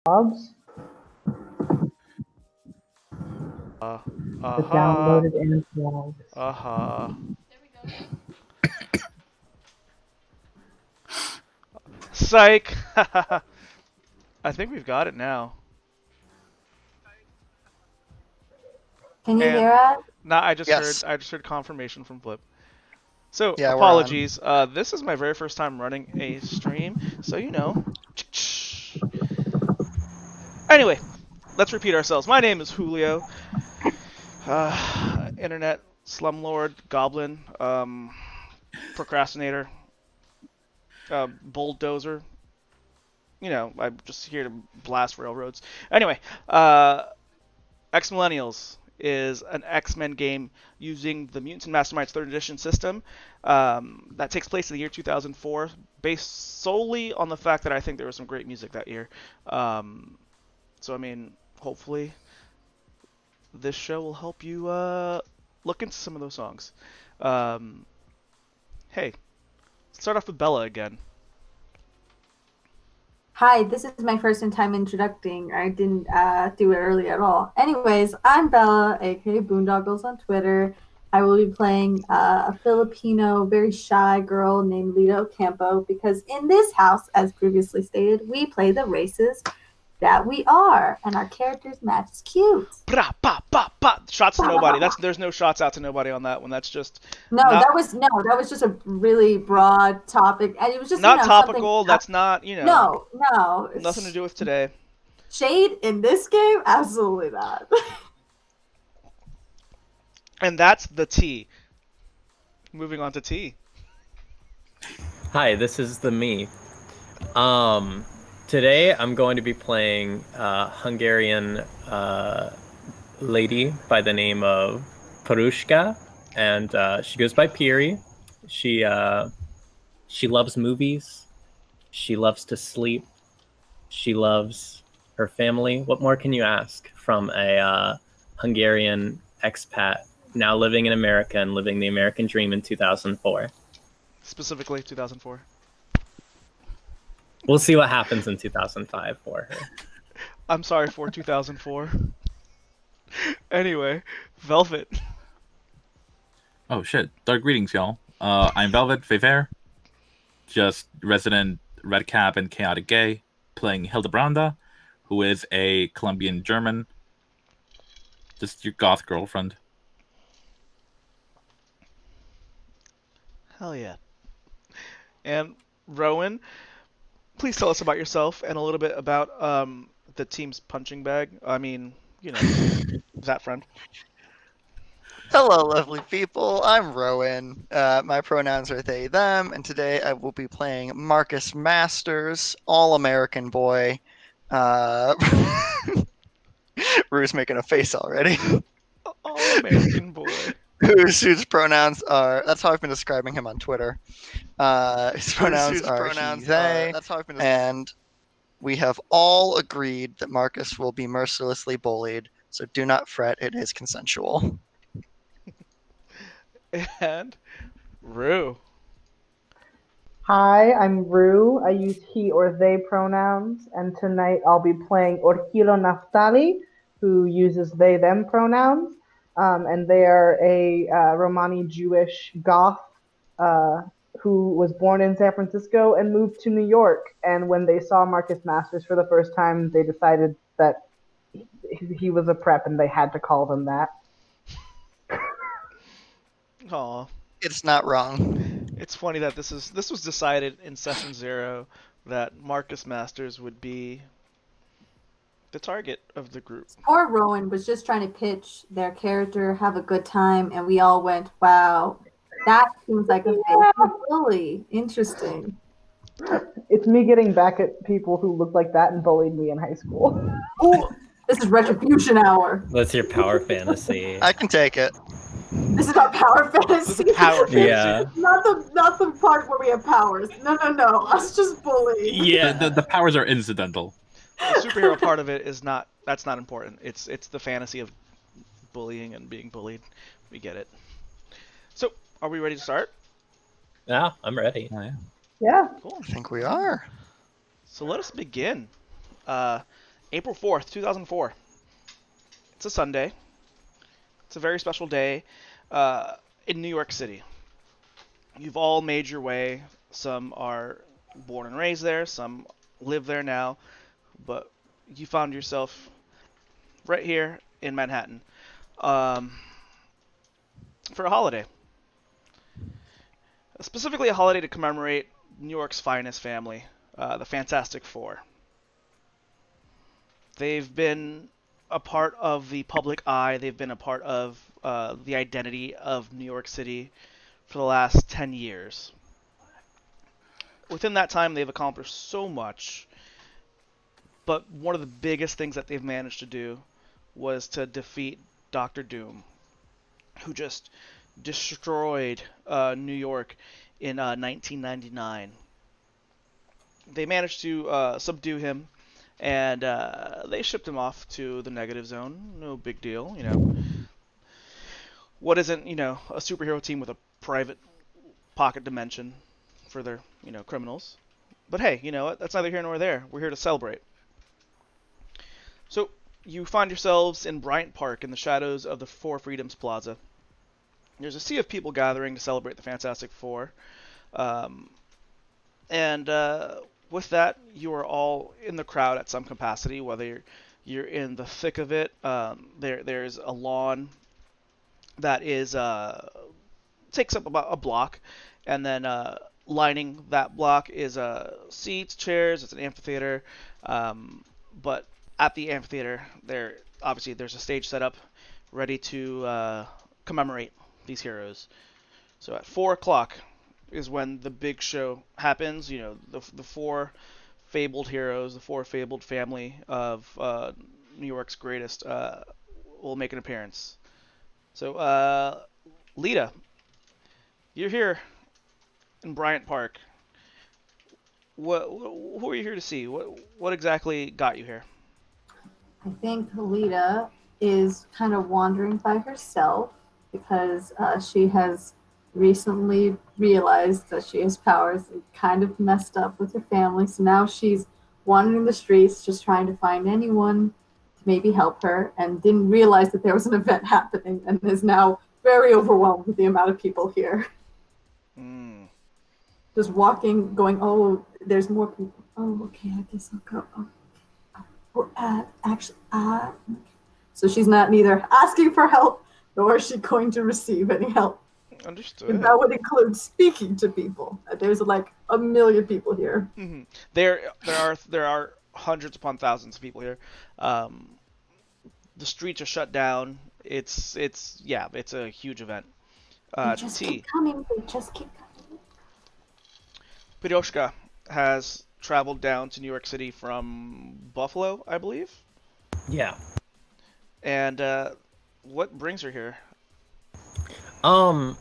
Jobs. The Uh-huh. downloaded analogs. Uh-huh. Psych! I think we've got it now. Can you And hear us? nah, Yes. I just heard confirmation from Flip. So Yeah, we're on. apologies. This is my very first time running a stream, so you know. Anyway, let's repeat ourselves. My name is Julio, internet slumlord, goblin, procrastinator, bulldozer. You know, I'm just here to blast railroads. Anyway, X-Millennials is an X-Men game using the Mutants and Masterminds 3rd Edition system that takes place in the year 2004, based solely on the fact that I think there was some great music that year. So, I mean, hopefully this show will help you look into some of those songs. Hey, let's start off with Bella again. Hi, this is my first time introducing. I didn't do it early at all. Anyways, I'm Bella, aka Boondoggles on Twitter. I will be playing a Filipino, very shy girl named Lita Ocampo because in this house, as previously stated, we play the races that we are, and our characters match cute. Pra, pa, pa, pa. Shots to nobody. There's no shots out to nobody on that one. That's just that was just a really broad topic, and it was just not topical. That's not no nothing to do with today. Shade in this game, absolutely not. And that's the T. Moving on to T. Hi, this is the me. Today I'm going to be playing a Hungarian lady by the name of Parushka, and she goes by Piri. She loves movies. She loves to sleep. She loves her family. What more can you ask from a Hungarian expat now living in America and living the American dream in 2004? Specifically 2004. We'll see what happens in 2005 for her. I'm sorry for 2004. Anyway, Velvet. Oh shit. Dark greetings, y'all. I'm Velvet Fever, just resident redcap and chaotic gay, playing Hildebranda, who is a Colombian German. Just your goth girlfriend. Hell yeah. And Rowan, please tell us about yourself and a little bit about the team's punching bag. I mean, you know, that friend. Hello, lovely people. I'm Rowan. My pronouns are they, them, and today I will be playing Marcus Masters, all-American boy. Rue's making a face already. Oh, American boy. Whose pronouns are... That's how I've been describing him on Twitter. His pronouns are he, they, and we have all agreed that Marcus will be mercilessly bullied, so do not fret, it is consensual. And Rue. Hi, I'm Rue. I use he or they pronouns, and tonight I'll be playing Orkilo Naftali, who uses they them pronouns, and they are a Romani Jewish goth who was born in San Francisco and moved to New York. And when they saw Marcus Masters for the first time, they decided that he was a prep and they had to call him that. Aw. It's not wrong. It's funny that this was decided in session 0 that Marcus Masters would be the target of the group. Poor Rowan was just trying to pitch their character, have a good time, and we all went, wow, that seems like a fake bully. Interesting. It's me getting back at people who looked like that and bullied me in high school. Ooh, this is retribution hour. That's your power fantasy. I can take it. This is our power fantasy. Power fantasy. Yeah. Not the part where we have powers. No. Us just bullying. Yeah. The powers are incidental. The superhero part of it is not. That's not important. It's the fantasy of bullying and being bullied. We get it. So, are we ready to start? Yeah, I'm ready. Oh, yeah. Yeah. Cool. I think we are. So let us begin. April 4th, 2004. It's a Sunday. It's a very special day in New York City. You've all made your way. Some are born and raised there. Some live there now. But you found yourself right here in Manhattan for a holiday. Specifically a holiday to commemorate New York's finest family, the Fantastic Four. They've been a part of the public eye. They've been a part of the identity of New York City for the last 10 years. Within that time, they've accomplished so much, but one of the biggest things that they've managed to do was to defeat Doctor Doom, who just destroyed New York in 1999. They managed to subdue him, and they shipped him off to the negative zone. No big deal, you know. What isn't, you know, a superhero team with a private pocket dimension for their, you know, criminals? But hey, you know what? That's neither here nor there. We're here to celebrate. So, you find yourselves in Bryant Park in the shadows of the Four Freedoms Plaza. There's a sea of people gathering to celebrate the Fantastic Four. And with that, you are all in the crowd at some capacity, whether you're in the thick of it. There's a lawn that is takes up about a block, and then lining that block is seats, chairs. It's an amphitheater, but at the amphitheater, there's a stage set up, ready to commemorate these heroes. So at 4 o'clock is when the big show happens. You know, the four fabled heroes, the four fabled family of New York's greatest will make an appearance. So, Lita, you're here in Bryant Park. Who are you here to see? What exactly got you here? I think Lita is kind of wandering by herself because she has recently realized that she has powers and kind of messed up with her family. So now she's wandering the streets just trying to find anyone to maybe help her, and didn't realize that there was an event happening and is now very overwhelmed with the amount of people here. Just walking, going, oh, there's more people. Oh, okay, I guess I'll go. So she's not neither asking for help nor is she going to receive any help. Understood. And that would include speaking to people. There's like a million people here. Mm-hmm. There are hundreds upon thousands of people here. The streets are shut down. It's a huge event. Just keep coming. Just keep coming. Piroshka has traveled down to New York City from Buffalo, I believe. Yeah. And what brings her here? I've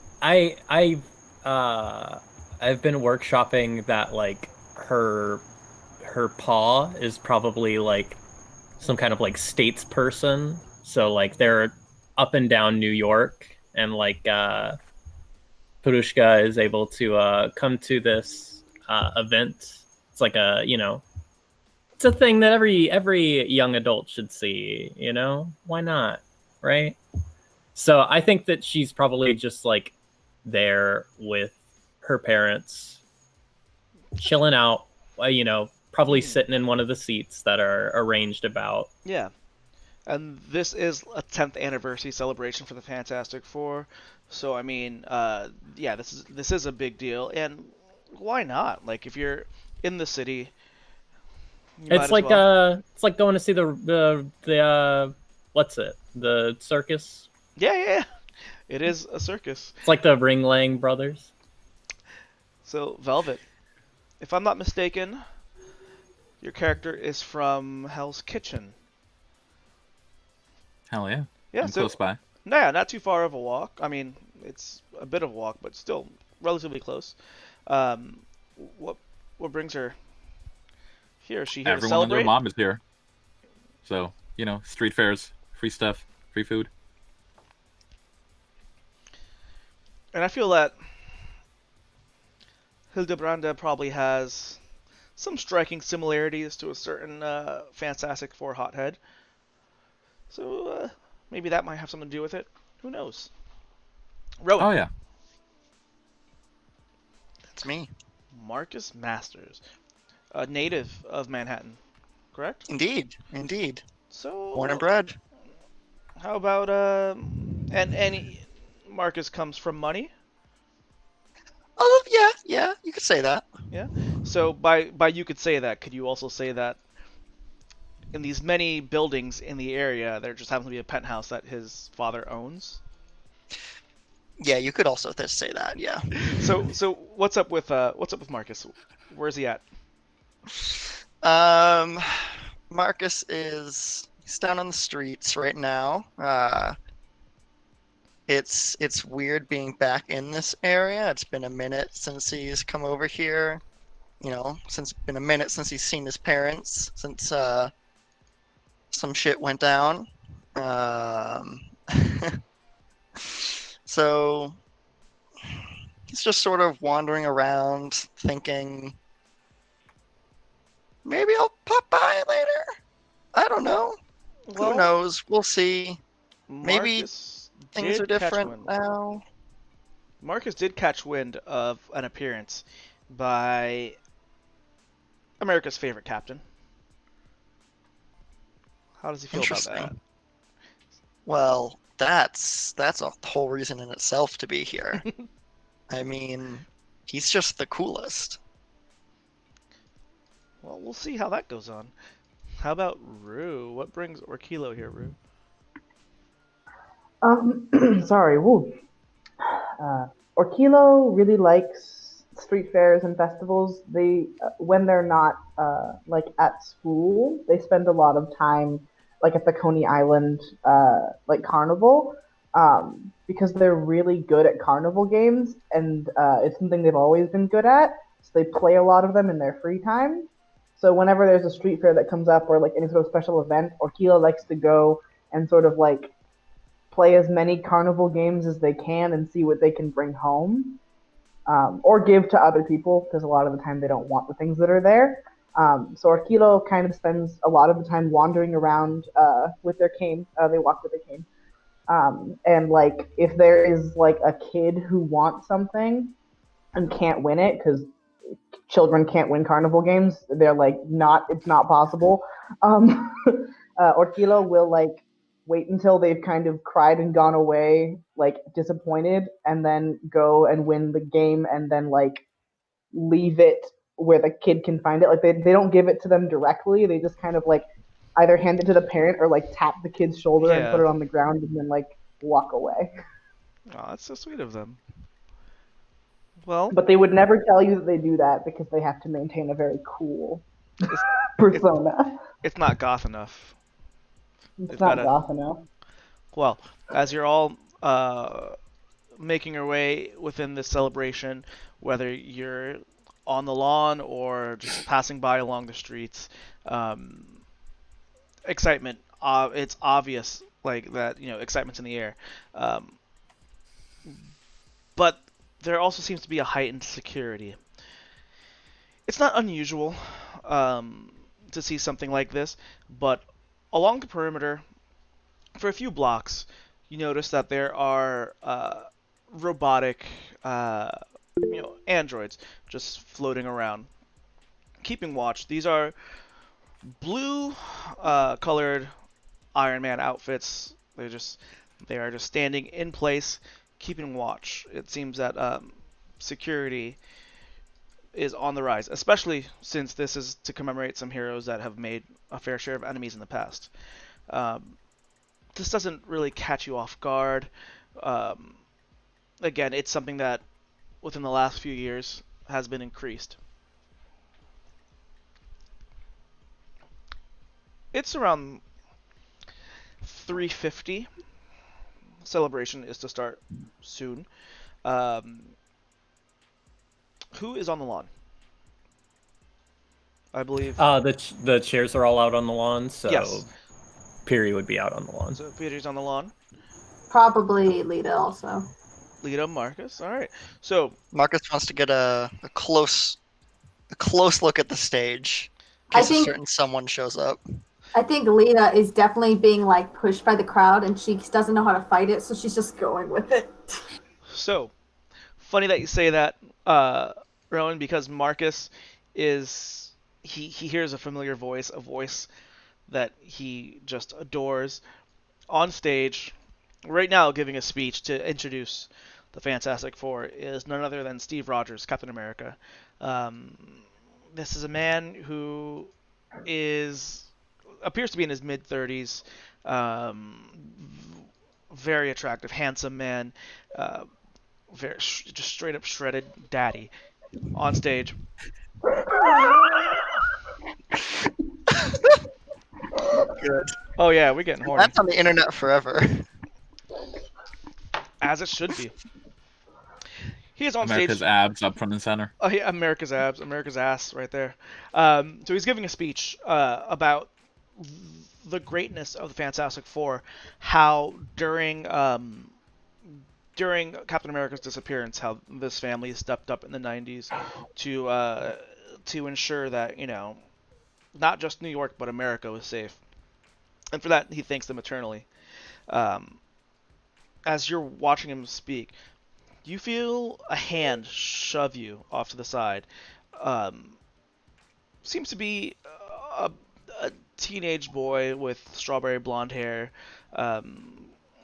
been workshopping that like her paw is probably like some kind of like statesperson. So like they're up and down New York, and like Piroshka is able to come to this event. It's like it's a thing that every young adult should see, you know? Why not? Right? So I think that she's probably just like there with her parents, chilling out, probably sitting in one of the seats that are arranged about. Yeah. And this is a 10th anniversary celebration for the Fantastic Four. So I mean, this is a big deal, and why not? Like if you're in the city, it's like going to see the what's it? The circus? Yeah. It is a circus. It's like the Ringling Brothers. So Velvet, if I'm not mistaken, your character is from Hell's Kitchen. Hell yeah. Yeah, I'm close by. Nah, not too far of a walk. I mean, it's a bit of a walk, but still relatively close. What brings her here? Is she here to celebrate? Everyone and their mom is here. So, street fairs, free stuff, free food. And I feel that Hildebranda probably has some striking similarities to a certain Fantastic Four hothead. So maybe that might have something to do with it. Who knows? Rowan. Oh yeah. That's me. Marcus Masters, a native of Manhattan, correct? Indeed. So Born and bred. how about Marcus comes from money? Oh yeah, you could say that. Yeah. So by you could say that. Could you also say that in these many buildings in the area, there just happens to be a penthouse that his father owns? Yeah, you could also say that. Yeah. So what's up with Marcus? Where's he at? Marcus he's down on the streets right now. It's weird being back in this area. It's been a minute since he's come over here. Been a minute since he's seen his parents, since some shit went down. So he's just sort of wandering around thinking, maybe I'll pop by later. I don't know. Well, who knows? We'll see. Maybe Marcus things are did catch different wind. now. Marcus did catch wind of an appearance by America's favorite captain. How does he feel about that? Interesting. Well, that's a whole reason in itself to be here. I mean, he's just the coolest. Well, we'll see how that goes on. How about Rue? What brings Orkilo here, Rue? Sorry. Woo. Orkilo really likes street fairs and festivals. They, when they're not like at school, they spend a lot of time like at the Coney Island like carnival, because they're really good at carnival games, and it's something they've always been good at. So they play a lot of them in their free time. So whenever there's a street fair that comes up or like any sort of special event, Orkilo likes to go and sort of like play as many carnival games as they can and see what they can bring home, or give to other people, because a lot of the time they don't want the things that are there. So Orkilo kind of spends a lot of the time wandering around with their cane. They walk with a cane. And like if there is like a kid who wants something and can't win it, because children can't win carnival games, they're like it's not possible. Orkilo will like wait until they've kind of cried and gone away, like disappointed, and then go and win the game, and then like leave it where the kid can find it. Like they don't give it to them directly. They just kind of like either hand it to the parent or like tap the kid's shoulder and put it on the ground and then like walk away. Oh, that's so sweet of them. Well, but they would never tell you that they do that because they have to maintain a very cool persona. It's not goth enough. It's not goth enough. Well, as you're all making your way within this celebration, whether you're on the lawn or just passing by along the streets, excitement. It's obvious, like that. Excitement's in the air. But there also seems to be a heightened security. It's not unusual to see something like this, but along the perimeter, for a few blocks, you notice that there are robotic, androids just floating around, keeping watch. These are blue colored Iron Man outfits. They are just standing in place, keeping watch. It seems that security is on the rise, especially since this is to commemorate some heroes that have made a fair share of enemies in the past. This doesn't really catch you off guard. Again, it's something that within the last few years has been increased. It's around 3:50. Celebration is to start soon. Who is on the lawn? I believe. The chairs are all out on the lawn, so yes. Piri would be out on the lawn. So Piri's on the lawn. Probably Lita also. Lita, Marcus. All right. So Marcus wants to get a close a close look at the stage in case a certain someone shows up. I think Lita is definitely being like pushed by the crowd, and she doesn't know how to fight it, so she's just going with it. So, funny that you say that, Rowan, because Marcus is he hears a familiar voice, a voice that he just adores, on stage right now giving a speech to introduce the Fantastic Four is none other than Steve Rogers, Captain America. This is a man who appears to be in his mid-30s, very attractive, handsome man, just straight up shredded daddy on stage. Good. Oh yeah, we're getting horny. That's on the internet forever. As it should be. He is on America's stage. abs up front and center. Oh yeah, America's abs, America's ass, right there. So he's giving a speech about the greatness of the Fantastic Four, how during Captain America's disappearance, how this family stepped up in the 90s to ensure that, you know, not just New York but America was safe, and for that he thanks them eternally. As you're watching him speak, you feel a hand shove you off to the side. Seems to be a teenage boy with strawberry blonde hair,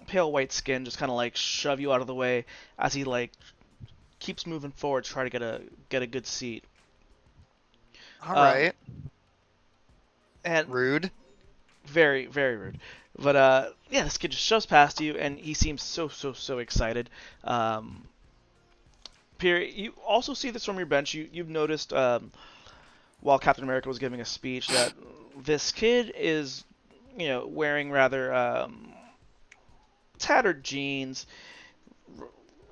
pale white skin, just kind of like shove you out of the way as he like keeps moving forward to try to get a good seat. All right. And rude. Very, very rude. But yeah, this kid just shoves past you, and he seems so excited. Pierre, you also see this from your bench. You've noticed while Captain America was giving a speech that this kid is, you know, wearing rather tattered jeans.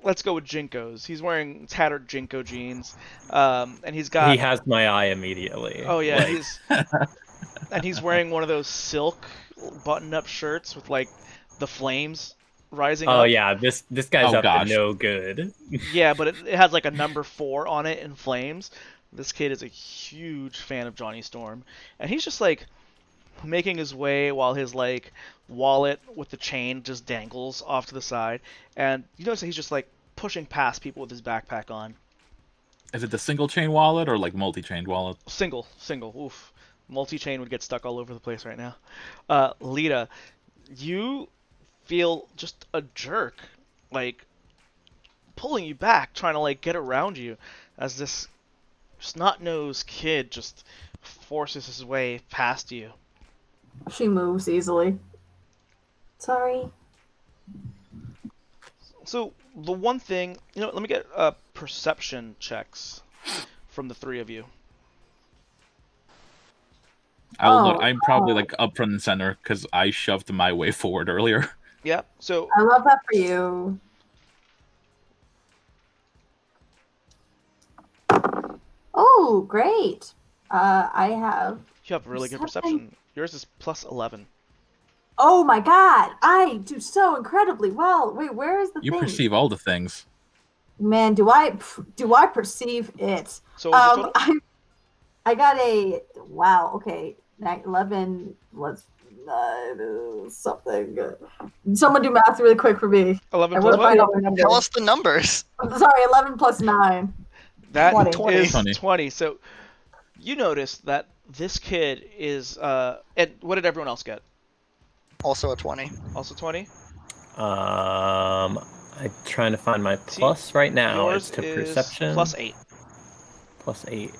Let's go with Jinkos. He's wearing tattered Jinko jeans, and he's got. He has my eye immediately. Oh yeah, he's wearing one of those silk button-up shirts with like the flames rising up. Oh yeah, this guy's up to no good. Yeah, but it has like a number 4 on it in flames. This kid is a huge fan of Johnny Storm, and he's just like making his way while his like wallet with the chain just dangles off to the side, and you notice that he's just like pushing past people with his backpack on. Is it the single chain wallet or like multi-chain wallet? Single. Oof. Multi-chain would get stuck all over the place right now. Lita, you feel just a jerk, like pulling you back, trying to like get around you, as this snot-nosed kid just forces his way past you. She moves easily. Sorry. So the one thing, you know, let me get perception checks from the three of you. I'm probably like up front and center because I shoved my way forward earlier. Yeah. So I love that for you. Oh, great. I have. You have really good perception. Yours is plus 11. Oh my god, I do so incredibly well. Wait, where is the thing? You perceive all the things. Man, do I perceive it? So total? I got a wow. Okay, 11. Let's something. Someone do math really quick for me. 11 plus what? Tell us the numbers. Sorry, 11 plus 9. That 20. is 20. So you notice that this kid is. And what did everyone else get? Also a 20. Also 20. I'm trying to find my plus right now. Yours it's to is perception. plus 8. Plus 8.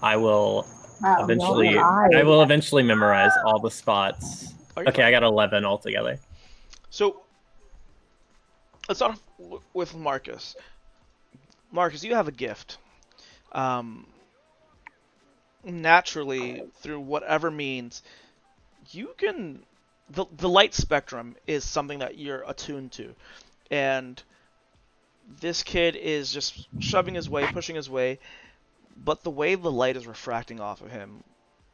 I will Wow, eventually. no, I will eventually memorize all the spots. Oh, you're Okay, fine. I got 11 altogether. So let's start off with Marcus. Marcus, you have a gift. Naturally, through whatever means, you can. The light spectrum is something that you're attuned to, and this kid is just shoving his way, pushing his way, but the way the light is refracting off of him,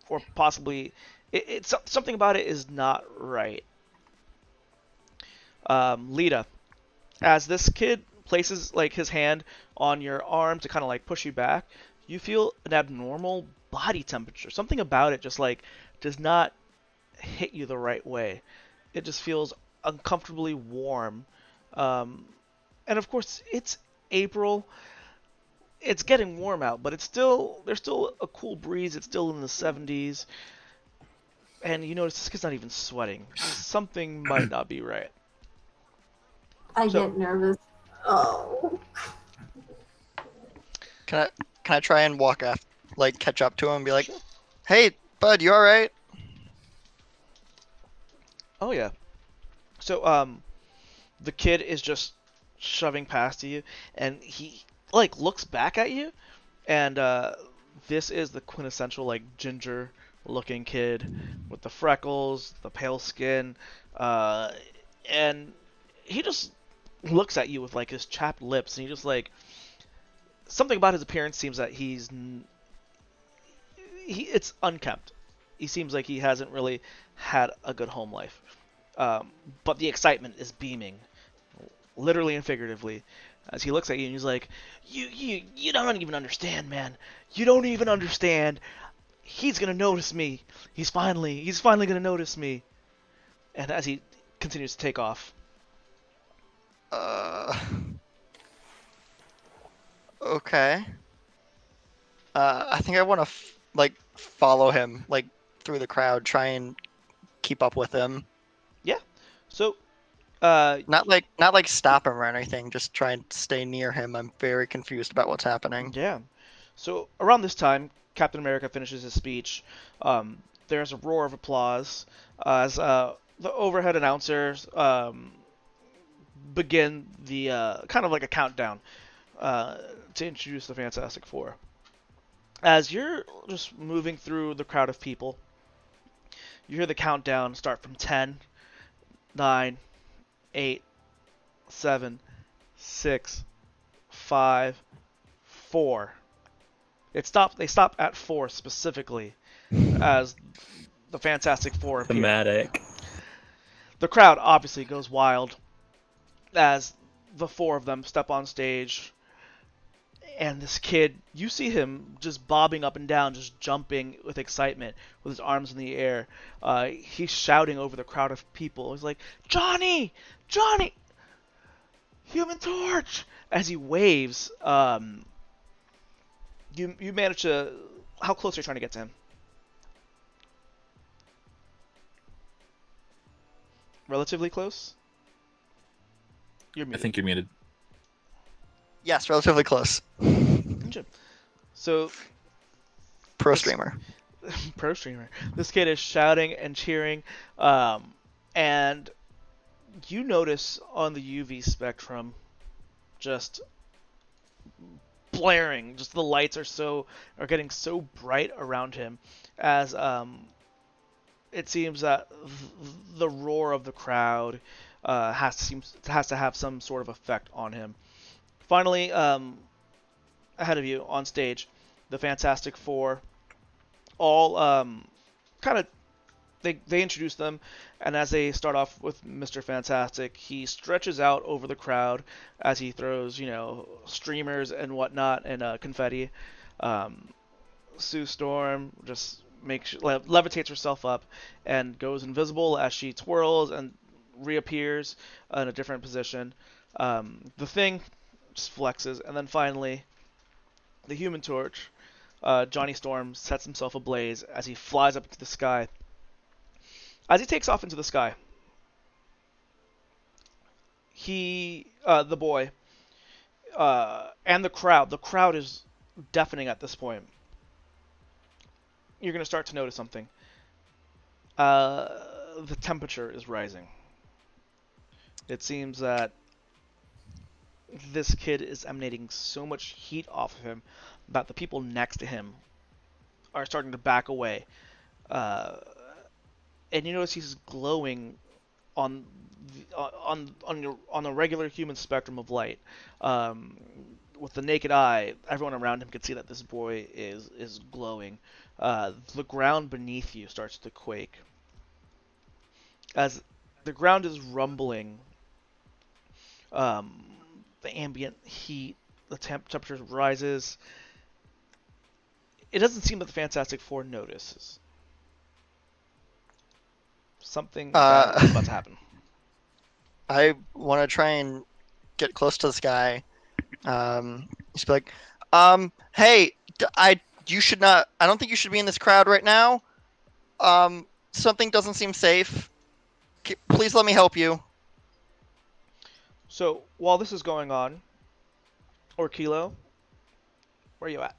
or possibly it's something about it is not right. Lita, as this kid places like his hand on your arm to kind of like push you back, you feel an abnormal body temperature. Something about it just like does not hit you the right way. It just feels uncomfortably warm. Um, and of course, it's April. It's getting warm out, but there's still a cool breeze. It's still in the 70s, and you notice this kid's not even sweating. Something might not be right. I get nervous. Oh. Can I try and walk after, like catch up to him and be like, "Hey, bud, you all right?" Oh yeah. So the kid is just shoving past you, and he like looks back at you, and this is the quintessential like ginger-looking kid with the freckles, the pale skin, and he just looks at you with like his chapped lips, and he just like something about his appearance seems that it's unkempt. He seems like he hasn't really had a good home life. But the excitement is beaming, literally and figuratively, as he looks at you and he's like, "You don't even understand, man. You don't even understand. He's gonna notice me. He's finally gonna notice me." And as he continues to take off, Okay. I think I want to like follow him like through the crowd, try and keep up with him. yeah. So, Not like stop him or anything. Just try and stay near him. I'm very confused about what's happening. yeah. So around this time, Captain America finishes his speech. There's a roar of applause as the overhead announcers begin the kind of like a countdown to introduce the Fantastic Four. As you're just moving through the crowd of people, you hear the countdown start from 10, 9, 8, 7, 6, 5, 4. They stop at 4 specifically as the Fantastic Four appear. Thematic. The crowd obviously goes wild as the 4 of them step on stage, and this kid, you see him just bobbing up and down, just jumping with excitement with his arms in the air. He's shouting over the crowd of people. He's like, "Johnny! Johnny! Human Torch!" As he waves. You manage to... How close are you trying to get to him? Relatively close? You're I muted. think you're muted. Yes, relatively close. Gotcha. So, Pro streamer. pro streamer. This kid is shouting and cheering, and you notice on the UV spectrum just blaring. Just the lights are getting so bright around him, as it seems that the roar of the crowd has to have some sort of effect on him. Finally, ahead of you on stage, the Fantastic Four, all kind of they introduce them, and as they start off with Mr. Fantastic, he stretches out over the crowd as he throws, streamers and whatnot and confetti. Sue Storm just levitates herself up and goes invisible as she twirls and reappears in a different position. The Thing just flexes, and then finally, the Human Torch, Johnny Storm, sets himself ablaze as he flies up into the sky. As he takes off into the sky, the boy, and the crowd is deafening at this point. You're going to start to notice something. The temperature is rising. It seems that this kid is emanating so much heat off of him that the people next to him are starting to back away. And you notice he's glowing on the regular human spectrum of light. With the naked eye, everyone around him can see that this boy is glowing. The ground beneath you starts to quake. As the ground is rumbling, the ambient heat, the temperature rises, it doesn't seem that the Fantastic Four notices. Something bad is about to happen. I want to try and get close to this guy. Just be like, hey, you should not. I don't think you should be in this crowd right now. Something doesn't seem safe. Please let me help you. So while this is going on, Orkilo, where are you at?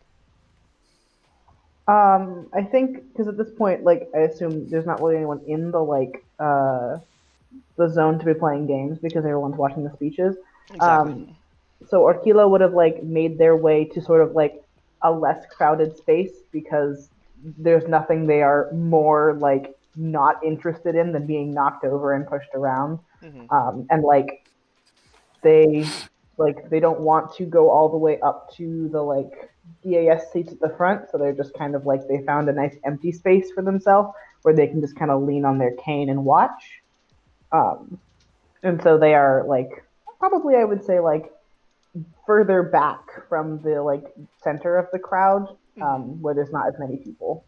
I think because at this point, like, I assume there's not really anyone in the zone to be playing games because everyone's watching the speeches. Exactly. So Orkilo would have like made their way to sort of like a less crowded space because there's nothing they are more like not interested in than being knocked over and pushed around. And they they don't want to go all the way up to the like DAS seats at the front, so they're just kind of like they found a nice empty space for themselves where they can just kind of lean on their cane and watch. And so they are like probably I would say like further back from the like center of the crowd, where there's not as many people.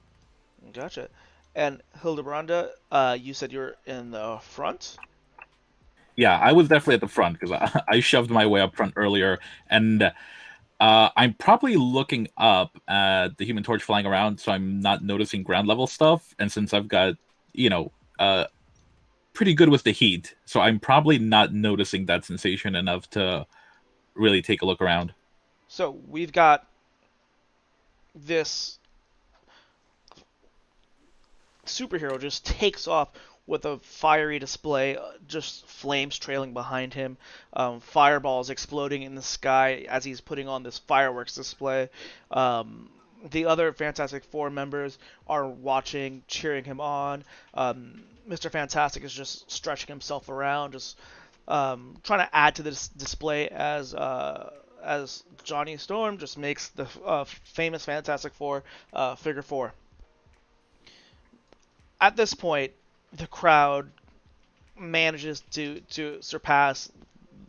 Gotcha. And Hildebranda, you said you're in the front? Yeah, I was definitely at the front because I shoved my way up front earlier, and I'm probably looking up at the Human Torch flying around, so I'm not noticing ground level stuff. And since I've got, pretty good with the heat, so I'm probably not noticing that sensation enough to really take a look around. So we've got this superhero just takes off with a fiery display, just flames trailing behind him, fireballs exploding in the sky as he's putting on this fireworks display. The other Fantastic Four members are watching, cheering him on. Mr. Fantastic is just stretching himself around, just trying to add to this display as Johnny Storm just makes the famous Fantastic Four figure 4. At this point, the crowd manages to surpass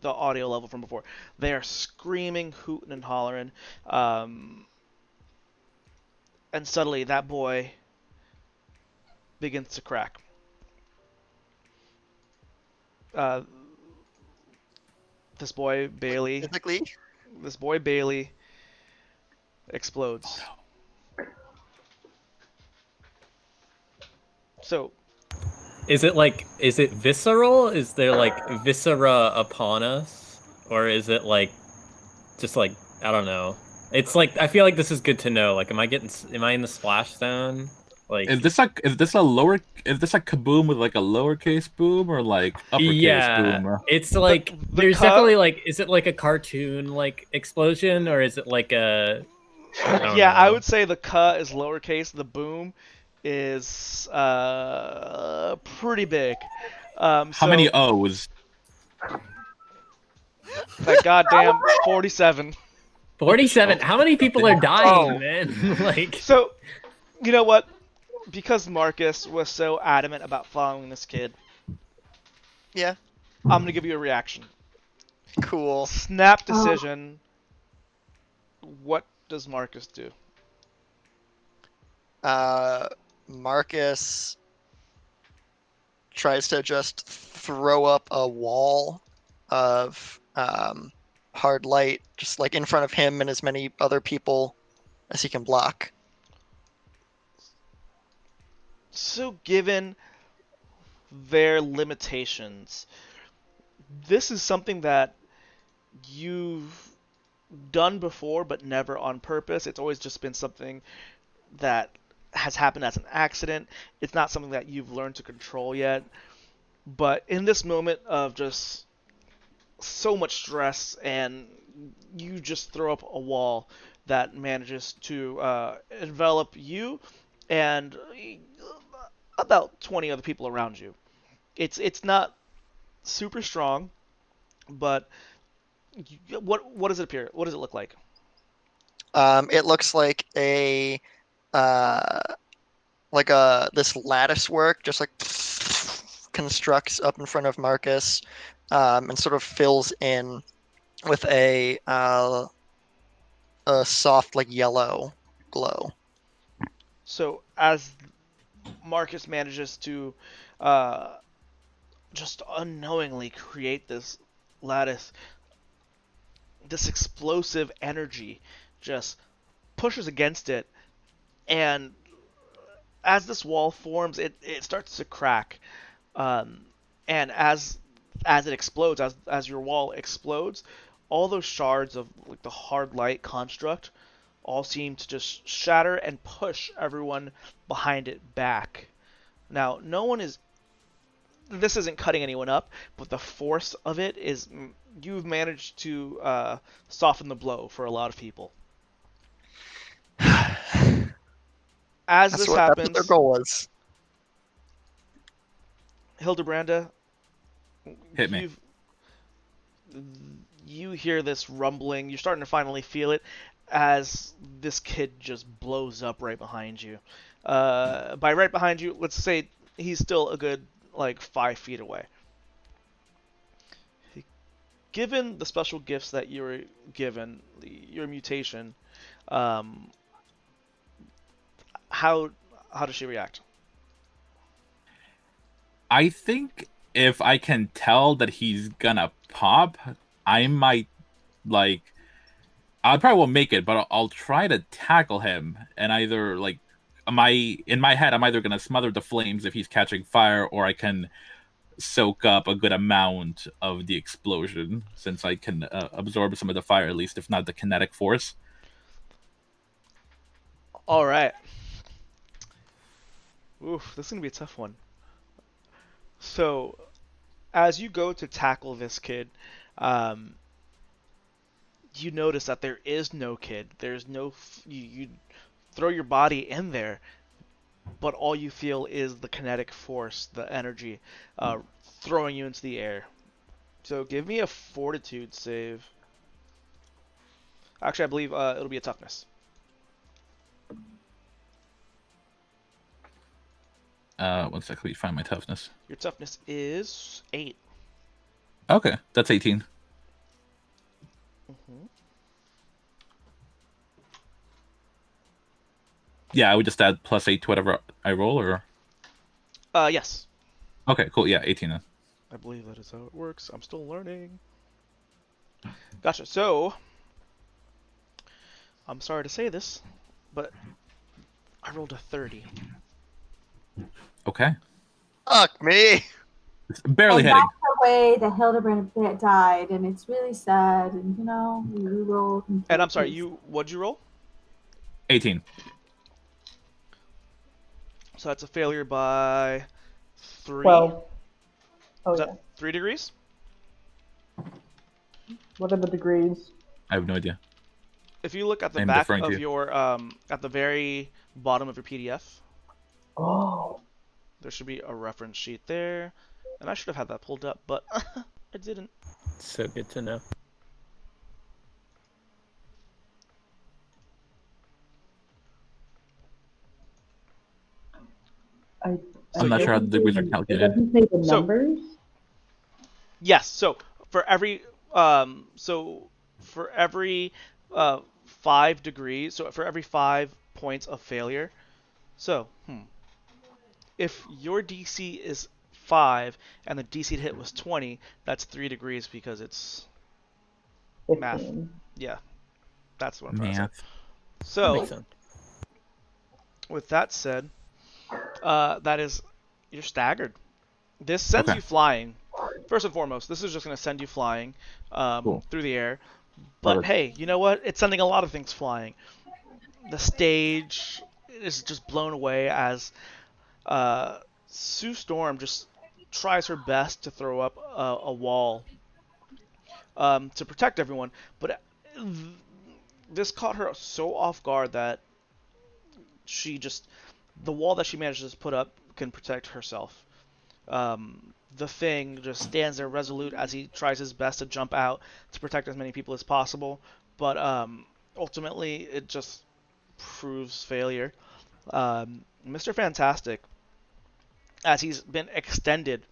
the audio level from before. They are screaming, hooting, and hollering. And suddenly that boy begins to crack. This boy Bailey explodes. So is it visceral? Is there like viscera upon us? Or is it like just like I don't know. It's like I feel like this is good to know. Like am I in the splash zone? Like is this a kaboom with like a lowercase boom or like uppercase boom? It's like there's definitely like is it like a cartoon like explosion or is it like a I would say the "ka" is lowercase, the "boom" is pretty big. How many O's? That goddamn 47. 47. How many people are dying, man? Like so, you know what? Because Marcus was so adamant about following this kid, yeah, I'm gonna give you a reaction. Cool. Snap decision. What does Marcus do? Marcus tries to just throw up a wall of hard light, just like in front of him and as many other people as he can block. So given their limitations, this is something that you've done before but never on purpose. It's always just been something that has happened as an accident. It's not something that you've learned to control yet. But in this moment of just so much stress and you just throw up a wall that manages to envelop you and about 20 other people around you. It's not super strong, but what does it appear? What does it look like? It looks like this lattice work just like constructs up in front of Marcus, and sort of fills in with a soft like yellow glow. So as Marcus manages to uh, just unknowingly create this lattice, this explosive energy just pushes against it, and as this wall forms, it starts to crack, um, and as it explodes, as your wall explodes, all those shards of like the hard light construct all seem to just shatter and push everyone behind it back. Now, no one is. This isn't cutting anyone up, but the force of it is. You've managed to soften the blow for a lot of people. As this happens, that's what their goal was. Hildebranda, Hit me. You hear this rumbling. You're starting to finally feel it as this kid just blows up right behind you. By right behind you, let's say he's still a good like 5 feet away. Given the special gifts that you were given, your mutation, how does she react? I think if I can tell that he's gonna pop, I might like. I probably won't make it, but I'll try to tackle him and either like. In my head, I'm either gonna smother the flames if he's catching fire, or I can soak up a good amount of the explosion since I can absorb some of the fire, at least if not the kinetic force. All right. Oof, this is gonna be a tough one. So, as you go to tackle this kid, you notice that there is no kid. There's no. You throw your body in there, but all you feel is the kinetic force, the energy, throwing you into the air. So give me a fortitude save. Actually, I believe it'll be a toughness. One second, let me find my toughness. Your toughness is 8. Okay, that's 18. Mm-hmm. Yeah, I would just add +8 to whatever I roll, or? Yes. Okay, cool. Yeah, 18 then. I believe that is how it works. I'm still learning. Gotcha. So, I'm sorry to say this, but I rolled a 30. Okay. Fuck me. It's barely and hitting. that's the way that Hildebrand died, and it's really sad. And we rolled. And I'm sorry, what'd you roll? 18. So that's a failure by 3. 12. Oh, Is yeah. that 3 degrees? What are the degrees? I have no idea. If you look at the I'm back deferring to of you. your, at the very bottom of your PDF, Oh. there should be a reference sheet there. And I should have had that pulled up, but I didn't. So good to know. I'm not sure how the degrees are It calculated. doesn't say the So- numbers. Yes. So for every 5 degrees, so for every 5 points of failure, so if your DC is 5 and the DC to hit was 20, that's 3 degrees because it's 15. math. Yeah, that's what I'm trying to say. Math. So Makes sense. with that said, that is you're staggered. This sends Okay. you flying. First and foremost, this is just going to send you flying Cool. through the air. But Love it. hey, you know what? It's sending a lot of things flying. The stage is just blown away as Sue Storm just tries her best to throw up a wall to protect everyone. But this caught her so off guard that the wall that she manages to put up can protect herself. The thing just stands there resolute as he tries his best to jump out to protect as many people as possible, but ultimately it just proves failure. Mr. Fantastic, as he's been extended,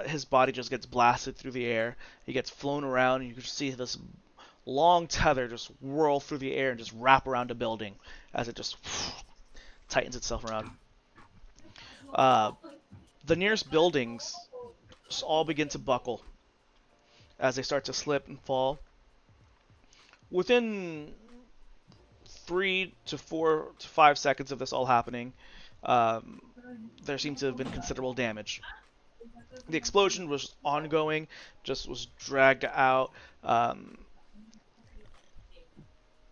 his body just gets blasted through the air. He gets flown around, and you can see this long tether just whirl through the air and just wrap around a building as it just tightens itself around. The nearest buildings just all begin to buckle as they start to slip and fall. Within 3 to 4 to 5 seconds of this all happening, there seemed to have been considerable damage. The explosion was ongoing, just was dragged out,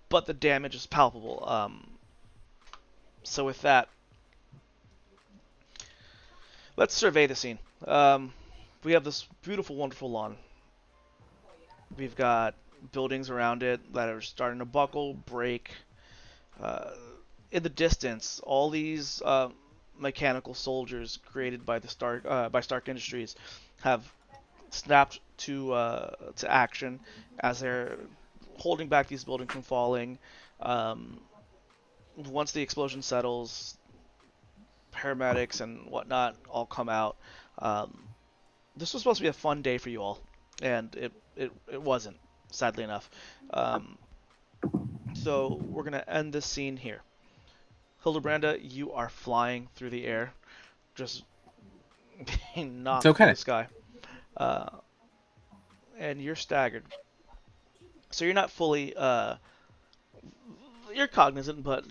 but the damage is palpable. So with that, let's survey the scene. We have this beautiful, wonderful lawn. We've got buildings around it that are starting to buckle, break. In the distance, all these mechanical soldiers created by the Stark Industries have snapped to action as they're holding back these buildings from falling. Once the explosion settles, paramedics and whatnot all come out. This was supposed to be a fun day for you all, and it wasn't, sadly enough. So we're gonna end this scene here. Hildebranda, you are flying through the air, just being knocked through the sky, and you're staggered. So you're not fully, you're cognizant, but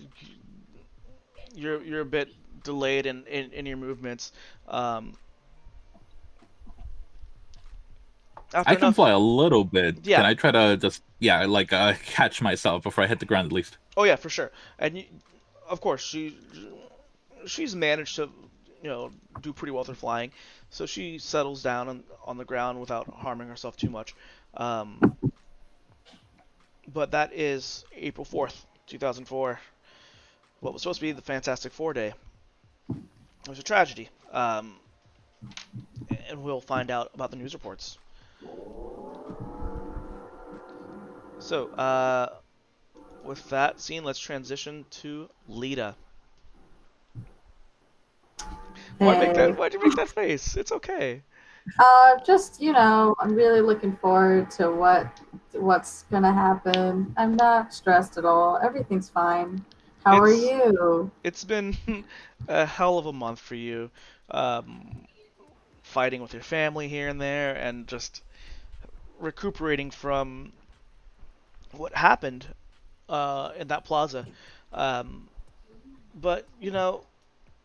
you're a bit delayed in your movements. I can fly a little bit. Yeah. Can I try to just catch myself before I hit the ground at least? Oh yeah, for sure. And of course she's managed to do pretty well with her flying, so she settles down on the ground without harming herself too much. But that is April 4th, 2004. What was supposed to be the Fantastic Four day. It was a tragedy, and we'll find out about the news reports. So, with that scene, let's transition to Lita. Why'd you make that face? It's okay. Just, I'm really looking forward to what's gonna happen. I'm not stressed at all. Everything's fine. How are you? It's been a hell of a month for you. Fighting with your family here and there, and just recuperating from what happened in that plaza. But,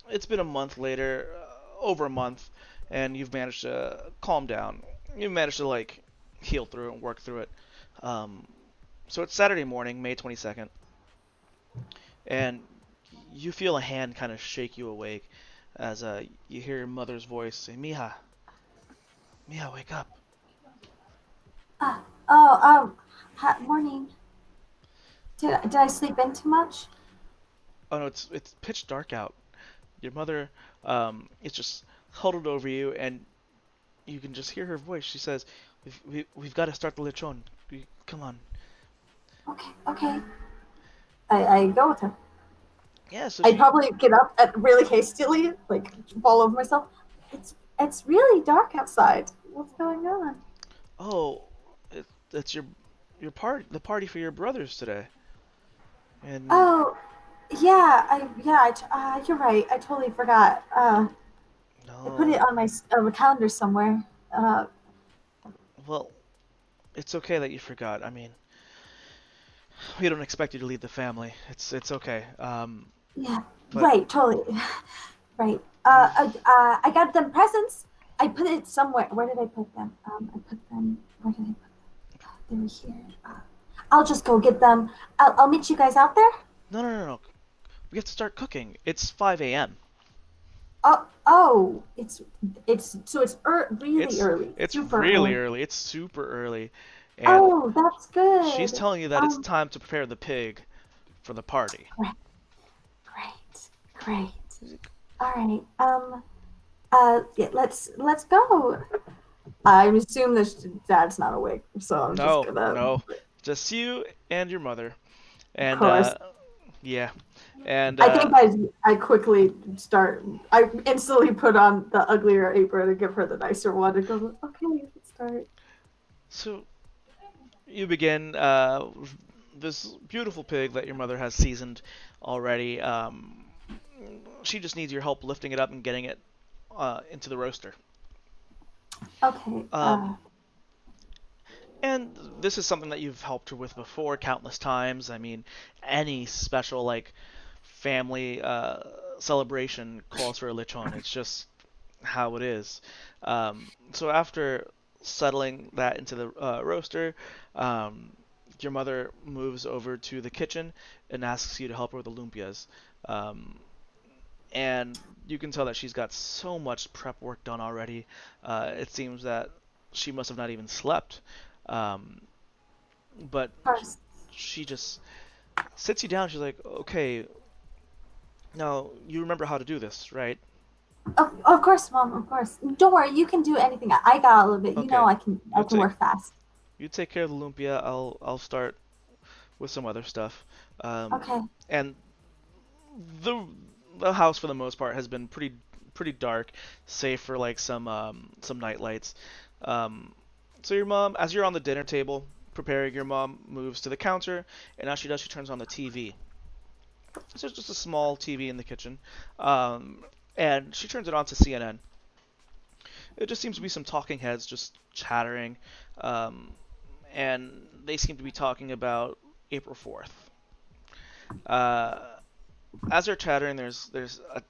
it's been a month later, over a month, and you've managed to calm down. You've managed to, heal through it and work through it. So it's Saturday morning, May 22nd, and you feel a hand kind of shake you awake as you hear your mother's voice say, Mija, wake up. Morning. Did I sleep in too much? Oh no, it's pitch dark out. Your mother is just huddled over you, and you can just hear her voice. She says, "We've got to start the lechon. Come on." Okay. I go with her. Yeah. So I probably get up really hastily, fall over myself. It's really dark outside. What's going on? Oh, it's your the party for your brothers today. And oh, yeah, you're right. I totally forgot. no. I put it on my calendar somewhere. Well, it's okay that you forgot. I mean, we don't expect you to lead the family. It's okay. Yeah, but... right, totally. Right. I got them presents. I put it somewhere. Where did I put them? Where did I put them? They were here. I'll just go get them. I'll meet you guys out there. No. We have to start cooking. It's 5 a.m. It's really early. It's super really early. It's super early. And that's good. She's telling you that it's time to prepare the pig for the party. Great. All right. Yeah, let's go. I assume that Dad's not awake, so I'm just gonna. No, just you and your mother, and of course. yeah, and I think I quickly start. I instantly put on the uglier apron and give her the nicer one and go, okay, you can start. So you begin this beautiful pig that your mother has seasoned already. she just needs your help lifting it up and getting it into the roaster. Okay. And this is something that you've helped her with before countless times. I mean, any special like family celebration calls for a lechon. It's just how it is. So after settling that into the roaster, your mother moves over to the kitchen and asks you to help her with the lumpias. And you can tell that she's got so much prep work done already. It seems that she must have not even slept. But she just sits you down. She's like, okay, now you remember how to do this, right? Of course, Mom. Of course. Don't worry. You can do anything. I got a little bit. You Okay. know, I can work fast. You take care of the lumpia. I'll start with some other stuff. Okay. And the house for the most part has been pretty dark, save for like some night lights. So your mom, as you're on the dinner table preparing, your mom moves to the counter, and as she does, she turns on the TV. So it's just a small TV in the kitchen, and she turns it on to CNN. It just seems to be some talking heads just chattering, and they seem to be talking about April 4th. As they're chattering, there's a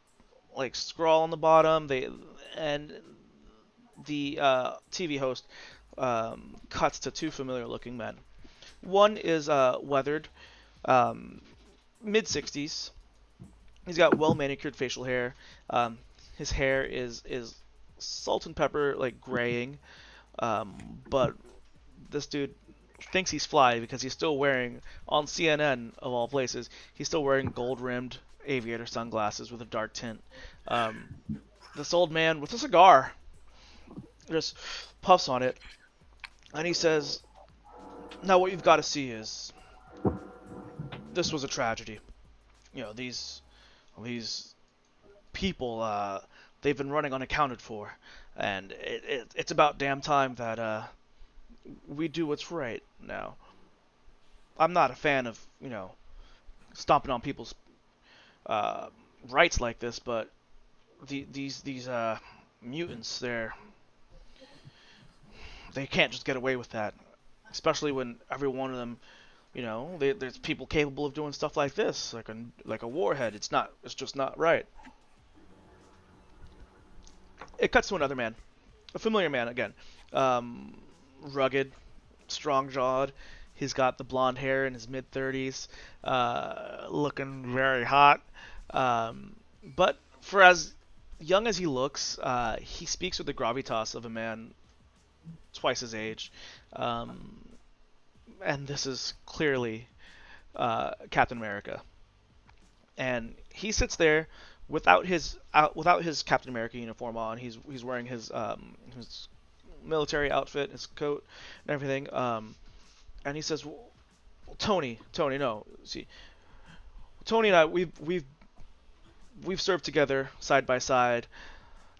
like scroll on the bottom. And the TV host cuts to two familiar-looking men. One is weathered, mid-60s. He's got well-manicured facial hair. His hair is salt and pepper, like graying. But this dude thinks he's fly because he's still wearing, on CNN of all places, he's still wearing gold-rimmed aviator sunglasses with a dark tint. This old man with a cigar just puffs on it, and he says, now what you've got to see is, this was a tragedy. You know, these people, they've been running unaccounted for, and it's about damn time that we do what's right now. I'm not a fan of, you know, stomping on people's rights like this, but these mutants, they can't just get away with that, especially when every one of them, you know, there's people capable of doing stuff like this, like a warhead. It's just not right. It cuts to another man, a familiar man again, rugged, strong-jawed. He's got the blonde hair in his mid-30s, looking very hot. But for as young as he looks, he speaks with the gravitas of a man twice his age. And this is clearly Captain America. And he sits there without his Captain America uniform on. He's wearing his military outfit, his coat, and everything. And he says, well, Tony, no, see, Tony and I, we've served together side by side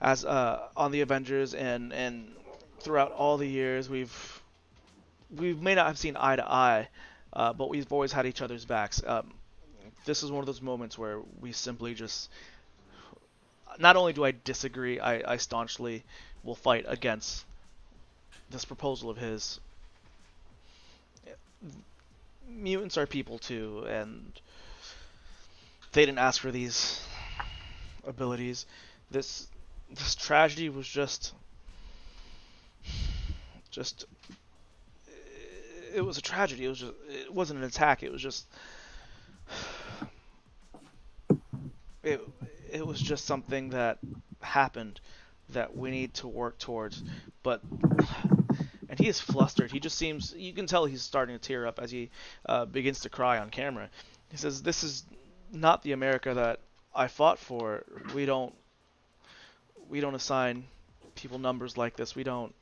as on the Avengers, and throughout all the years we may not have seen eye to eye, but we've always had each other's backs. This is one of those moments where we simply just, not only do I disagree, I staunchly will fight against this proposal of his. Mutants are people too, and they didn't ask for these abilities. This tragedy was just it was a tragedy. It wasn't an attack. It was just it was just something that happened that we need to work towards. But and he is flustered. He just seems, you can tell he's starting to tear up as he begins to cry on camera. He says, this is not the America that I fought for. We don't assign people numbers like this. We don't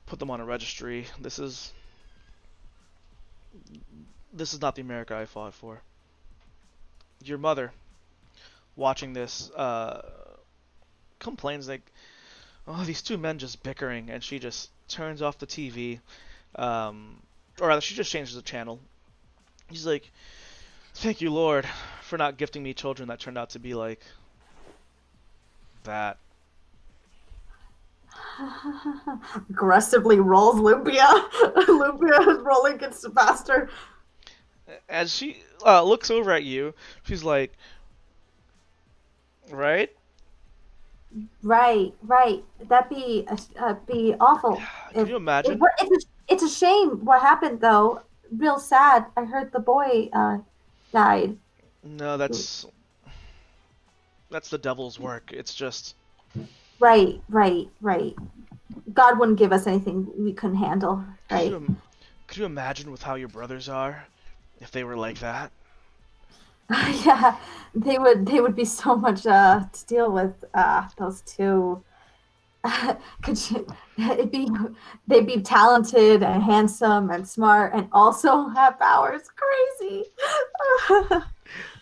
put them on a registry. This is not the America I fought for. Your mother, watching this, complains like, oh, these two men just bickering, and she just turns off the TV, or rather, she just changes the channel. She's like, as Thank you, Lord, for not gifting me children that turned out to be like that. Aggressively rolls Lumpia. Lumpia is rolling against faster. As she looks over at you, she's like, right? Right. That'd be awful. Can you imagine? It's a shame what happened, though. Real sad. I heard the boy died. No, that's the devil's work. It's just... Right. God wouldn't give us anything we couldn't handle, right? Could you imagine with how your brothers are, if they were like that? Yeah, they would be so much to deal with. Those two. They'd be talented and handsome and smart and also have powers. Crazy.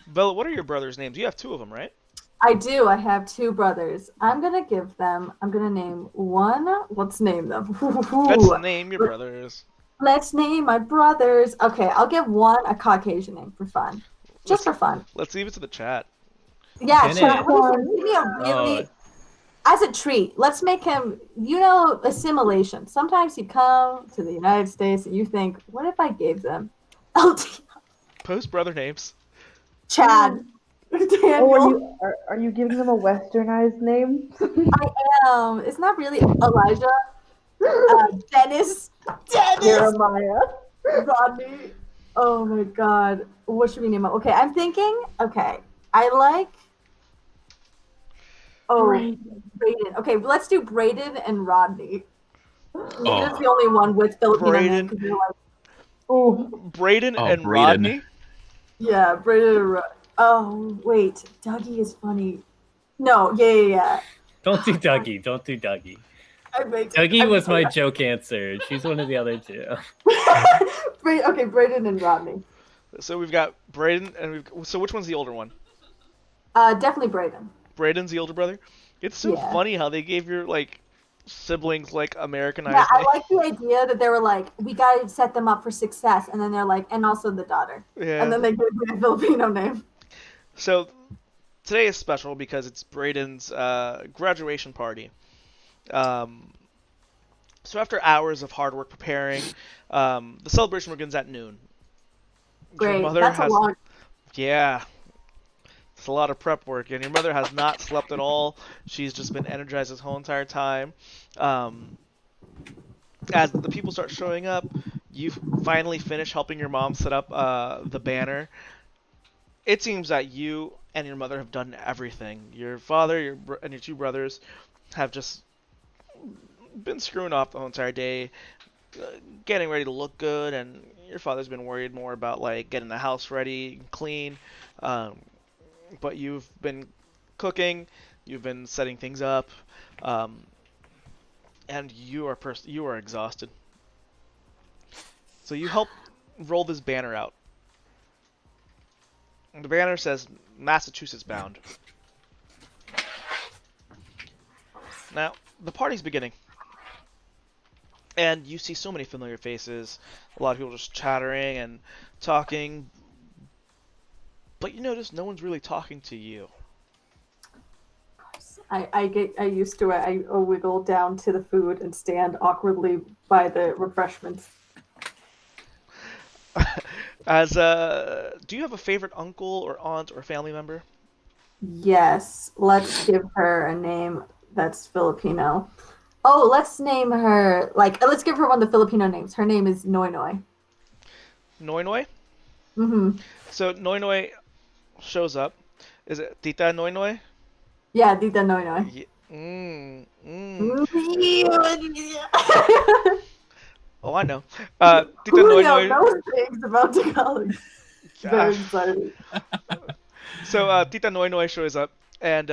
Bella, what are your brothers' names? You have two of them, right? I do. I have two brothers. I'm gonna name one. Let's name them. Let's name your brothers. Let's name my brothers. Okay, I'll give one a Caucasian name for fun. Just for fun. Let's leave it to the chat. Yeah, chat. Give me a really... As a treat, let's make him, assimilation. Sometimes you come to the United States and you think, what if I gave them LT? Post brother names. Chad. Daniel. Oh, are you giving them a westernized name? I am. It's not really Elijah. Dennis. Jeremiah. Rodney. Oh my God. What should we name him? Okay, I'm thinking. Okay, I like. Oh, Brayden. Okay, let's do Brayden and Rodney. Brayden's the only one with Filipino name. Brayden and Rodney? Yeah, Brayden and Rodney. Oh, wait. Dougie is funny. No, yeah. Don't do Dougie. Dougie was my joke answer. She's one of the other two. Okay, Brayden and Rodney. So we've got Brayden, so which one's the older one? Definitely Brayden. Brayden's the older brother? It's so funny how they gave your, siblings, Americanized names. I like the idea that they were like, we gotta set them up for success, and then they're like, and also the daughter. Yeah. And then they gave me a Filipino name. So, today is special because it's Brayden's graduation party. So after hours of hard work preparing, the celebration begins at noon. Great, that's a long... Yeah. It's a lot of prep work, and your mother has not slept at all. She's just been energized this whole entire time. As the people start showing up, you finally finish helping your mom set up the banner. It seems that you and your mother have done everything. Your father and your two brothers have just been screwing off the whole entire day, getting ready to look good, and your father's been worried more about getting the house ready and clean. But you've been cooking, you've been setting things up, and you are exhausted. So you help roll this banner out. And the banner says Massachusetts bound. Now, the party's beginning. And you see so many familiar faces, a lot of people just chattering and talking. But you notice no one's really talking to you. I get used to it. I wiggle down to the food and stand awkwardly by the refreshments. Do you have a favorite uncle or aunt or family member? Yes. Let's give her a name that's Filipino. Oh, let's name her let's give her one of the Filipino names. Her name is Noy Noy. Noy Noy? Mm-hmm. So Noy Noy shows up. Is it Tita Noy Noy? Yeah, Tita Noy Noy. Oh, I know. Tita Noy Noy knows things about Tagalog. Very excited. So Tita Noy Noy shows up, and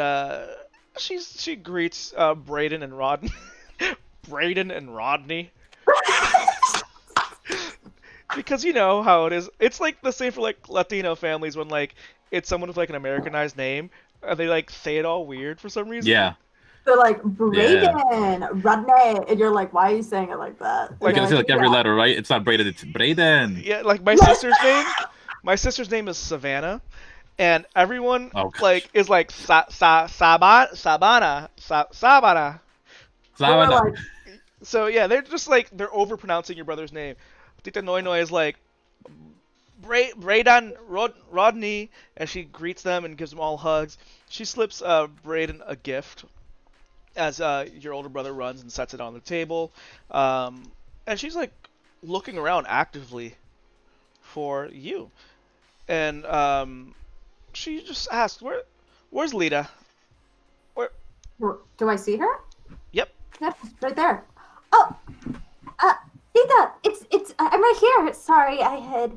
she greets Brayden and Rodney. Brayden and Rodney. Because you know how it is. It's the same for Latino families when it's someone with an Americanized name, and they say it all weird for some reason. Yeah. They're like Brayden, Rodney, and you're like, why are you saying it like that? It's every letter, right? It's not Brayden, it's Brayden. Yeah, my sister's name. My sister's name is Savannah, and everyone Oh, gosh. like is like Sabana. Or Savannah. like, So yeah, they're just like they're overpronouncing your brother's name. Tita Noi Noi is like Brayden Rodney, and she greets them and gives them all hugs. She slips Brayden a gift as your older brother runs and sets it on the table, and she's like looking around actively for you, and she just asks, where's Lita? Where? do I see her? Yep. Yep, right there. Oh, Tita, I'm right here. Sorry, I had.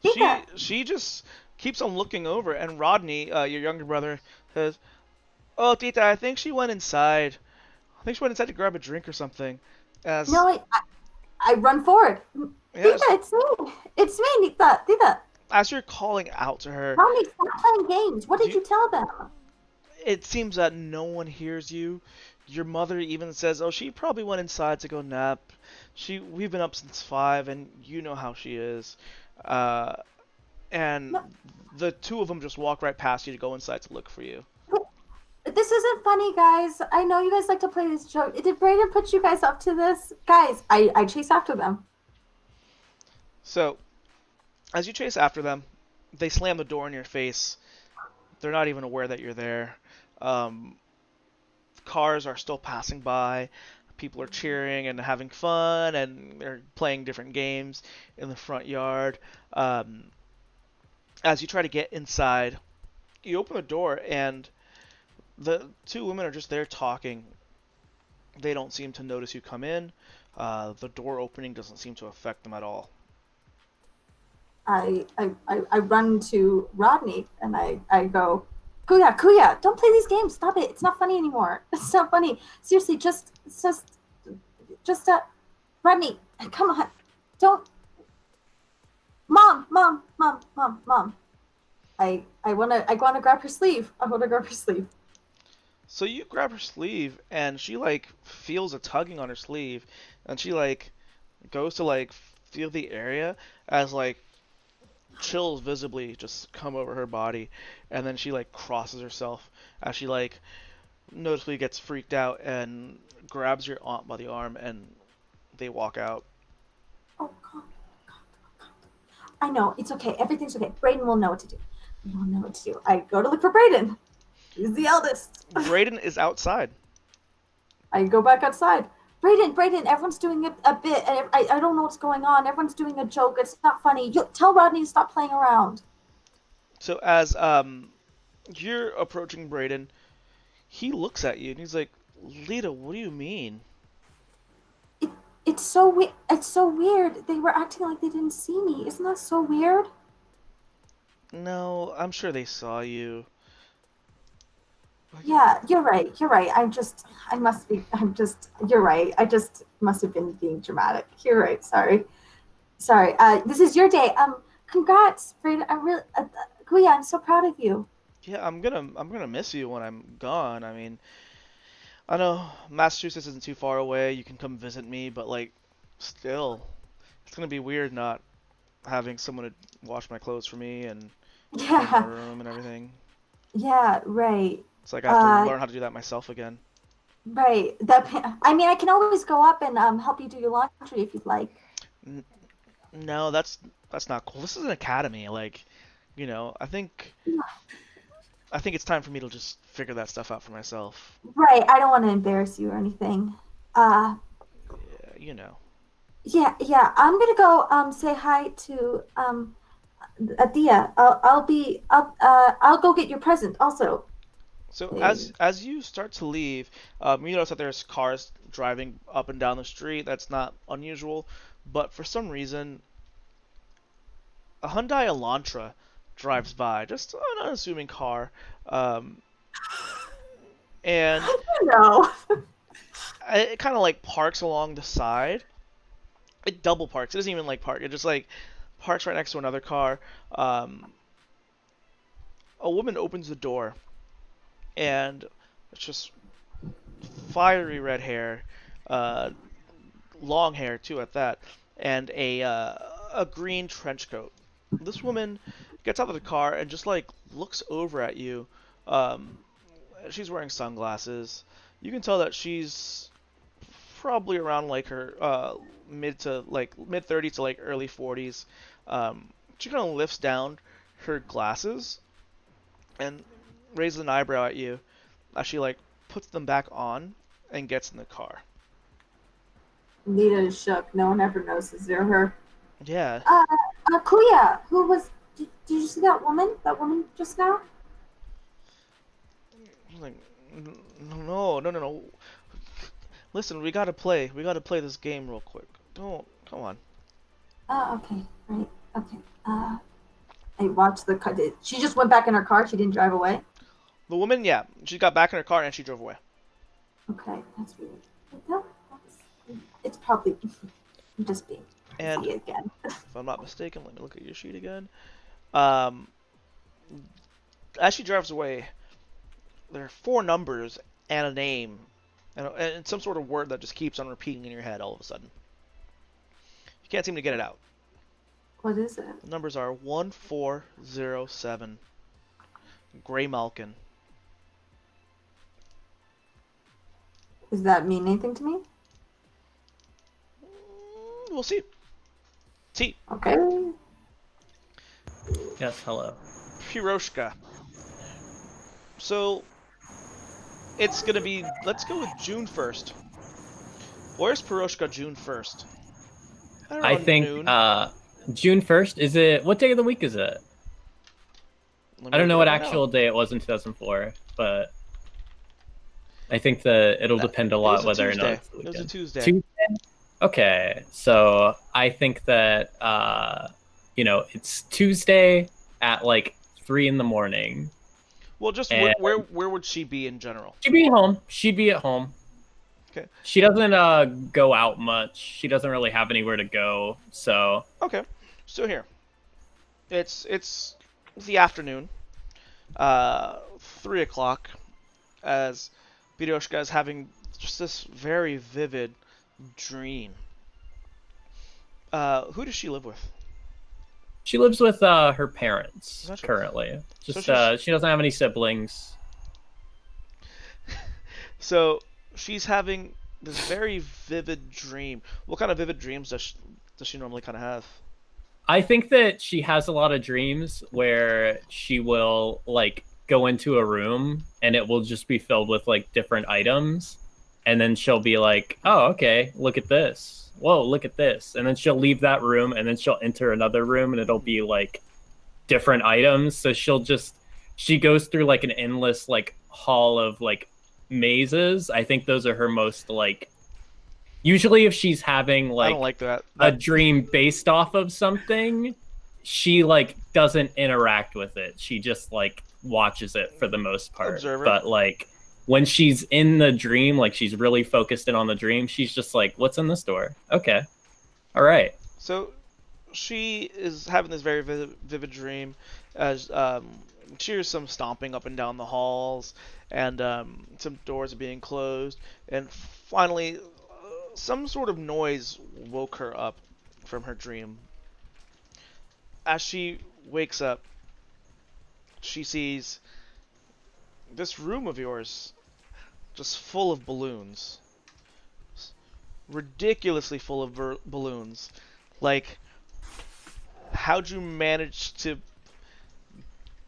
Tita. She just keeps on looking over, and Rodney, your younger brother, says, "Oh, Tita, I think she went inside. I think she went inside to grab a drink or something." As No, I run forward. yes, Tita, it's me. It's me, Tita. as you're calling out to her, Mommy, stop playing games. What did you tell them? it seems that no one hears you. Your mother even says, "Oh, she probably went inside to go nap. We've been up since 5, and you know how she is." And No. the two of them just walk right past you to go inside to look for you. This isn't funny, guys. I know you guys like to play this joke. Did Brayden put you guys up to this? Guys, I chase after them. So, as you chase after them, they slam the door in your face. They're not even aware that you're there. Cars are still passing by. People are cheering and having fun, and they're playing different games in the front yard. As you try to get inside, you open the door, and the two women are just there talking. They don't seem to notice you come in. The door opening doesn't seem to affect them at all. I run to Rodney and I go, Kuya, don't play these games. Stop it. It's not funny anymore. It's not funny. Seriously, just Rodney, come on. Don't. Mom. I wanna grab her sleeve. I wanna grab her sleeve. So you grab her sleeve, and she like feels a tugging on her sleeve, and she like goes to like feel the area as like chills visibly just come over her body, and then she like crosses herself as she like noticeably gets freaked out and grabs your aunt by the arm, and they walk out. Oh God. I know, it's okay. Everything's okay. Brayden will know what to do. He will know what to do. I go to look for Brayden. He's the eldest. Brayden is outside. I go back outside. Brayden, everyone's doing a bit, and I don't know what's going on. Everyone's doing a joke. It's not funny. Tell Rodney to stop playing around. So as you're approaching Brayden, he looks at you and he's like, "Lita, what do you mean?" It's so weird. It's so weird. They were acting like they didn't see me. Isn't that so weird? No, I'm sure they saw you. Yeah, you're right. You're right. You're right. I just must have been being dramatic. You're right. Sorry. This is your day. Congrats, Brayden. Kuya, I'm so proud of you. Yeah, I'm gonna miss you when I'm gone. I mean, I know Massachusetts isn't too far away. You can come visit me, but like, still, it's gonna be weird not having someone to wash my clothes for me and clean my room and everything. Yeah, right. It's like I have to learn how to do that myself again. Right. I can always go up and help you do your laundry if you'd like. No, that's not cool. This is an academy. Like, I think it's time for me to just figure that stuff out for myself. Right. I don't want to embarrass you or anything. Yeah, Yeah. I'm gonna go say hi to Adia. I'll go get your present also. So as you start to leave, you notice that there's cars driving up and down the street. That's not unusual, but for some reason, a Hyundai Elantra drives by, just an unassuming car, and No. it kind of like parks along the side. It double parks. It doesn't even like park. It just like parks right next to another car. A woman opens the door, and it's just fiery red hair, long hair too at that, and a a green trench coat. This woman gets out of the car and just like looks over at you. She's wearing sunglasses. You can tell that she's probably around like her mid 30s to like early 40s. She kind of lifts down her glasses and raises an eyebrow at you as she like puts them back on and gets in the car. Lita is shook. No one ever notices her. Yeah. Kuya, who was? Did you see that woman? That woman just now? Like, no. Listen, we gotta play. We gotta play this game real quick. Don't. Come on. Okay. Right. Okay. I watched the cut. She just went back in her car. She didn't drive away. The woman, yeah, she got back in her car and she drove away. Okay, that's weird. It's probably I'm just being and again. If I'm not mistaken, let me look at your sheet again. As she drives away, there are 4 numbers and a name, and some sort of word that just keeps on repeating in your head all of a sudden. You can't seem to get it out. What is it? The numbers are 1407. Gray Malkin. Does that mean anything to me? We'll see. T. Okay. Yes, hello. Piroshka. So, it's gonna be, let's go with June 1st. Where's Piroshka June 1st? I think June 1st, is it, what day of the week is it? I don't know what actual day it was in 2004, but I think that it'll depend a lot whether or not it's the weekend. It was a Tuesday. Tuesday? Okay, so I think that, it's Tuesday at like 3 in the morning. Well, just where would she be in general? She'd be home. She'd be at home. Okay. She doesn't go out much. She doesn't really have anywhere to go, so. Okay, so here, it's the afternoon, 3 o'clock, as Piroshka is having just this very vivid dream. Who does she live with? She lives with her parents currently. Just she doesn't have any siblings. So she's having this very vivid dream. What kind of vivid dreams does she normally kind of have? I think that she has a lot of dreams where she will like go into a room and it will just be filled with like different items, and then she'll be like, "Oh, okay, look at this. Whoa, look at this." And then she'll leave that room and then she'll enter another room and it'll be like different items. So she goes through like an endless like hall of like mazes. I think those are her most like, usually if she's having like, I don't like that. A dream based off of something, she like doesn't interact with it. She just like watches it for the most part. Observer. But like when she's in the dream, like she's really focused in on the dream, she's just like, "What's in the store? Okay. All right." So she is having this very vivid dream as she hears some stomping up and down the halls, and some doors are being closed, and finally some sort of noise woke her up from her dream. As she wakes up, she sees this room of yours just full of balloons. Ridiculously full of balloons. Like, how'd you manage to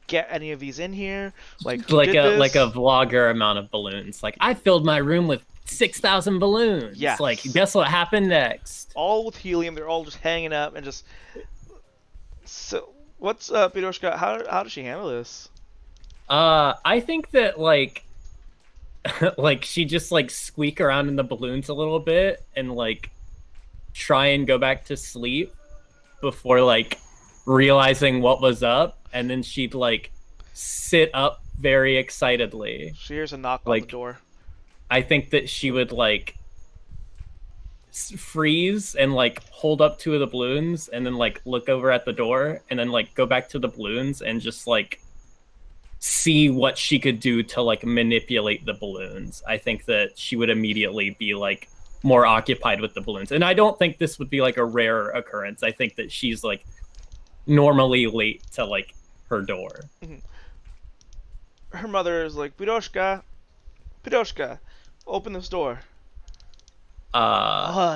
get any of these in here? Like a vlogger amount of balloons. Like, I filled my room with 6,000 balloons. Yes. Like, guess what happened next? All with helium. They're all just hanging up and just. So, what's Piroshka? How does she handle this? I think that like she just like squeak around in the balloons a little bit and like try and go back to sleep before like realizing what was up, and then she'd like sit up very excitedly. She hears a knock on the door. I think that she would like freeze and like hold up 2 of the balloons and then like look over at the door and then like go back to the balloons and just like see what she could do to like manipulate the balloons. I think that she would immediately be like more occupied with the balloons. And I don't think this would be like a rare occurrence. I think that she's like normally late to like her door. Her mother is like, Piroshka, open this door.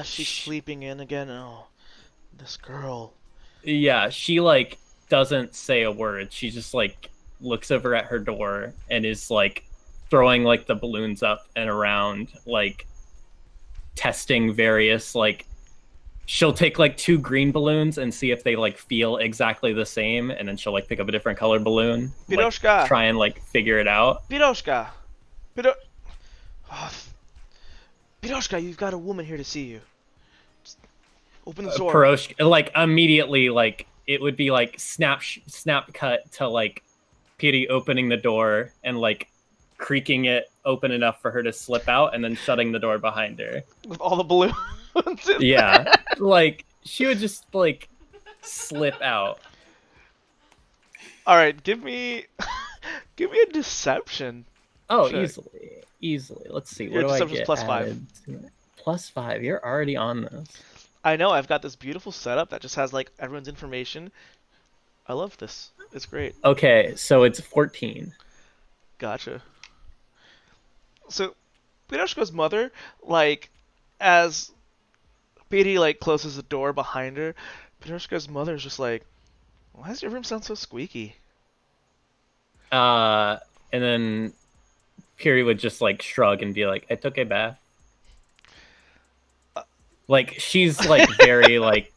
She's sleeping in again. Oh, this girl. Yeah, she like doesn't say a word. She just like looks over at her door and is like throwing like the balloons up and around, like testing various, like she'll take like 2 green balloons and see if they like feel exactly the same, and then she'll like pick up a different colored balloon, like, try and like figure it out. Piroshka, Piroshka, you've got a woman here to see you. Just open the door. Piroshka, like immediately, like it would be like snap cut to like Piri opening the door and like creaking it open enough for her to slip out, and then shutting the door behind her With all the balloons. Yeah, like she would just like slip out. All right, give me a deception. Oh, check. easily. Let's see. Your What do I deception's get? +5. +5. You're already on this. I know. I've got this beautiful setup that just has like everyone's information. I love this. It's great. Okay, so it's 14. Gotcha. So, Piroshka's mother, like, as Piri like closes the door behind her, Piroshka's mother is just like, "Why does your room sound so squeaky?" And then Piri would just like shrug and be like, "I took a bath." Like she's like very like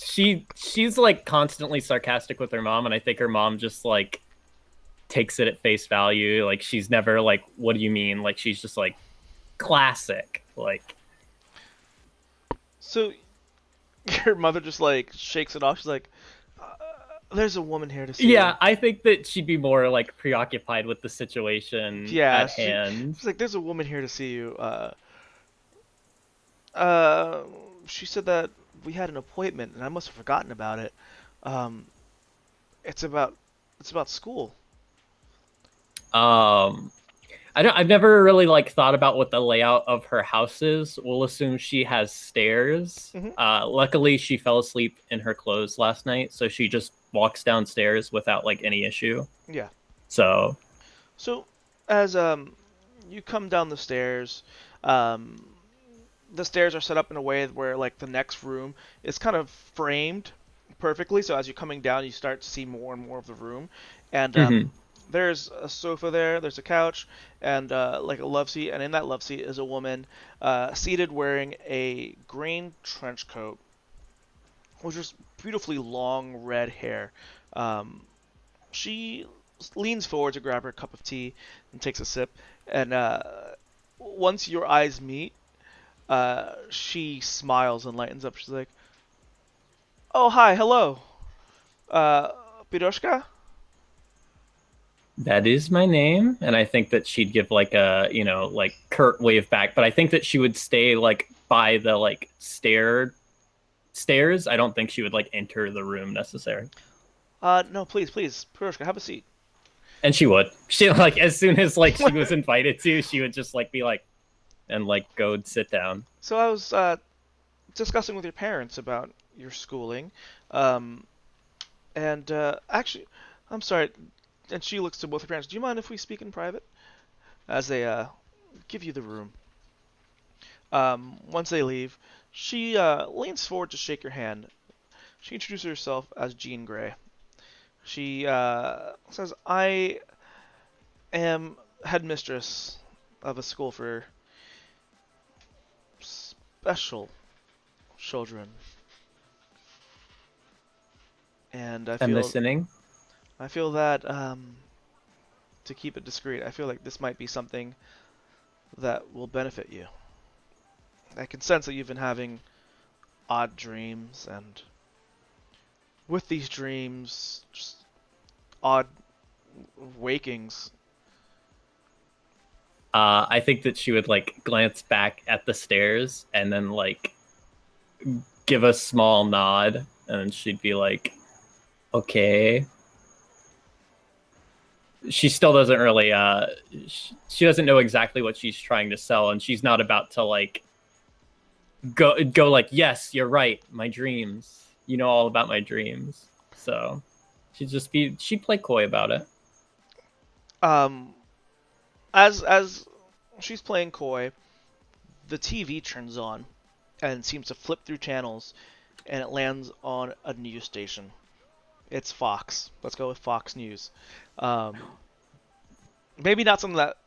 she's like constantly sarcastic with her mom, and I think her mom just like takes it at face value. Like she's never like, "What do you mean?" Like she's just like classic. Like so your mother just like shakes it off. She's like, "There's a woman here to see." Yeah, you. I think that she'd be more like preoccupied with the situation at hand. She's like, "There's a woman here to see you." She said that we had an appointment, and I must have forgotten about it. It's about school. I've never really like thought about what the layout of her house is. We'll assume she has stairs. Luckily, she fell asleep in her clothes last night, so she just walks downstairs without like any issue. Yeah. So as you come down the stairs, the stairs are set up in a way where like the next room is kind of framed perfectly. So as you're coming down, you start to see more and more of the room, and there's a sofa there, there's a couch, and like a love seat, and in that love seat is a woman seated wearing a green trench coat with just beautifully long red hair. She leans forward to grab her cup of tea and takes a sip, and once your eyes meet, she smiles and lightens up. She's like, "Oh, hi, hello. Piroshka?" that is my name, and I think that she'd give like a, you know, like curt wave back, but I think that she would stay like by the like stairs. I don't think she would like enter the room necessarily. No, please, Piroshka, have a seat. And she would. She like as soon as like she was invited to, she would just like be like, and like go and sit down. So I was discussing with your parents about your schooling, and actually, I'm sorry. And she looks to both her parents. Do you mind if we speak in private? As they give you the room. Once they leave, she leans forward to shake your hand. She introduces herself as Jean Grey. She says, "I am headmistress of a school for special children." And I'm listening. I feel that, to keep it discreet, I feel like this might be something that will benefit you. I can sense that you've been having odd dreams, and with these dreams, just odd wakings. I think that she would like glance back at the stairs and then like give a small nod, and then she'd be like, "Okay." She still doesn't really she doesn't know exactly what she's trying to sell, and she's not about to like go like, yes, you're right, my dreams. You know all about my dreams. So she'd play coy about it. As she's playing coy, the TV turns on and seems to flip through channels, and it lands on a news station. It's Fox. Let's go with Fox News. Maybe not something that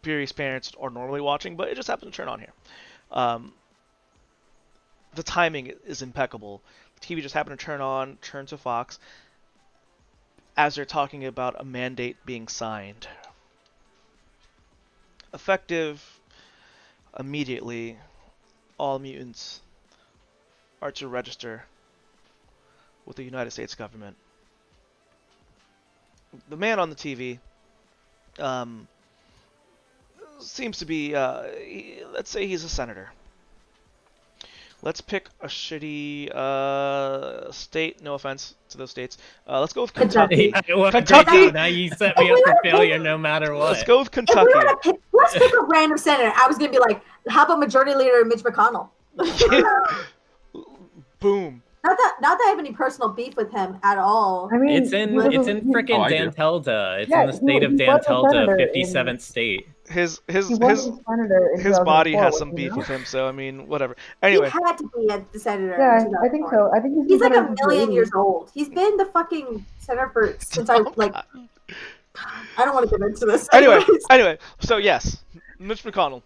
Piri's parents are normally watching, but it just happened to turn on here. The timing is impeccable. The TV just happened to turn to Fox, as they're talking about a mandate being signed. Effective immediately, all mutants are to register with the United States government. The man on the TV seems to be, let's say he's a senator. Let's pick a shitty state. No offense to those states. Let's go with Kentucky. Kentucky. Now you set me up for failure, no matter what. Let's go with Kentucky. Let's pick a random senator. I was gonna be like, how about Majority Leader Mitch McConnell? Boom. Not that I have any personal beef with him at all. I mean, it's in frickin' Dantelda. It's in the state of Dantelda, 57th state. His senator body has some beef with him, so I mean, whatever. Anyway, he had to be the senator. Yeah, I think so. I think he's like a million years old. He's been the fucking senator since I don't want to get into this. Anyway, so yes, Mitch McConnell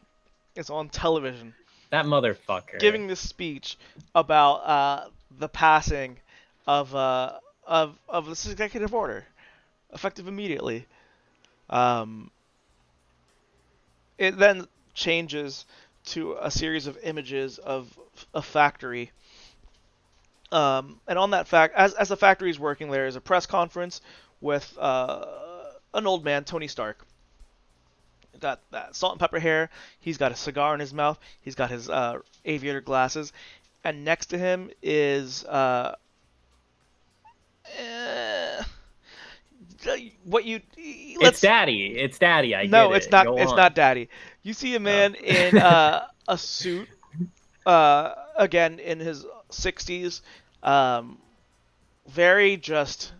is on television. That motherfucker giving this speech about the passing of this executive order, effective immediately. It then changes to a series of images of a factory. And on that as the factory is working, there is a press conference with an old man, Tony Stark. Got that salt and pepper hair. He's got a cigar in his mouth. He's got his aviator glasses. And next to him is it's Daddy. It's Daddy. It's not. It's not Daddy. You see a man in a suit, again in his 60s, very just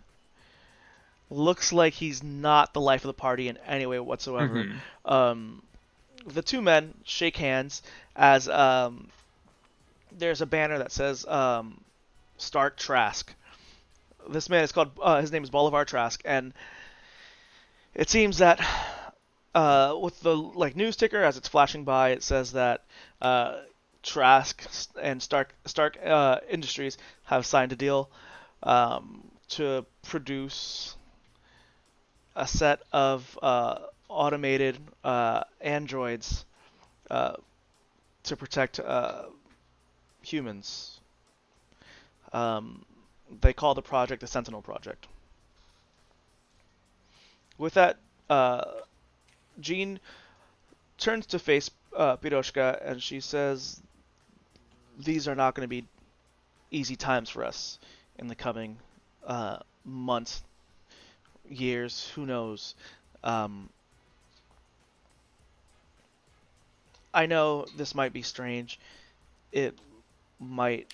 looks like he's not the life of the party in any way whatsoever. Mm-hmm. The two men shake hands as there's a banner that says Stark Trask. This man is called, his name is Bolivar Trask, and it seems that with the news ticker as it's flashing by, it says that Trask and Stark Industries have signed a deal to produce a set of automated androids to protect humans. They call the project the Sentinel Project. With that, Jean turns to face Piroshka and she says, these are not going to be easy times for us in the coming months, years, who knows. I know this might be strange. It might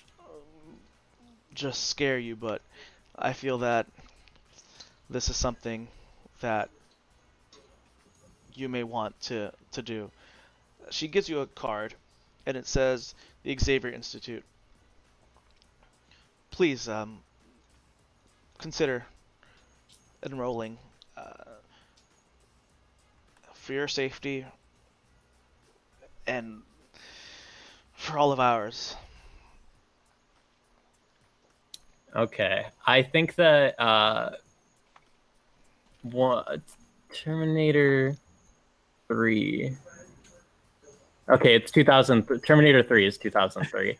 just scare you, but I feel that this is something that you may want to do. She gives you a card, and it says the Xavier Institute. Please consider enrolling for your safety and for all of ours. Okay, I think that Terminator 3. Okay, it's 2000. Terminator 3 is 2003.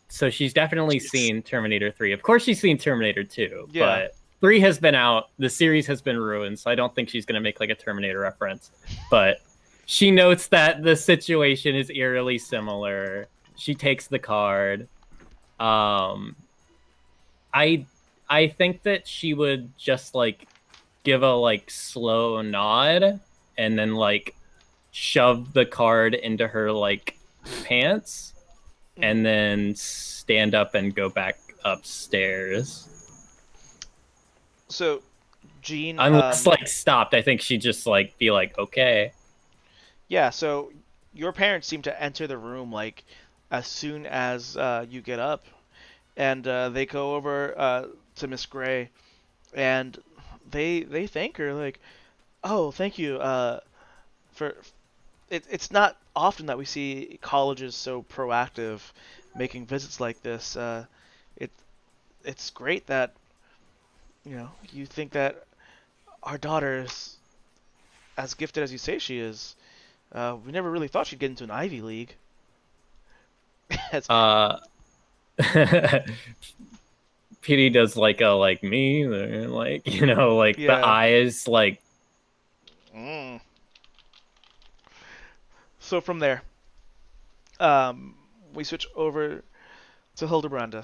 So she's definitely seen Terminator 3. Of course, she's seen Terminator 2, yeah. But 3 has been out. The series has been ruined, so I don't think she's gonna make a Terminator reference. But she notes that the situation is eerily similar. She takes the card. I think that she would just give a slow nod and then shove the card into her pants and then stand up and go back upstairs. So, Jean, Unless like stopped, I think she'd just like be like, okay. yeah. So your parents seem to enter the room like as soon as you get up, and they go over to Miss Gray, and they thank her like, oh, thank you for. It's not often that we see colleges so proactive, making visits like this. It it's great that you think that our daughter is as gifted as you say she is. We never really thought she'd get into an Ivy League. PD does like a like me, like like Yeah. the eyes like. So from there, we switch over to Hildebranda.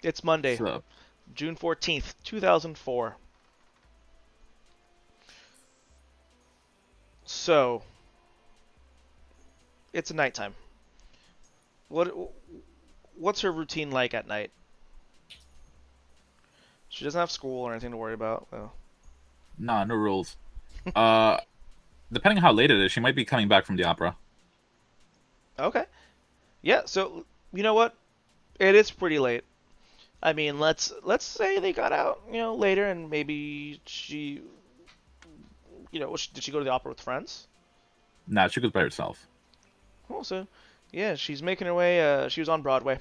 It's Monday, June 14th, 2004. So, it's nighttime. What's her routine like at night? She doesn't have school or anything to worry about. Well. Nah, no rules. Depending on how late it is, she might be coming back from the opera. Okay. Yeah, so you know what? It is pretty late. I mean, let's say they got out, later, and maybe she, did she go to the opera with friends? Nah, she goes by herself. Oh, so yeah, she's making her way. She was on Broadway,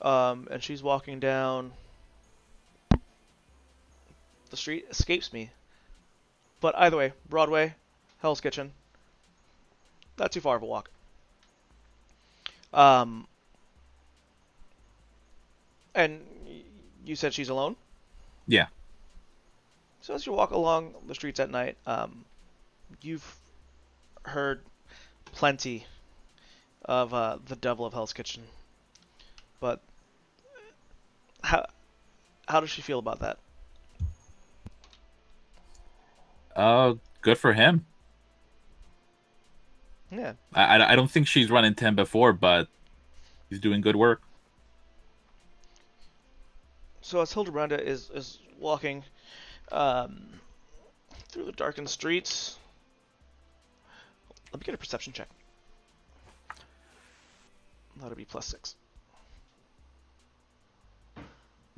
and she's walking down. The street escapes me, but either way, Broadway, Hell's Kitchen. Not too far of a walk. And you said she's alone? Yeah. So as you walk along the streets at night, you've heard plenty of the Devil of Hell's Kitchen. But how does she feel about that? Good for him. Yeah. I don't think she's run into him before, but he's doing good work. So as Hildebranda is walking through the darkened streets, let me get a perception check. That'll be +6.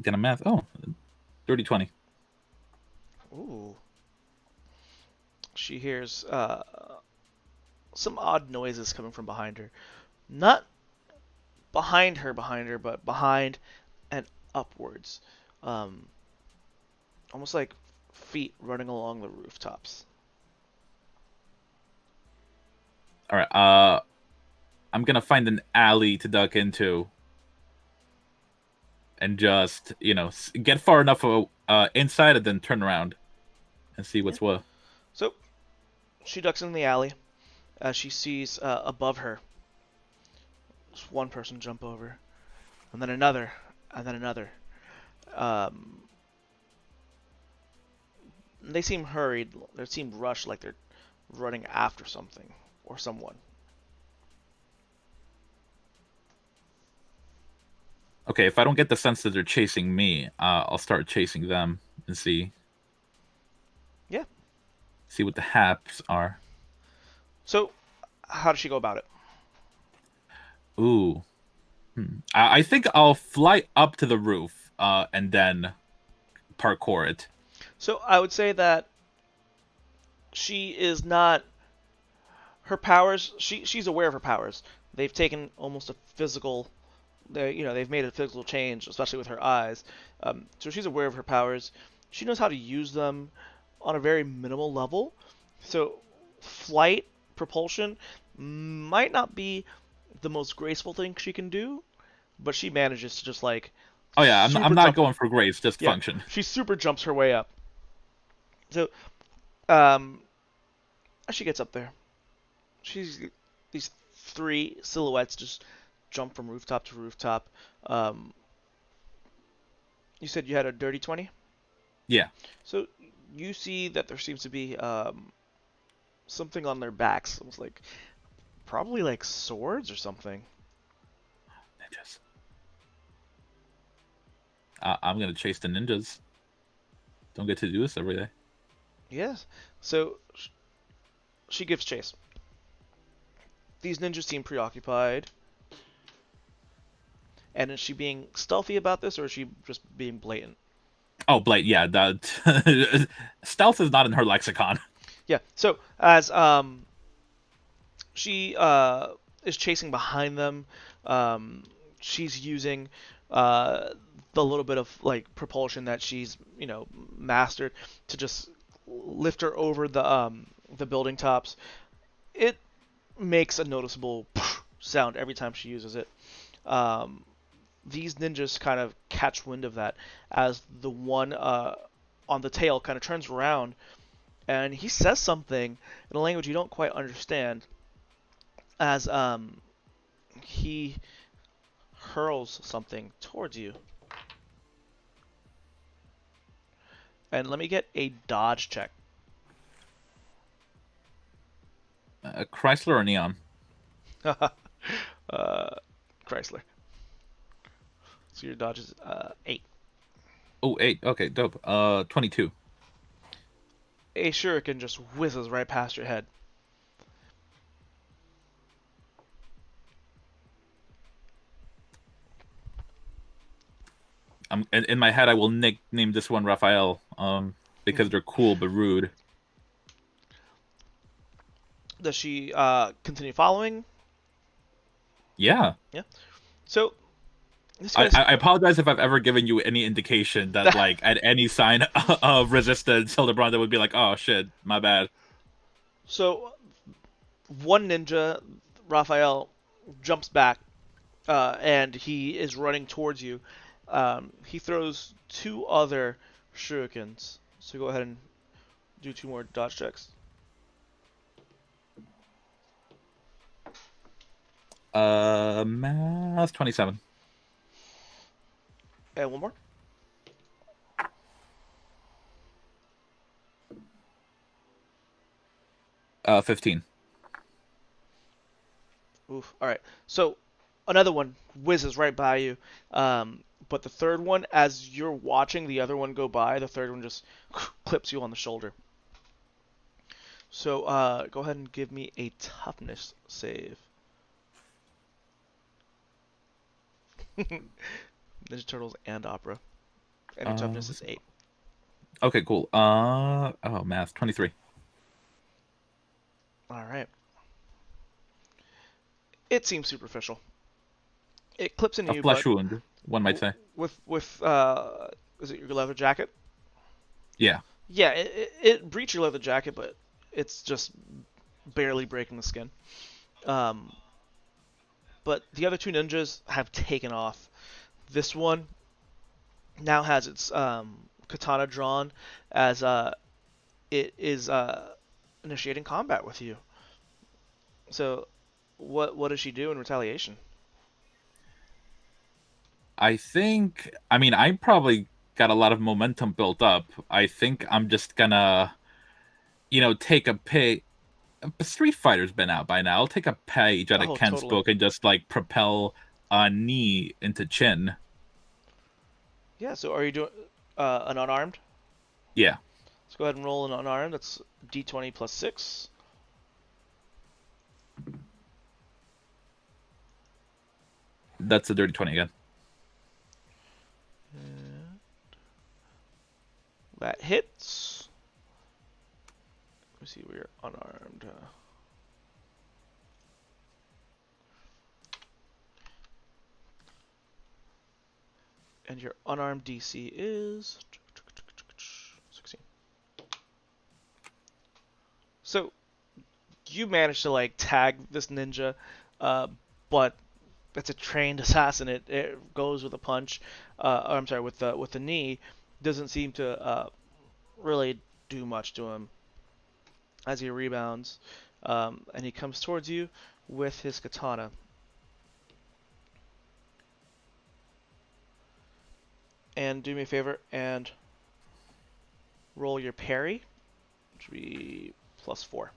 Get a math. Oh, 30-20. Ooh. She hears some odd noises coming from behind her. Not behind her, but behind and upwards. Almost like feet running along the rooftops. All right. I'm gonna find an alley to duck into, and just get far enough inside, and then turn around and see what's what. So she ducks in the alley as she sees above her just one person jump over, and then another, and then another. They seem hurried. They seem rushed, like they're running after something or someone. Okay, if I don't get the sense that they're chasing me, I'll start chasing them and see. Yeah. See what the haps are. So, how does she go about it? Ooh. I think I'll fly up to the roof and then parkour it. So, I would say that she is not... Her powers... She's aware of her powers. They've taken almost a physical... They've made a physical change, especially with her eyes. So she's aware of her powers. She knows how to use them on a very minimal level. So flight, propulsion, might not be the most graceful thing she can do, but she manages to just like... Oh yeah, I'm not going for grace, just function. She super jumps her way up. So, as she gets up there, she's these three silhouettes just jump from rooftop to rooftop. You said you had a dirty 20? Yeah. So you see that there seems to be something on their backs, almost like Probably like swords or something. Ninjas. I'm gonna chase the ninjas. Don't get to do this every day. Yes. So she gives chase. These ninjas seem preoccupied. And is she being stealthy about this, or is she just being blatant? Oh, Blade, yeah, that stealth is not in her lexicon. Yeah. So as she is chasing behind them, she's using the little bit of like propulsion that she's mastered to just lift her over the building tops. It makes a noticeable sound every time she uses it. These ninjas kind of catch wind of that as the one on the tail kind of turns around and he says something in a language you don't quite understand as he hurls something towards you. And let me get a dodge check. Chrysler or Neon? Chrysler. So your dodge is 8. Oh, 8. Okay, dope. 22. A shuriken just whizzes right past your head. In my head, I will nickname this one Raphael, because they're cool but rude. Does she continue following? Yeah. Yeah. So this I apologize if I've ever given you any indication that, like, at any sign of resistance, Hildebrand would be like, "Oh shit, my bad." So one ninja, Raphael, jumps back, and he is running towards you. He throws 2 other shurikens. So go ahead and do 2 more dodge checks. Math 27. And 1 more. Uh, 15. Oof. All right. So another one whizzes right by you. But the third one, as you're watching the other one go by, the third one just clips you on the shoulder. So go ahead and give me a toughness save. Ninja Turtles and Opera. And your toughness is 8. Okay, cool. Math 23. All right. It seems superficial. It clips into A you, flesh but wound, one might say. with is it your leather jacket? Yeah. Yeah, it breached your leather jacket, but it's just barely breaking the skin. But the other 2 ninjas have taken off. This one now has its katana drawn as it is initiating combat with you. So, what does she do in retaliation? I probably got a lot of momentum built up. I think I'm just gonna, take a page. Street Fighter's been out by now. I'll take a page out of Ken's book and just, like, propel a knee into chin. Yeah, so are you doing an unarmed? Yeah. Let's go ahead and roll an unarmed. That's d20 plus 6. That's a dirty 20 again. And that hits. Let me see where you're unarmed. And your unarmed DC is 16. So you managed to like tag this ninja, but it's a trained assassin. It goes with a punch, or I'm sorry, with the knee. Doesn't seem to really do much to him as he rebounds, and he comes towards you with his katana. And do me a favor and roll your parry, which would be +4.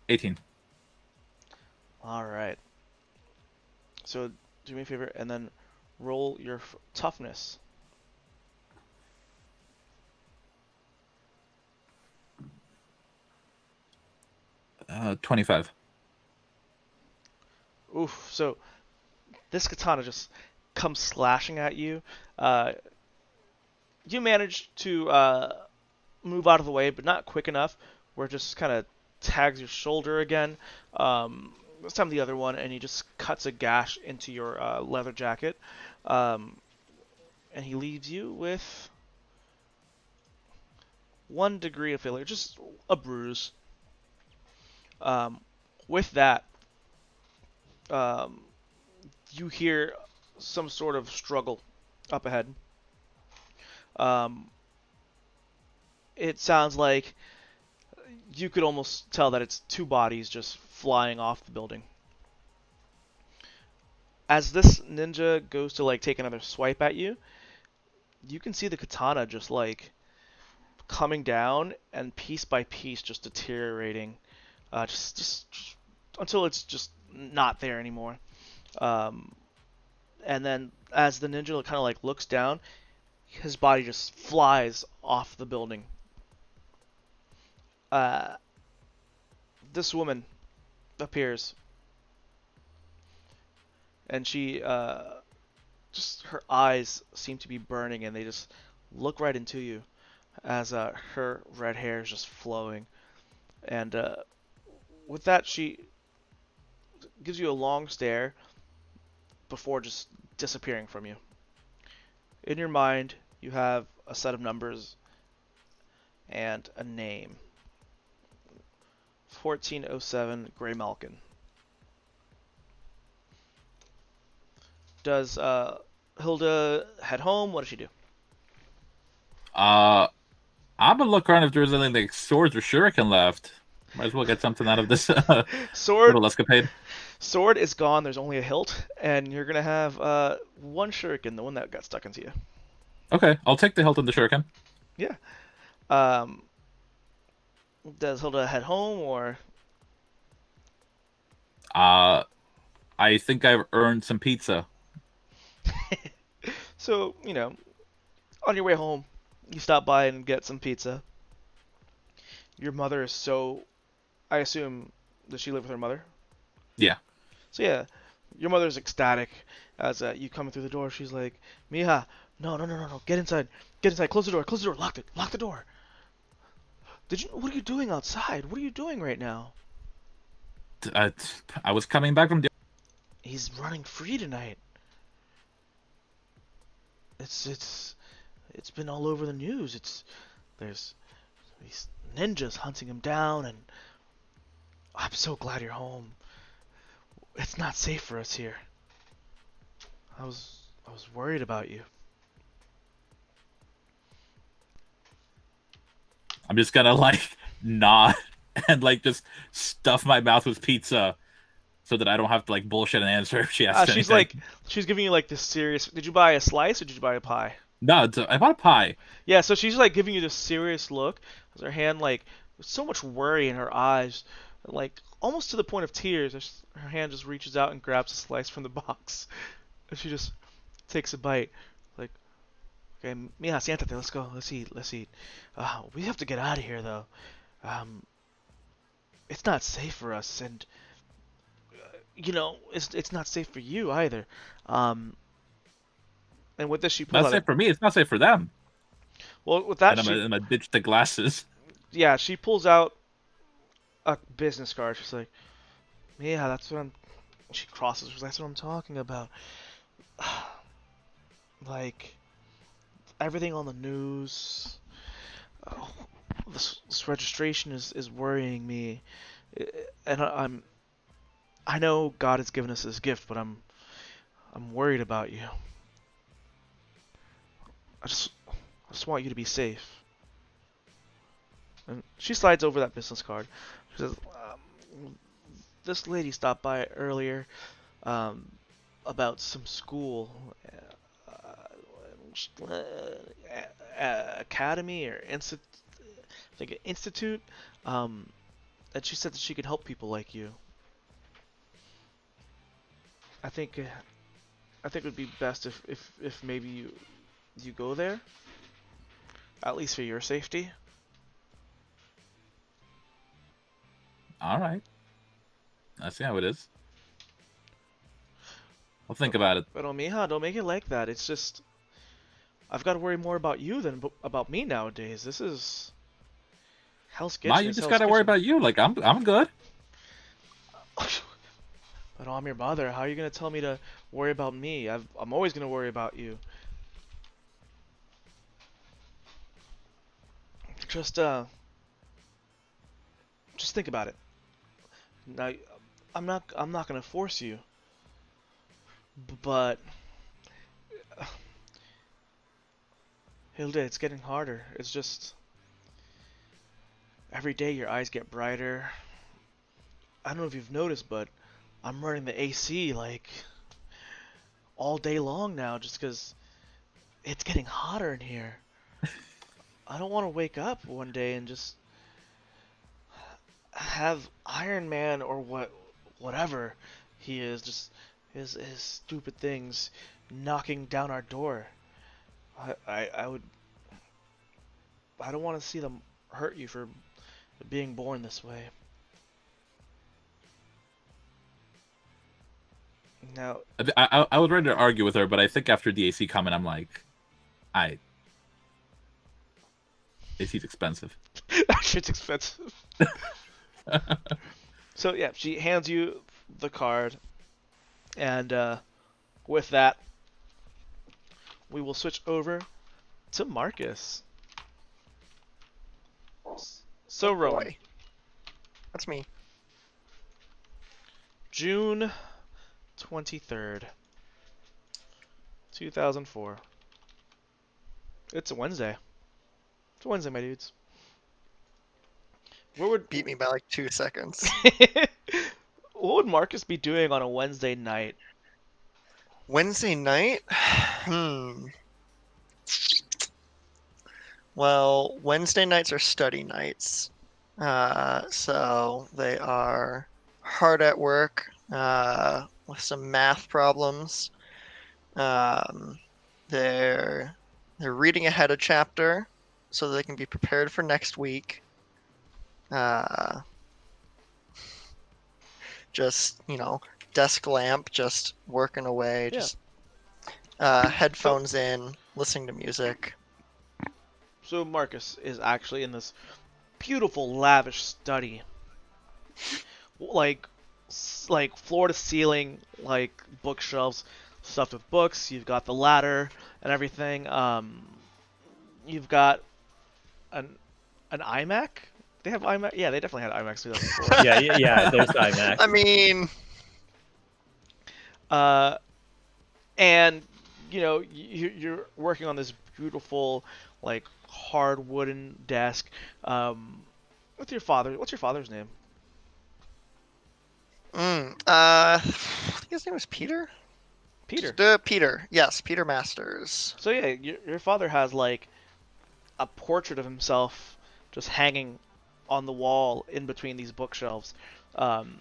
18. All right. So do me a favor and then roll your toughness. 25. Oof. So this katana just comes slashing at you. You manage to move out of the way, but not quick enough, where it just kind of tags your shoulder again. This time the other one, and he just cuts a gash into your leather jacket. And he leaves you with 1 degree of failure, just a bruise. With that, you hear some sort of struggle up ahead. It sounds like you could almost tell that it's 2 bodies just flying off the building. As this ninja goes to like take another swipe at you, you can see the katana just like coming down and piece by piece just deteriorating, just until it's just not there anymore. And then as the ninja kind of like looks down, his body just flies off the building. This woman appears, and she just her eyes seem to be burning, and they just look right into you as her red hair is just flowing. And with that, she gives you a long stare before just disappearing from you. In your mind, you have a set of numbers and a name. 1407 Grey Malkin. Does Hilda head home? What does she do? I'm gonna look around if there's anything like swords or shuriken left. Might as well get something out of this little escapade. Sword is gone. There's only a hilt, and you're gonna have 1 shuriken, the one that got stuck into you. Okay, I'll take the hilt and the shuriken. Yeah. Does Hilda head home, or? I think I've earned some pizza. So, on your way home, you stop by and get some pizza. Your mother is so... I assume, does she live with her mother? Yeah. So yeah, your mother's ecstatic as you come through the door. She's like, Mija, no, get inside, close the door, lock the door. What are you doing outside? What are you doing right now? I was coming back from the... He's running free tonight. It's been all over the news. There's these ninjas hunting him down, and I'm so glad you're home. It's not safe for us here. I was worried about you. I'm just gonna like nod and like just stuff my mouth with pizza so that I don't have to like bullshit and answer if she asks She's anything. she's giving you like this serious... Did you buy a slice or did you buy a pie? No, I bought a pie. Yeah, so she's like giving you this serious look. Her hand like, with so much worry in her eyes, like almost to the point of tears. Her hand just reaches out and grabs a slice from the box, and she just takes a bite. Like, okay, mija, siéntate, let's go, let's eat. We have to get out of here though. It's not safe for us, and it's not safe for you either. And with this, she pulls Not out. safe for me. It's not safe for them. Well, with that, and I'm gonna ditch the glasses. Yeah, she pulls out a business card. She's like, "Yeah, that's what I'm." She crosses. That's what I'm talking about. Like everything on the news. Oh, this registration is worrying me, and I know God has given us this gift, but I'm worried about you. I just want you to be safe. And she slides over that business card. She says, this lady stopped by earlier about some school, academy or institute. I think an institute. and she said that she could help people like you. I think it would be best if maybe you go there, at least for your safety. All right. I see how it is. I'll think about it. But mija, don't make it like that. It's just I've got to worry more about you than about me nowadays. This is Hell's Kitchen. Ma, you just gotta worry about you. Like I'm good. But I'm your mother. How are you gonna tell me to worry about me? I'm always gonna worry about you. Just think about it. Now, I'm not gonna force you. But Hilda, it's getting harder. It's just every day your eyes get brighter. I don't know if you've noticed, but I'm running the AC like all day long now just because it's getting hotter in here. I don't want to wake up one day and just have Iron Man or whatever he is, just his stupid things knocking down our door. I don't want to see them hurt you for being born this way. Now, I was ready to argue with her, but I think after the AC comment, I'm like, AC's expensive. that shit's expensive. So yeah, she hands you the card, and with that, we will switch over to Marcus. So Rowan, Boy. That's me. June 23rd, 2004. It's a Wednesday. It's a Wednesday, my dudes. What would Beat me by like 2 seconds. what would Marcus be doing on a Wednesday night? Wednesday night? Well, Wednesday nights are study nights. So they are hard at work with some math problems. They're reading ahead a chapter so they can be prepared for next week. Just, desk lamp, just working away, Yeah. just headphones in, listening to music. So Marcus is actually in this beautiful, lavish study, like floor to ceiling, like bookshelves stuffed with books. You've got the ladder and everything. You've got an iMac. They have iMac. Yeah, they definitely had iMacs 2004. yeah. There's the iMac. I mean, and you're working on this beautiful, like hard wooden desk. With your father. What's your father's name? I think his name was Peter. Peter. Peter. Yes, Peter Masters. So yeah, your father has like a portrait of himself just hanging on the wall in between these bookshelves, and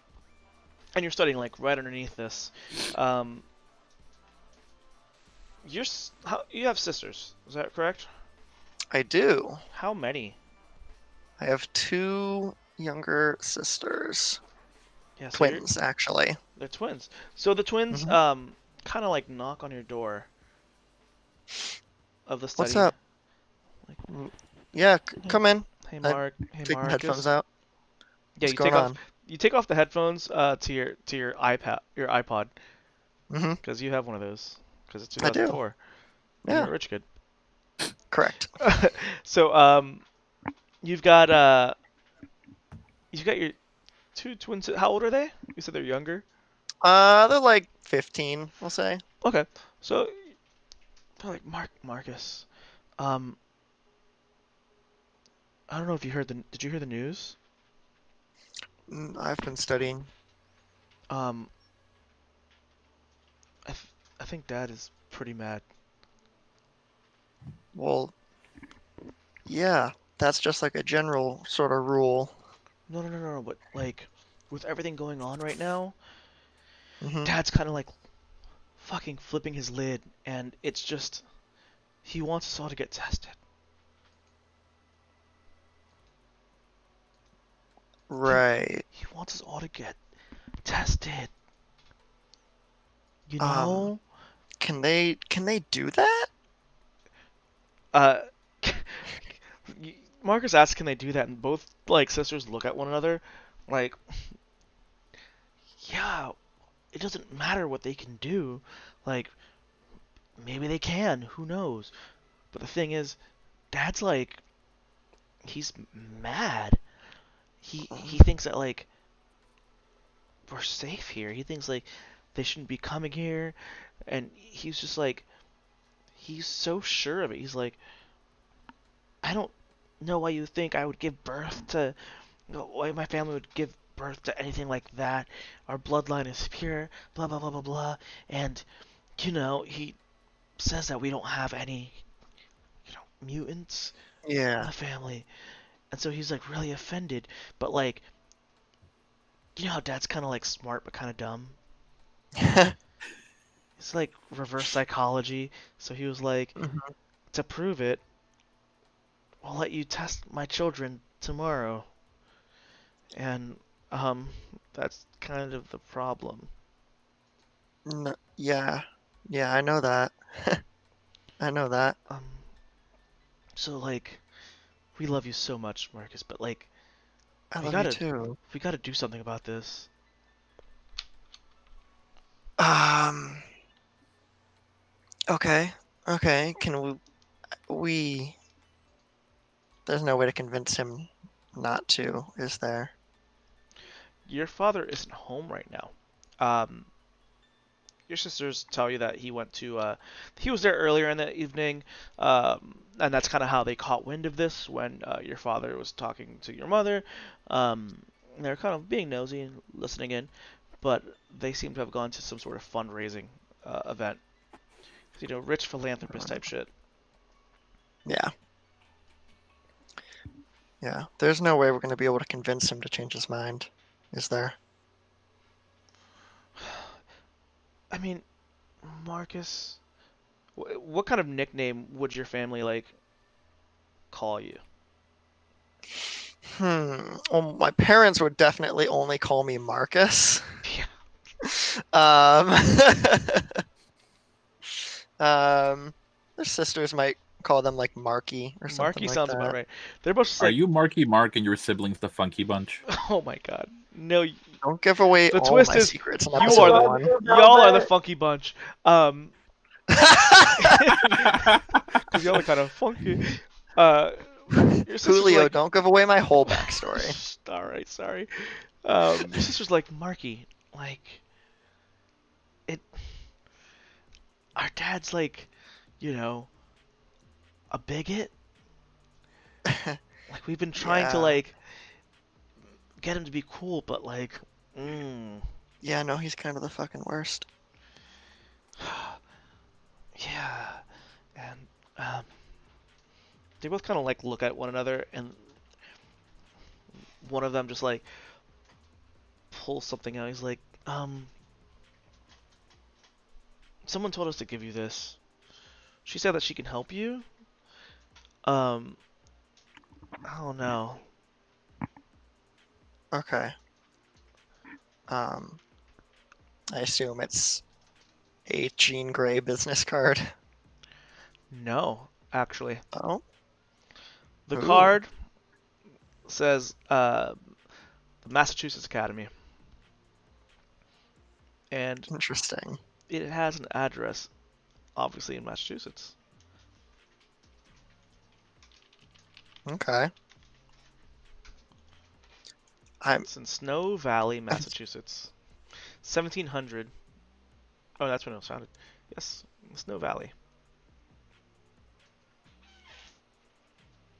you're studying like right underneath this. You have sisters, is that correct? I do. How many? I have 2 younger sisters. Yeah, so Twins, actually. they're twins. So the twins, kind of like knock on your door of the study. What's up? Like, Yeah, come in. hey Mark. Hey Take the Marcus. headphones out. Yeah, What's going on? You take off the headphones to your iPod, Mm-hmm. because you have one of those. Because it's I do. 2004. Yeah. You're a rich kid. Correct. So you've got your 2 twins. How old are they? You said they're younger. They're like 15, we'll say. Okay, so they're like Marcus. I don't know if you heard Did you hear the news? I've been studying. I think Dad is pretty mad. Well, yeah, that's just like a general sort of rule. no, but like with everything going on right now, Hmm. Dad's kind of like fucking flipping his lid, and it's just he wants us all to get tested. Right. He wants us all to get tested. You Um, know? can they do that? Uh, Marcus asks, "Can they do that?" And both like sisters look at one another, like, "Yeah, it doesn't matter what they can do. Like, maybe they can. Who knows?" But the thing is, Dad's like, he's mad. He thinks that like we're safe here. He thinks like they shouldn't be coming here, and he's just like, he's so sure of it. He's like, I don't know why you think I would give birth to, why my family would give birth to anything like that. Our bloodline is pure, blah, blah, blah, blah, blah. And, he says that we don't have any, mutants in Yeah. the family. And so he's like really offended. But like, you know how Dad's kind of like smart but kind of dumb? It's like reverse psychology. So he was like, Mhm. to prove it, I'll let you test my children tomorrow. And that's kind of the problem. Yeah. Yeah, I know that. I know that. Um, so like, we love you so much, Marcus, but like, I we love you gotta too. we gotta do something about this. Um, okay. Okay. Can we there's no way to convince him not to, is there? Your father isn't home right now. Um, your sisters tell you that he was there earlier in the evening, and that's kind of how they caught wind of this when your father was talking to your mother. They're kind of being nosy and listening in, but they seem to have gone to some sort of fundraising event. Rich philanthropist type shit. Yeah. Yeah. There's no way we're going to be able to convince him to change his mind, is there? I mean, Marcus, what kind of nickname would your family like call you? Well, my parents would definitely only call me Marcus. Yeah. Um, their sisters might call them like Marky or something Marky like sounds about that. right. They're both just Are like, you Marky Mark and your siblings the Funky Bunch? oh my god, no. Don't give away The all twist my is secrets in you episode are the one. y'all are the funky bunch. Because y'all are kind of funky. Your sister's Julio, like, don't give away my whole backstory. all right, sorry. Your sister's like, Marky, like, it. Our dad's like, you know, a bigot. Like we've been trying to Yeah. like get him to be cool, but like, Yeah, no, he's kind of the fucking worst. yeah. And they both kind of like look at one another, and one of them just like pulls something out. He's like, someone told us to give you this. She said that she can help you. I don't know. Okay. I assume it's a Jean Grey business card. No, actually. Oh? The Ooh. card says the Massachusetts Academy. And Interesting. it has an address, obviously in Massachusetts. Okay. It's in Snow Valley, Massachusetts. 1700. Oh, that's when it was founded. Yes, Snow Valley.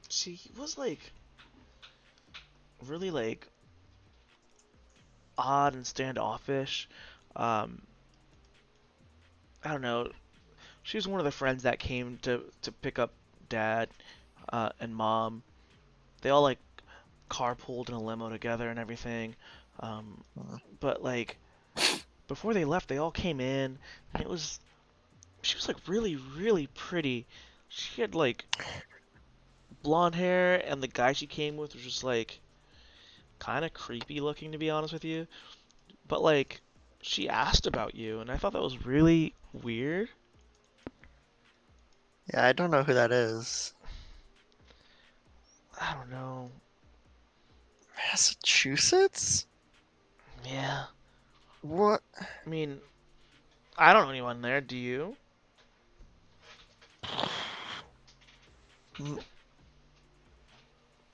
She was like really like odd and standoffish. I don't know. She was one of the friends that came to pick up Dad and Mom. They all like carpooled in a limo together and everything. But like before they left, they all came in, and she was like really, really pretty. She had like blonde hair, and the guy she came with was just like kind of creepy looking, to be honest with you. But like she asked about you, and I thought that was really weird. Yeah, I don't know who that is. I don't know. Massachusetts? Yeah. What? I mean, I don't know anyone there. Do you?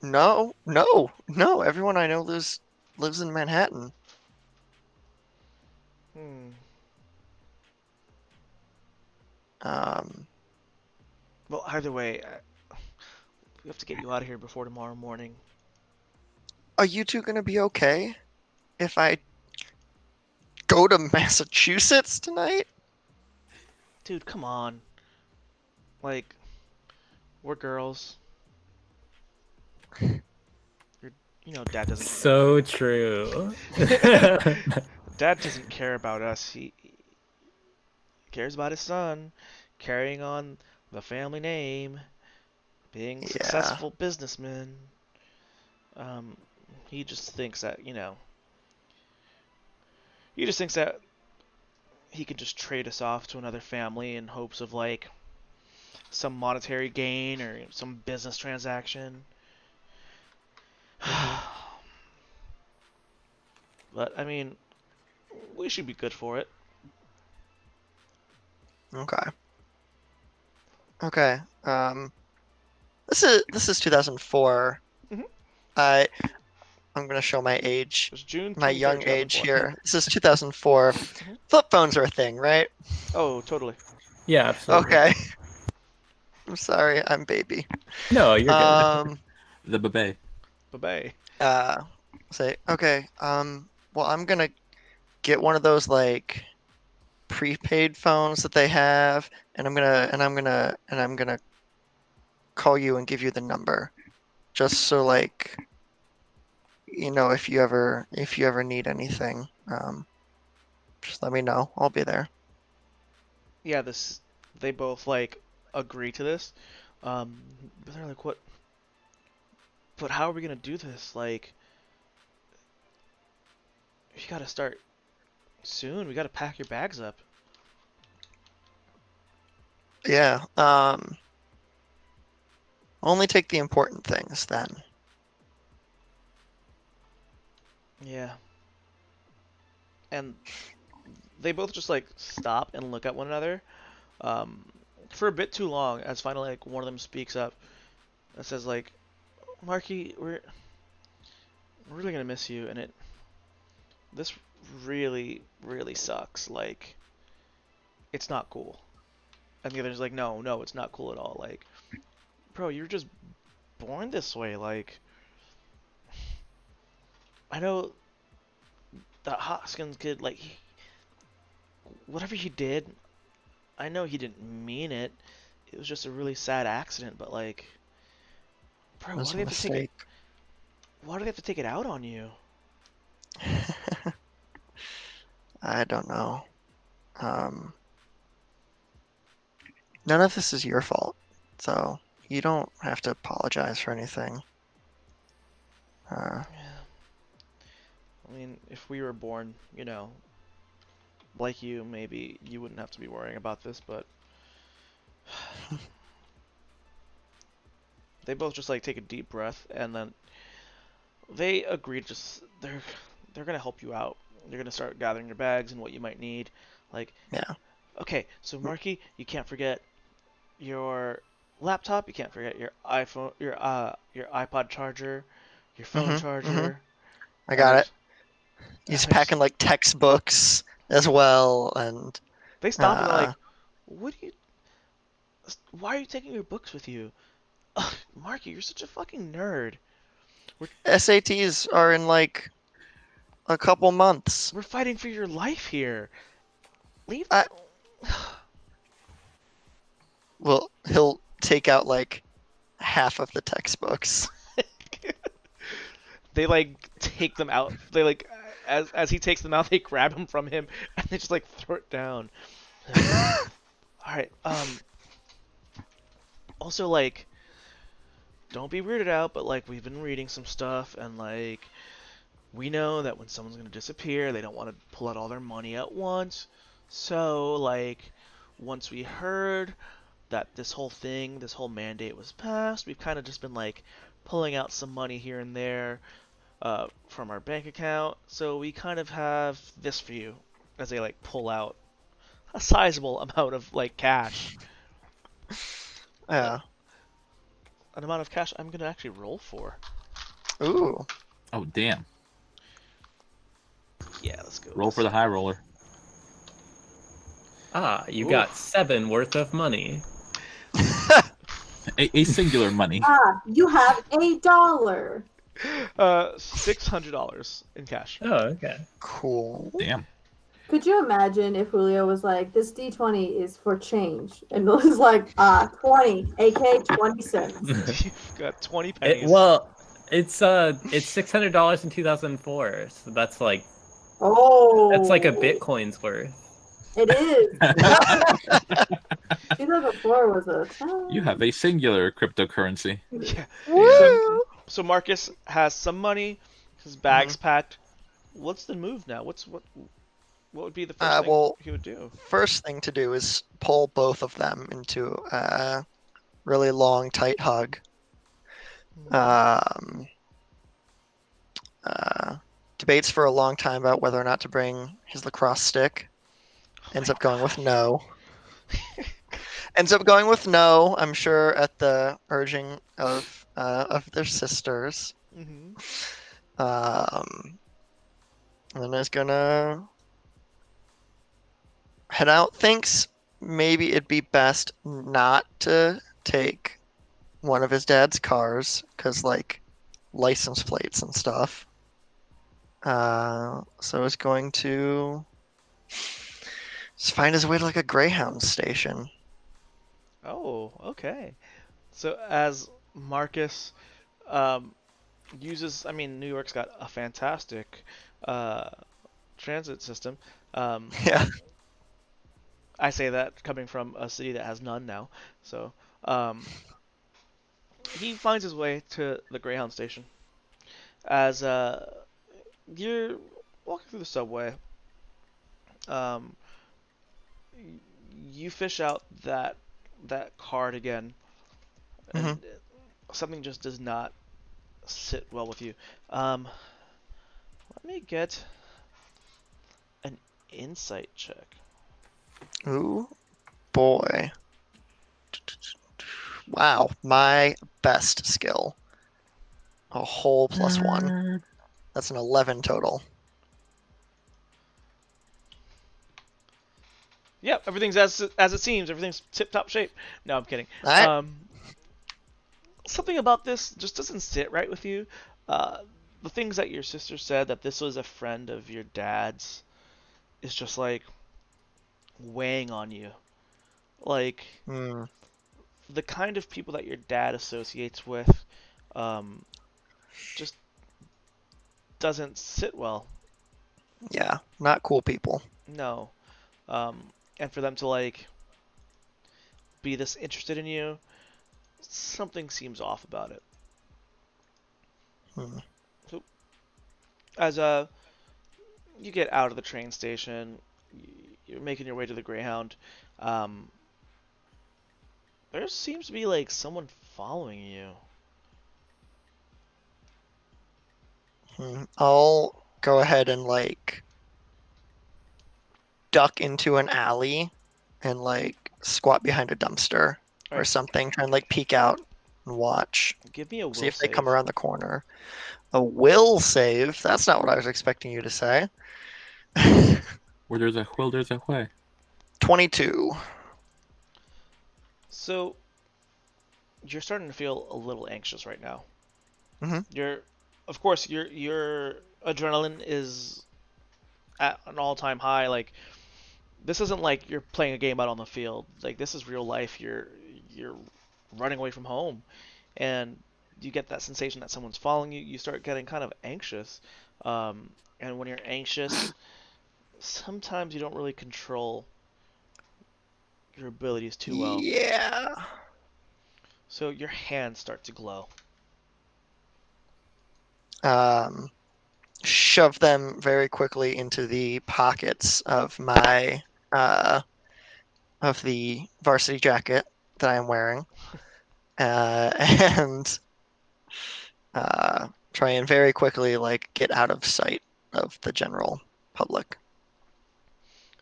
No, no, no. Everyone I know lives in Manhattan. Hmm. Well, either way, we have to get you out of here before tomorrow morning. Are you two gonna be okay if I go to Massachusetts tonight? Dude, come on. Like, we're girls. Dad doesn't. So true. Dad doesn't care about us. He cares about his son, carrying on the family name, being a successful businessman. He just thinks that, he just thinks that he can just trade us off to another family in hopes of like some monetary gain or some business transaction. But I mean, we should be good for it. Okay. Okay. This is 2004. Mhm. I'm gonna show my age, It was June my 23rd, young age 2004. here. This is 2004. Flip phones are a thing, right? Oh, totally. Yeah, absolutely. Okay. I'm sorry, I'm baby. No, you're good. The babe. Bye-bye. Say okay. Well, I'm gonna get one of those like prepaid phones that they have, and I'm gonna call you and give you the number, just so like, if you ever need anything, just let me know. I'll be there. Yeah, they both like agree to this. But they're like, what? But how are we gonna do this? Like, you gotta start soon. We gotta pack your bags up. Yeah. Only take the important things then. Yeah. And they both just like stop and look at one another for a bit too long, as finally like one of them speaks up and says like, Marky, we're really gonna miss you, and this really, really sucks. Like, it's not cool. And the other's like, no, it's not cool at all. Like, bro, you're just born this way. Like, I know that Hoskins kid, like, whatever he did, I know he didn't mean it. It was just a really sad accident, but like, bro, why do they have to take it out on you? I don't know. None of this is your fault, so you don't have to apologize for anything. Yeah. I mean, if we were born, like you, maybe you wouldn't have to be worrying about this, but they both just like take a deep breath, and then they agree to they're gonna help you out. They're gonna start gathering your bags and what you might need. Like, yeah. Okay, so Marky, you can't forget your laptop. You can't forget your iPhone, your iPod charger, your phone charger. I got it. He's packing like textbooks as well, and they stop and they're like, why are you taking your books with you? Ugh, Marky, you're such a fucking nerd. SATs are in like a couple months. We're fighting for your life here. Leave. Well, he'll take out like half of the textbooks. they like take them out. They like as he takes them out, they grab him from him and they just like throw it down. All right. Also, like, don't be weirded out, but like we've been reading some stuff and like we know that when someone's gonna disappear, they don't want to pull out all their money at once. So like once we heard that this whole mandate was passed, we've kind of just been like pulling out some money here and there from our bank account. So we kind of have this for you as they like pull out a sizable amount of like cash. Yeah. An amount of cash I'm gonna actually roll for. Ooh. Oh, damn. Yeah, let's go. Roll for the high roller. You Oof. got 7 worth of money. A singular money. You have $1. $600 in cash. Oh, okay. Cool. Damn. Could you imagine if Julio was like, this D20 is for change? And it was like, 20, aka 20 cents. You've got 20 pennies. It's $600 in 2004, so that's like Oh. that's like a Bitcoin's worth. It is. 2004 was a time. You have a singular cryptocurrency. Yeah. Woo! So Marcus has some money, his bag's packed. What's the move now? What would be the first thing he would do? First thing to do is pull both of them into a really long, tight hug. Debates for a long time about whether or not to bring his lacrosse stick. Ends up going with no. I'm sure, at the urging of their sisters. Mm-hmm. And then is gonna head out. Thinks maybe it'd be best not to take one of his dad's cars, because like license plates and stuff. So is going to just find his way to like a Greyhound station. Oh, okay. So as Marcus uses, I mean, New York's got a fantastic transit system. Yeah. I say that coming from a city that has none now. So he finds his way to the Greyhound station. As you're walking through the subway, you fish out that card again, and something just does not sit well with you. Let me get an insight check. Ooh, boy. Wow, my best skill. A whole +1. That's an 11 total. Yep, everything's as it seems. Everything's tip-top shape. No, I'm kidding. All right. Something about this just doesn't sit right with you. The things that your sister said, that this was a friend of your dad's, is just like weighing on you. Like the kind of people that your dad associates with just doesn't sit well. Yeah, not cool people. No. And for them to like be this interested in you, something seems off about it. So as you get out of the train station, you're making your way to the Greyhound. There seems to be like someone following you. I'll go ahead and like duck into an alley and like squat behind a dumpster or something, try and like peek out and watch. Give me a will See if save. they come around the corner. A will save? That's not what I was expecting you to say. Where there's a will, there's a way. 22. So you're starting to feel a little anxious right now. Of course, your adrenaline is at an all-time high. Like, this isn't like you're playing a game out on the field. Like, this is real life. You're running away from home, and you get that sensation that someone's following you. You start getting kind of anxious, and when you're anxious, sometimes you don't really control your abilities too well. Yeah. So your hands start to glow. Shove them very quickly into the pockets of my of the varsity jacket that I am wearing, and try and very quickly like get out of sight of the general public,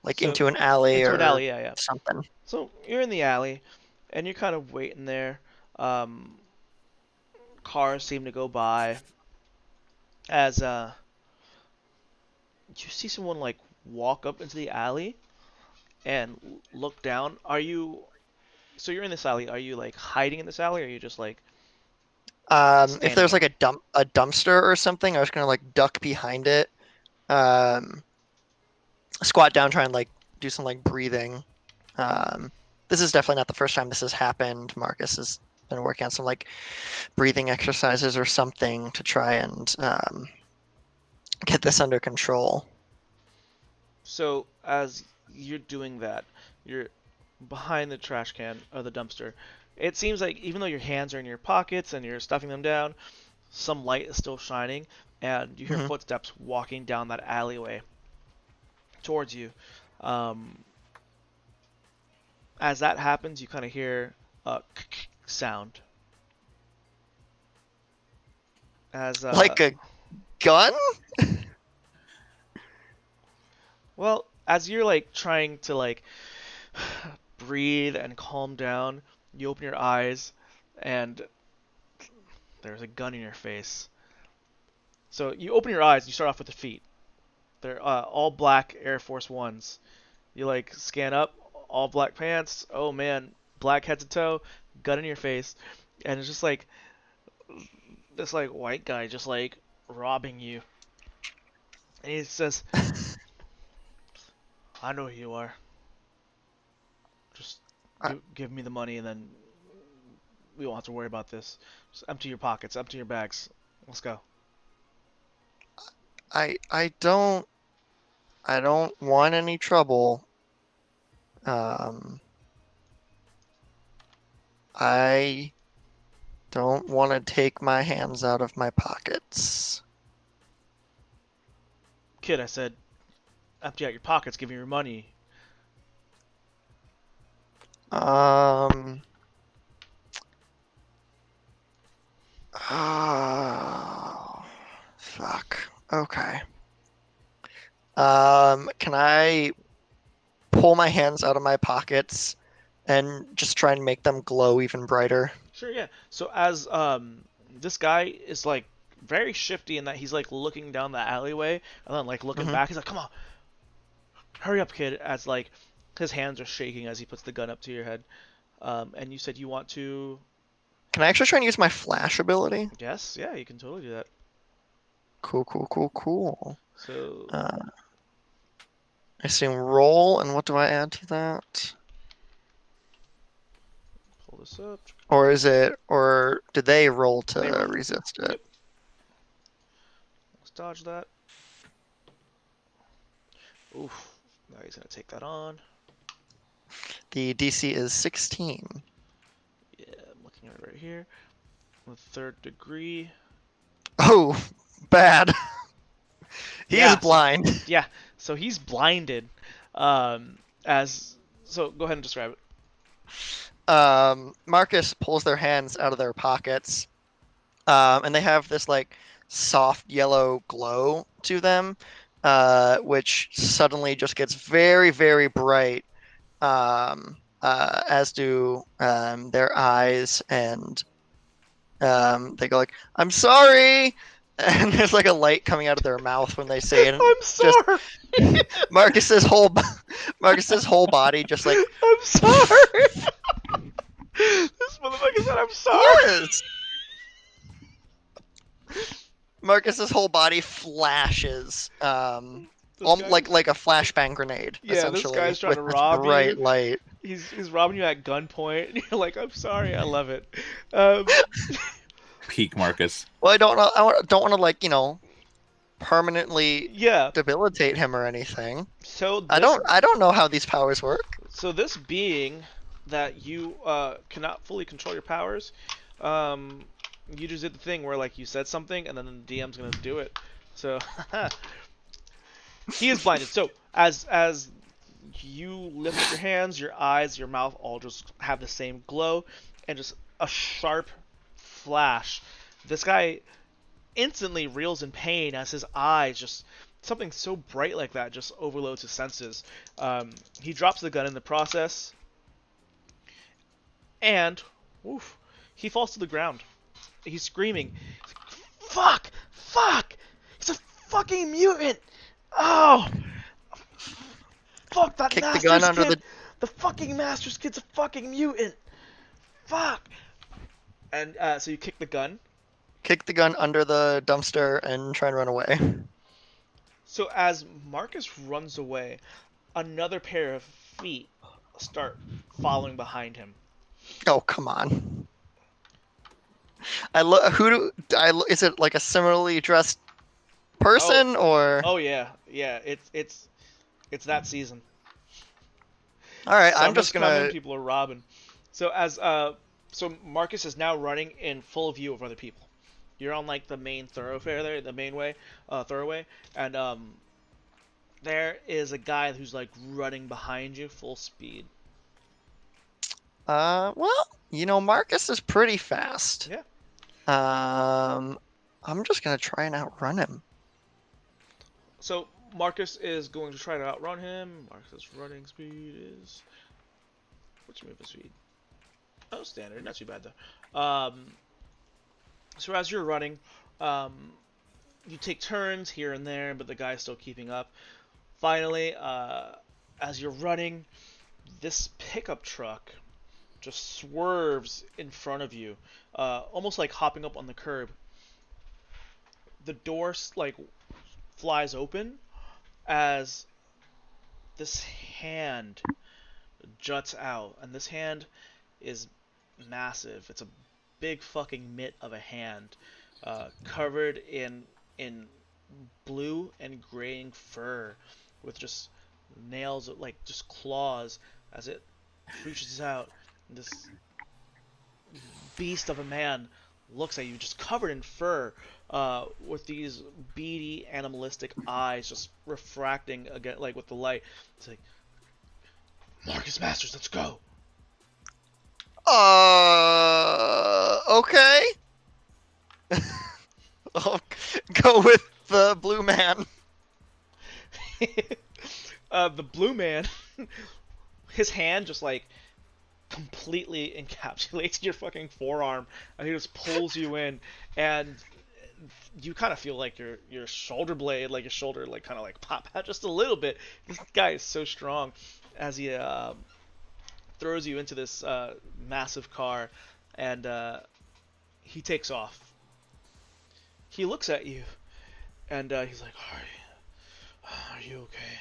like So- into an alley Into or an alley, yeah. something. So you're in the alley, and you're kind of waiting there. Cars seem to go by as you see someone like walk up into the alley and look down. So you're in this alley. Are you like hiding in this alley, or are you just like If there's standing like a dumpster or something, I was gonna like duck behind it, squat down, try and like do some like breathing. This is definitely not the first time this has happened. Marcus has been working on some like breathing exercises or something to try and get this under control. So as you're doing that, you're behind the trash can or the dumpster. It seems like even though your hands are in your pockets and you're stuffing them down, some light is still shining, and you hear Mhm. footsteps walking down that alleyway towards you. As that happens, you kind of hear a sound. As Like a gun? well, as you're like trying to like breathe and calm down, you open your eyes, and there's a gun in your face. So you open your eyes and you start off with the feet. They're all black Air Force Ones. You like scan up, all black pants. Oh man, black head to toe, gun in your face, and it's just like this like white guy just like robbing you. And he says, "I know who you are. Just give me the money, and then we won't have to worry about this. Just empty your pockets, empty your bags. Let's go." I don't want any trouble. I don't want to take my hands out of my pockets. Kid, I said, empty out your pockets, give me your money. Oh, fuck. Okay. Can I pull my hands out of my pockets and just try and make them glow even brighter? Sure, yeah. So as this guy is like very shifty in that he's like looking down the alleyway and then like looking back, he's like, "Come on, hurry up, kid!" As like his hands are shaking as he puts the gun up to your head. And you said you want to. Can I actually try and use my flash ability? Yes, yeah, you can totally do that. Cool. So I assume roll, and what do I add to that? pull this up. Or did they roll to They rolled. resist it? Yep. Let's dodge that. Oof. Now he's gonna take that on. The DC is 16. Yeah, I'm looking at it right here. With third degree. Oh, bad. He Yeah, is blind. Yeah, so he's blinded. So go ahead and describe it. Marcus pulls their hands out of their pockets, and they have this like soft yellow glow to them, which suddenly just gets very, very bright, as do their eyes, and they go like, "I'm sorry," and there's like a light coming out of their mouth when they say it. And I'm sorry. Marcus's whole body just like, I'm sorry. This motherfucker said I'm sorry. yes. Marcus's whole body flashes, This guy- like a flashbang grenade. Yeah, this essentially, guy's trying to with this rob you. bright light. He's robbing you at gunpoint, and you're like, I'm sorry. I love it. peak Marcus. Well, I don't want to like permanently debilitate him or anything. So I don't know how these powers work. So this being that you cannot fully control your powers, you just did the thing where like you said something and then the DM's gonna do it. So he is blinded. So as you lift up your hands, your eyes, your mouth all just have the same glow and just a sharp flash. This guy instantly reels in pain as his eyes just something so bright like that just overloads his senses. He drops the gun in the process, and oof, he falls to the ground. He's screaming, "Fuck! Fuck! He's a fucking mutant! Oh! Fuck that Kick Master's the gun under kid! The fucking Master's kid's a fucking mutant! Fuck!" And so you kick the gun. Kick the gun under the dumpster and try and run away. So as Marcus runs away, another pair of feet start following behind him. Oh, come on. Is it like a similarly dressed person or? Oh yeah, it's that season. All right, I'm Summer's just gonna. coming, people are robbing. So so Marcus is now running in full view of other people. You're on like the main thoroughfare there, the main way, thoroughway, and there is a guy who's like running behind you full speed. Well, Marcus is pretty fast. Yeah. I'm just gonna try and outrun him. So Marcus is going to try to outrun him. Marcus' running speed is... What's your movement speed? Oh, standard. Not too bad, though. So as you're running, you take turns here and there, but the guy's still keeping up. Finally, as you're running, this pickup truck just swerves in front of you, almost like hopping up on the curb. The door flies open as this hand juts out, and this hand is massive. It's a big fucking mitt of a hand, covered in blue and graying fur, with just nails, like just claws, as it reaches out. This beast of a man looks at you, just covered in fur, with these beady, animalistic eyes just refracting again, like with the light. It's like, "Marcus Masters, let's go." Okay. I'll go with the blue man. The blue man, his hand just like completely encapsulates your fucking forearm, and he just pulls you in, and you kind of feel like your shoulder blade, like your shoulder, like kind of like pop out just a little bit. This guy is so strong, as he throws you into this massive car, and he takes off. He looks at you, and he's like, "Are you okay?"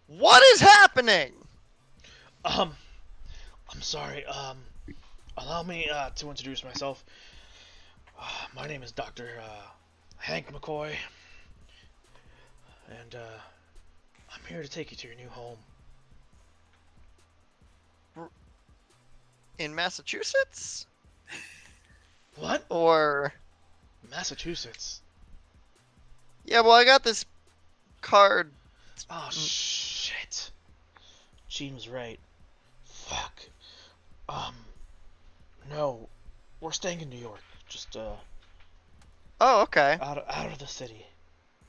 What is happening? I'm sorry. Allow me to introduce myself. My name is Dr. Hank McCoy, and I'm here to take you to your new home. In Massachusetts? What? Or... Massachusetts? Yeah, well, I got this card. Oh, shit. Gene was right. Fuck. No. We're staying in New York. Just, Oh, okay. out of the city.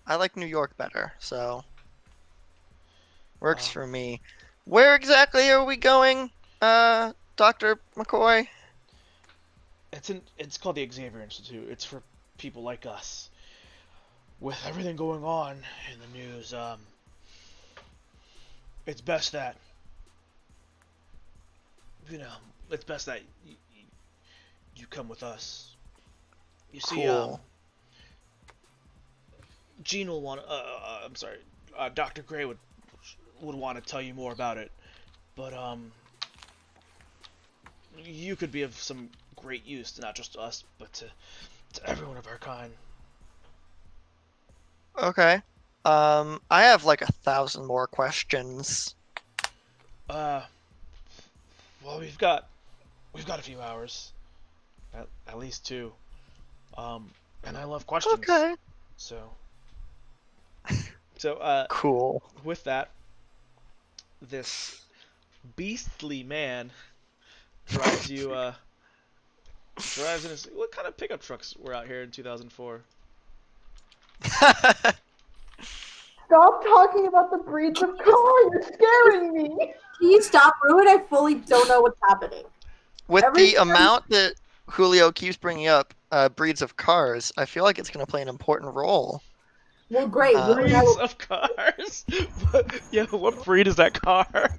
I like New York better, so... Works for me. Where exactly are we going, Dr. McCoy? It's called the Xavier Institute. It's for people like us. With everything going on in the news, it's best that, it's best that you come with us. You see, Cool. Gene will want. I'm sorry, Dr. Gray would want to tell you more about it, but you could be of some great use to not just us, but to everyone of our kind. Okay. I have like 1,000 more questions. Well, we've got a few hours, at least 2. And I love questions. Okay. So, Cool. with that, this beastly man drives drives in his. What kind of pickup trucks were out here in 2004? Stop talking about the breeds of car. You're scaring me. Can you stop, Ruin? I fully don't know what's happening. With the amount that Julio keeps bringing up breeds of cars, I feel like it's going to play an important role. Well, great. Breeds of cars? Yeah, what breed is that car?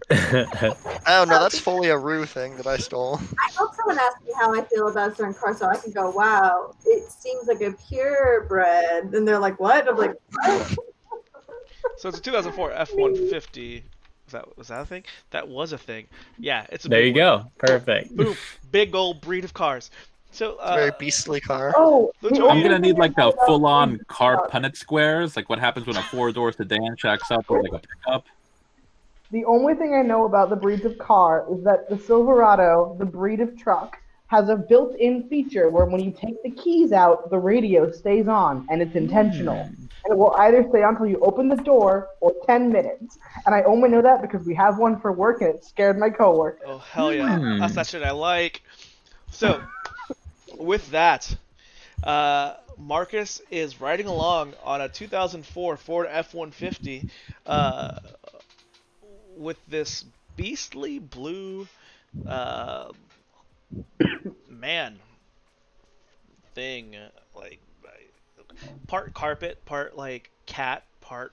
Oh no, that's fully a Rue thing that I stole. I hope someone asked me how I feel about a certain car so I can go, wow, it seems like a purebred. And they're like, what? I'm like, what? So it's a 2004 F-150. Was that a thing? That was a thing. Yeah, it's a There big you one. go. Perfect. Boom. Big old breed of cars. So, It's a very beastly car. Oh, I'm gonna need like the full-on car Punnett squares, like what happens when a 4-door sedan shacks up with like a pickup. the only thing I know about the breeds of car is that the Silverado, the breed of truck, has a built-in feature where when you take the keys out, the radio stays on, and it's intentional. And it will either stay on until you open the door or 10 minutes. And I only know that because we have one for work, and it scared my coworker. oh, hell yeah. That's that shit I like. So, with that, Marcus is riding along on a 2004 Ford F-150 with this beastly blue man thing, like part carpet, part like cat, part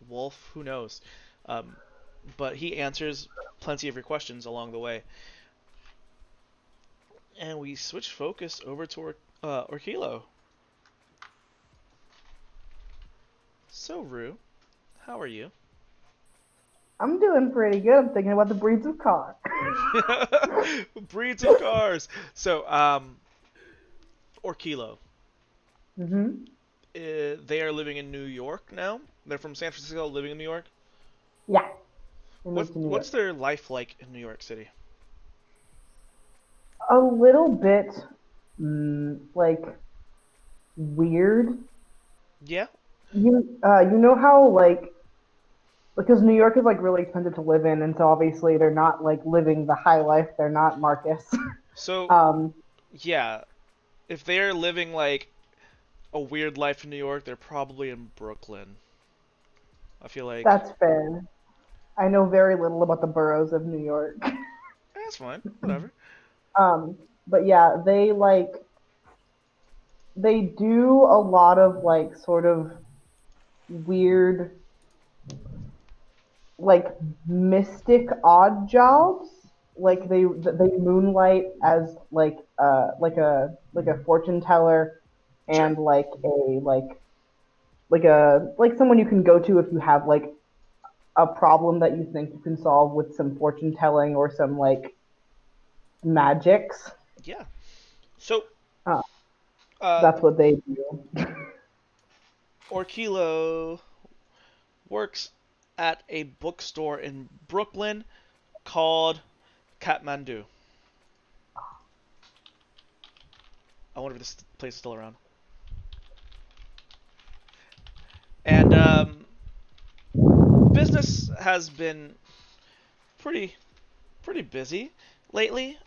wolf, who knows. But he answers plenty of your questions along the way. And we switch focus over to Orkilo. So, Rue, how are you? I'm doing pretty good. I'm thinking about the breeds of car. Breeds of cars. So, Orkilo. Mm-hmm. They are living in New York now. They're from San Francisco, living in New York. Yeah. We moved to New What's York. their life like in New York City? A little bit, like, weird. Yeah. You know how, like, because New York is, like, really expensive to live in, and so obviously they're not, like, living the high life. They're not Marcus. So, yeah, if they're living, like, a weird life in New York, they're probably in Brooklyn. I feel like... That's fair. I know very little about the boroughs of New York. That's fine. Whatever. But yeah, they do a lot of like sort of weird, like mystic odd jobs. Like they moonlight as like a fortune teller and like someone you can go to if you have like a problem that you think you can solve with some fortune telling or some like magics. Yeah. So, that's what they do. Orkilo works at a bookstore in Brooklyn called Kathmandu. I wonder if this place is still around. And business has been pretty busy lately.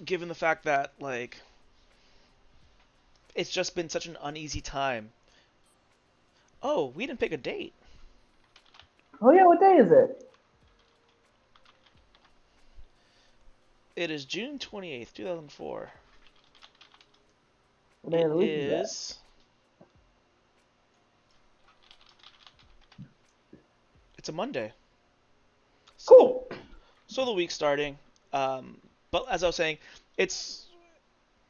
Given the fact that like it's just been such an uneasy time. Oh, we didn't pick a date. Oh yeah, what day is it? It is June 28th, 2004. What day of the week It is is... It's a Monday. Cool. So the week's starting. But as I was saying, it's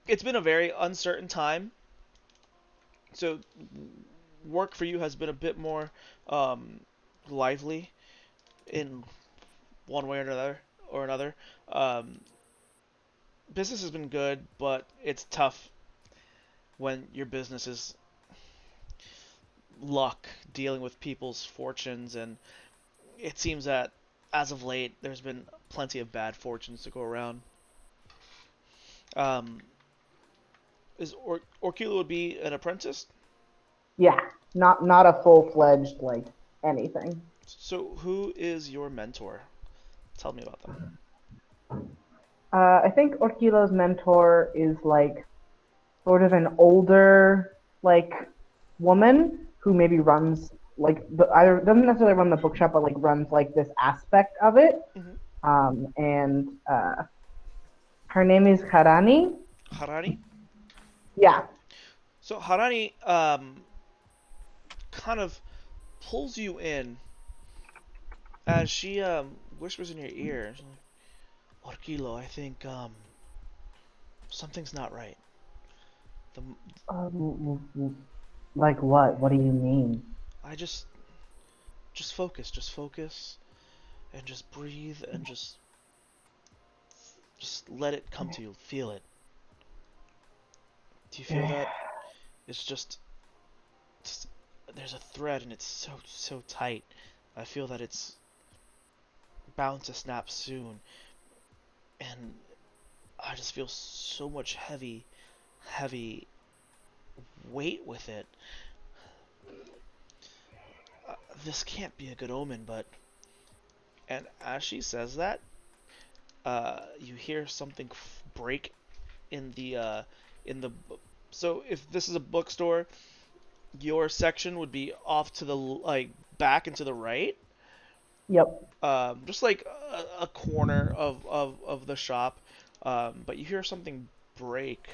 been a very uncertain time. So work for you has been a bit more lively in one way or another. business has been good, but it's tough when your business is luck, dealing with people's fortunes, and it seems that as of late, there's been plenty of bad fortunes to go around. Um, is Orkila would be an apprentice? Yeah, not a full-fledged like anything. So who is your mentor? Tell me about them. I think Orkilo's mentor is like sort of an older like woman who maybe runs like either doesn't necessarily run the bookshop, but like runs like this aspect of it. Mm-hmm. And her name is Harani. Harani? Yeah. So Harani kind of pulls you in as she whispers in your ear. She's like, Orkilo, I think something's not right. The, Like what? What do you mean? I just focus, and just breathe, and just let it come to you. Feel it. Do you feel that? It's just there's a thread, and it's so tight. I feel that it's bound to snap soon, and I just feel so much heavy weight with it. This can't be a good omen, but... And as she says that, you hear something break in the... So if this is a bookstore, your section would be off to the, like, back and to the right. Yep. Just like a corner of the shop. But you hear something break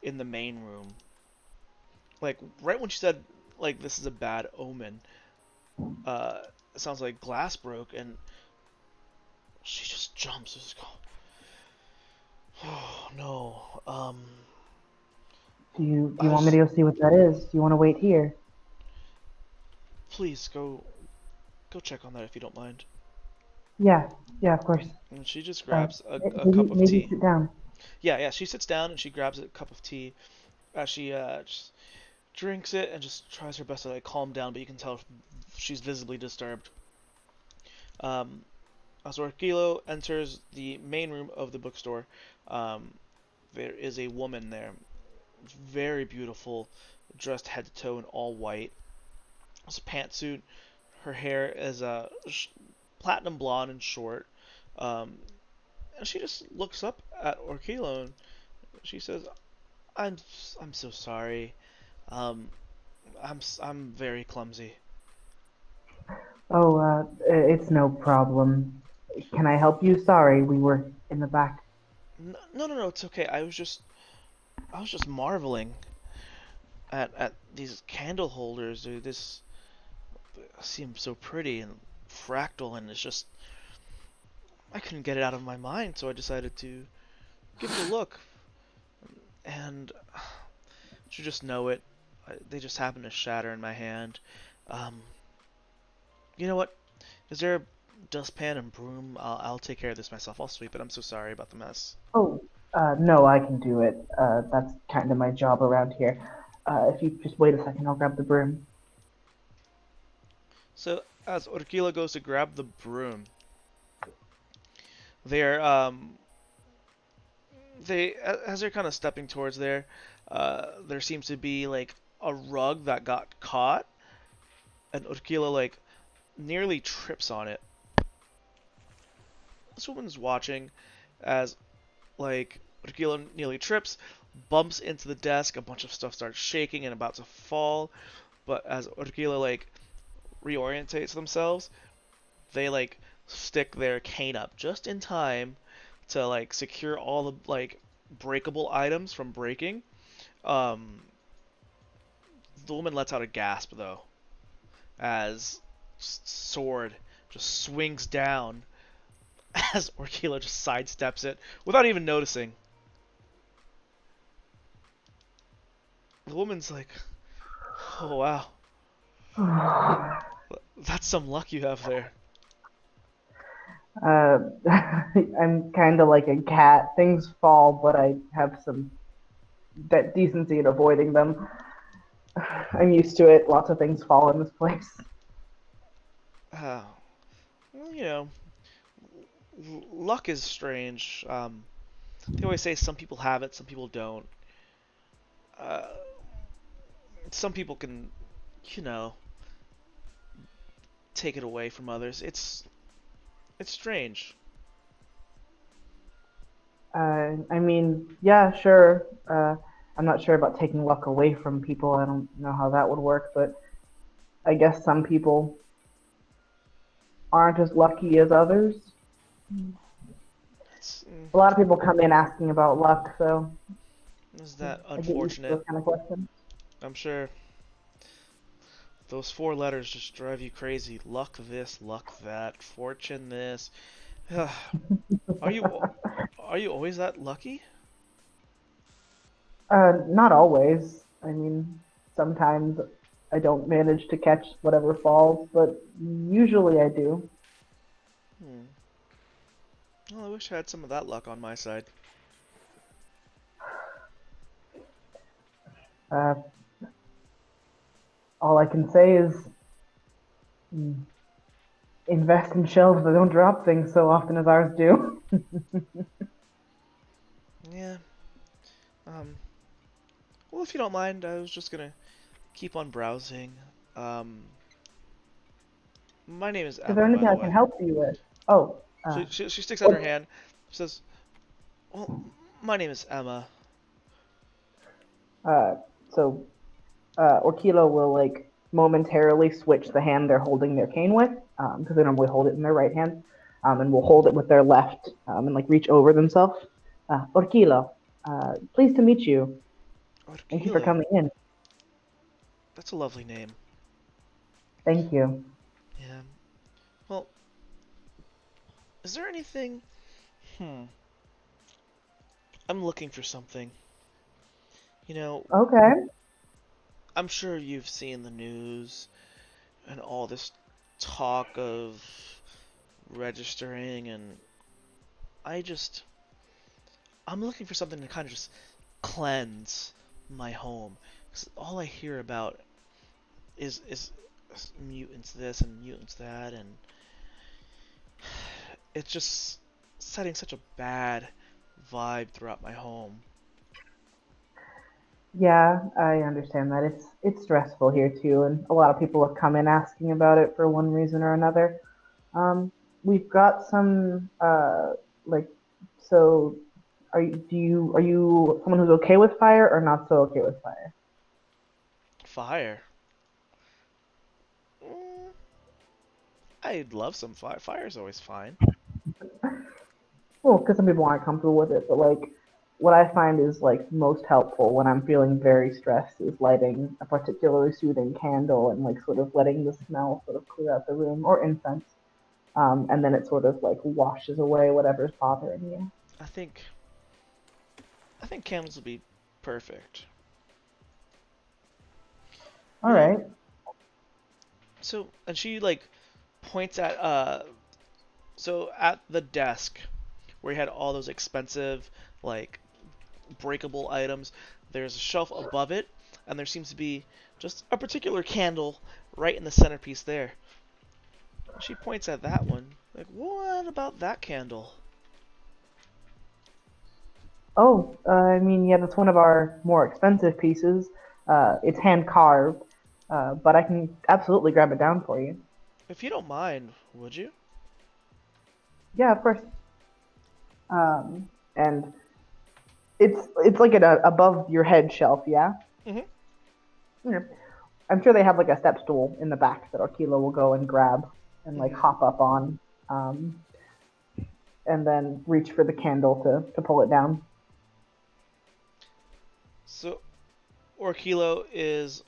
in the main room. Like, right when she said, like, this is a bad omen, it sounds like glass broke, and she just jumps. Just go, oh, no. Do you want me to go see what that is? Do you want to wait here? Please, go check on that if you don't mind. Yeah, of course. And she just grabs a Maybe, cup of maybe tea. sit down. Yeah, she sits down and she grabs a cup of tea. She just drinks it and just tries her best to like calm down, but you can tell she's visibly disturbed. As Orkilo enters the main room of the bookstore, there is a woman there, very beautiful, dressed head to toe in all white. It's a pantsuit. Her hair is platinum blonde and short. And she just looks up at Orkilo and she says, "I'm so sorry. I'm very clumsy." Oh, it's no problem. Can I help you? Sorry, we were in the back. No, it's okay. I was just marveling at these candle holders. This seems so pretty and fractal, and it's just I couldn't get it out of my mind, so I decided to give it a look. And you just know it. They just happen to shatter in my hand. You know what? Is there a dustpan and broom? I'll take care of this myself. I'll sweep it. I'm so sorry about the mess. Oh, no, I can do it. That's kind of my job around here. If you just wait a second, I'll grab the broom. So as Orkila goes to grab the broom, they're as they're kind of stepping towards there seems to be like a rug that got caught, and Urkila like nearly trips on it. This woman's watching as like Urkila nearly trips, bumps into the desk, a bunch of stuff starts shaking and about to fall, but as Urkila like reorientates themselves, they like stick their cane up just in time to like secure all the like breakable items from breaking. The woman lets out a gasp though, as sword just swings down as Orkila just sidesteps it without even noticing. The woman's like, "Oh wow, that's some luck you have there." I'm kind of like a cat. Things fall, but I have some decency in avoiding them. I'm used to it. Lots of things fall in this place. Oh, well, luck is strange. They always say some people have it, some people don't. Uh, some people can, you know, take it away from others. It's strange. I mean, yeah, sure. I'm not sure about taking luck away from people. I don't know how that would work, but I guess some people aren't as lucky as others. It's, A lot of people come in asking about luck, so is that I get used to unfortunate? those kind of questions. I'm sure those four letters just drive you crazy. Luck this, luck that, fortune this. Are you are you always that lucky? Not always. I mean, sometimes I don't manage to catch whatever falls, but usually I do. Hmm. Well, I wish I had some of that luck on my side. Uh, all I can say is mm, invest in shelves that don't drop things so often as ours do. Yeah. Um. Well, if you don't mind, I was just gonna keep on browsing. Um. My name is Is there Emma, by anything the I can way. help you with? Oh, She sticks out her what? hand. She says, "Well, my name is Emma." Uh, so Orkilo will like momentarily switch the hand they're holding their cane with, because they normally hold it in their right hand, and will hold it with their left, and like reach over themselves. Orkilo, pleased to meet you. Thank you for Orkilo. coming in. That's a lovely name. Thank you. Yeah. Well, is there anything? Hmm. I'm looking for something. You know, Okay. I'm sure you've seen the news and all this talk of registering, and I just I'm looking for something to kind of just cleanse my home. 'Cause all I hear about is mutants this and mutants that, and it's just setting such a bad vibe throughout my home. Yeah, I understand that. It's stressful here too, and a lot of people have come in asking about it for one reason or another. Um, we've got some like so are you someone who's okay with fire or not so okay with fire? Fire. Mm, I'd love some fire. Fire's always fine. Well, because some people aren't comfortable with it, but like what I find is like most helpful when I'm feeling very stressed is lighting a particularly soothing candle and like sort of letting the smell sort of clear out the room or incense. And then it sort of like washes away whatever's bothering you. I think I think candles would be perfect. All You know, right. so and she like points at so at the desk where he had all those expensive like breakable items, there's a shelf above it, and there seems to be just a particular candle right in the centerpiece there. She points at that one. Like, what about that candle? Oh, I mean, yeah, that's one of our more expensive pieces. It's hand carved, but I can absolutely grab it down for you. If you don't mind, would you? Yeah, of course. And it's like an above your head shelf, yeah. Mm-hmm. Yeah. I'm sure they have like a step stool in the back that Orkila will go and grab and like Mm-hmm. hop up on, um, and then reach for the candle to pull it down. So Orkilo is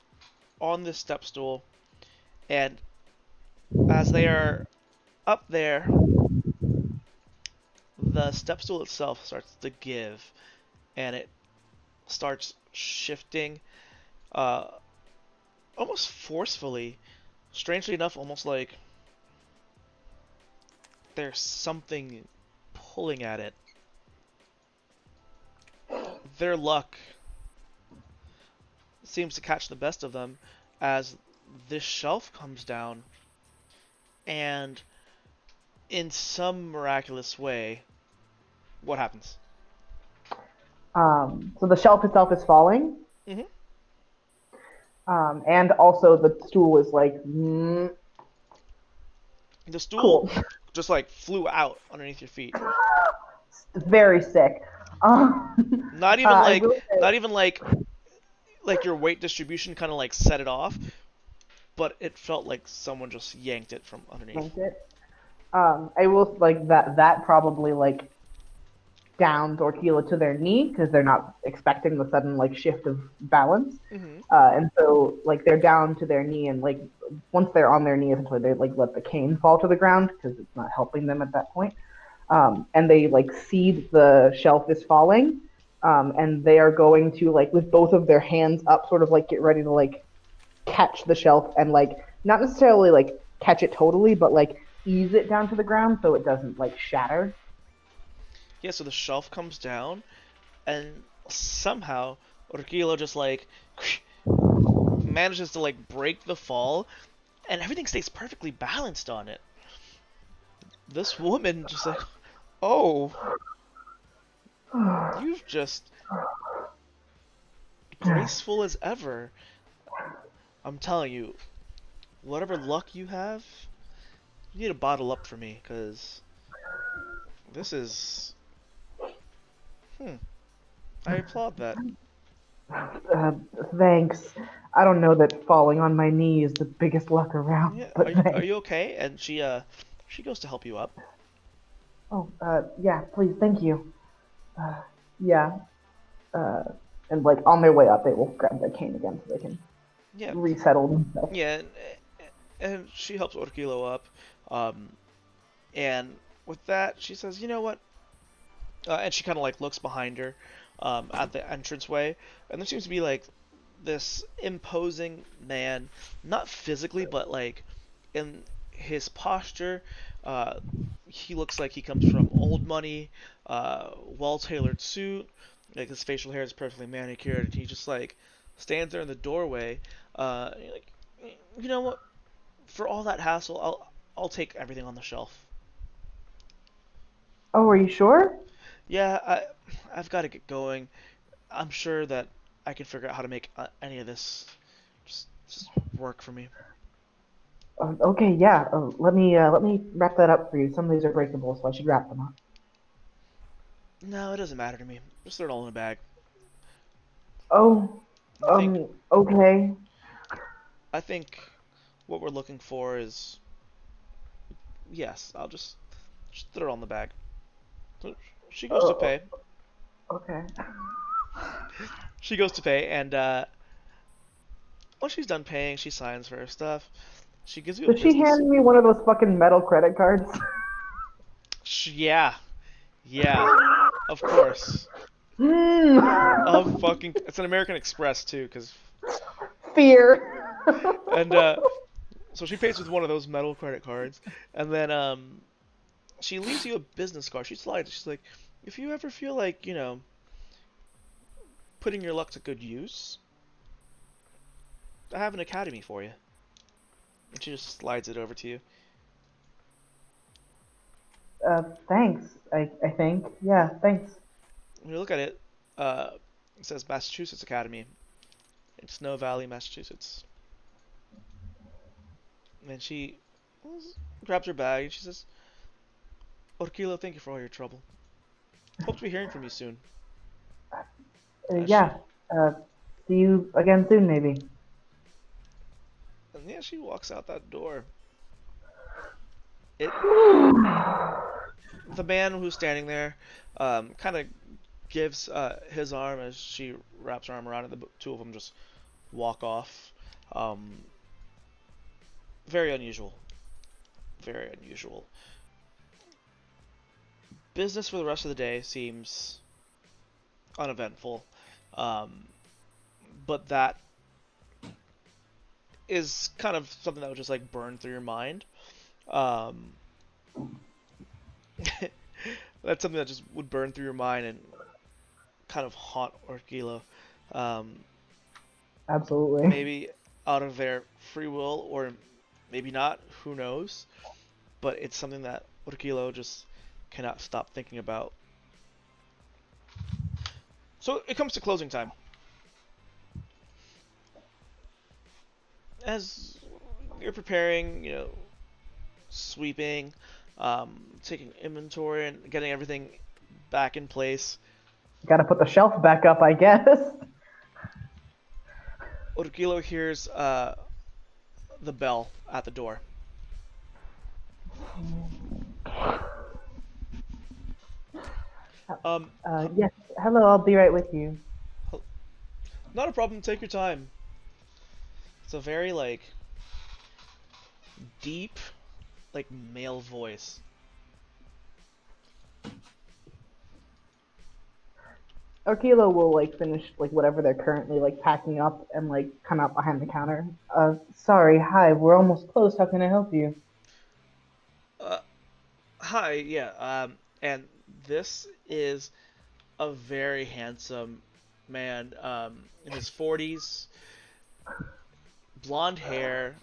on this step stool, and as they are up there, the step stool itself starts to give, and it starts shifting, uh, almost forcefully. Strangely enough, almost like there's something pulling at it. Their luck seems to catch the best of them as this shelf comes down, and in some miraculous way, what happens? So the shelf itself is falling. Mm-hmm. And also the stool is like, The stool cool. just like flew out underneath your feet. Very sick. Not even like, I will say- not even like your weight distribution kind of like set it off, but it felt like someone just yanked it from underneath. Yanked it. I will like that probably like downs Orkila to their knee because they're not expecting the sudden like shift of balance. Mm-hmm. And so like they're down to their knee, and like once they're on their knee, essentially they like let the cane fall to the ground because it's not helping them at that point. And they like see the shelf is falling, and they are going to like with both of their hands up, sort of like get ready to like catch the shelf and like not necessarily like catch it totally, but like ease it down to the ground so it doesn't like shatter. Yeah, so the shelf comes down, and somehow Orkilo just like manages to like break the fall, and everything stays perfectly balanced on it. This woman just like, oh, you've just graceful as ever. I'm telling you, whatever luck you have, you need to bottle up for me, because this is... I applaud that. Thanks. I don't know that falling on my knee is the biggest luck around. Yeah, but are you okay? And she goes to help you up. Oh, yeah, please, thank you. Yeah. And like on their way up, they will grab their cane again so they can resettle themselves. Yeah, and she helps Orkilo up. And with that, she says, you know what? And she kind of like looks behind her at the entranceway, and there seems to be like this imposing man, not physically, but like in his posture. He looks like he comes from old money, well-tailored suit. Like his facial hair is perfectly manicured, and he just like stands there in the doorway. Like, you know what? For all that hassle, I'll take everything on the shelf. Oh, are you sure? Yeah, I've got to get going. I'm sure that I can figure out how to make any of this just work for me. Okay, yeah. Let me wrap that up for you. Some of these are breakable, so I should wrap them up. No, it doesn't matter to me. Just throw it all in a bag. Oh, I okay. think what we're looking for is... Yes, I'll just throw it all in the bag. So she goes to pay. Okay. She goes to pay, and once she's done paying, she signs for her stuff. She gives you a Did she business... hand me one of those fucking metal credit cards? Yeah. Of course. Of fucking... It's an American Express, too, because... Fear. And, so she pays with one of those metal credit cards, and then, she leaves you a business card. She slides. She's like, if you ever feel like, you know, putting your luck to good use, I have an academy for you. And she just slides it over to you. Thanks. I think. Yeah, thanks. When you look at it, it says Massachusetts Academy in Snow Valley, Massachusetts. And she grabs her bag and she says, Orkilo, thank you for all your trouble. Hope to be hearing from you soon. Yeah. See you again soon, maybe. And yeah, she walks out that door. The man who's standing there kind of gives his arm as she wraps her arm around it. The two of them just walk off. Very unusual. Very unusual. Business for the rest of the day seems uneventful. But that is kind of something that would just like burn through your mind. That's something that just would burn through your mind and kind of haunt Orkilo. Um, Absolutely. maybe out of their free will, or maybe not. Who knows? But it's something that Orkilo just cannot stop thinking about. So it comes to closing time. As you're preparing, sweeping, taking inventory and getting everything back in place, Got to put the shelf back up, I guess. Orkilo hears the bell at the door. Yes. Hello, I'll be right with you. Not a problem. Take your time. It's a very deep, male voice. Orkilo will finish whatever they're currently packing up and come out behind the counter. Sorry, hi, we're almost closed. How can I help you? Hi, yeah. And this is a very handsome man, in his 40s, blonde hair.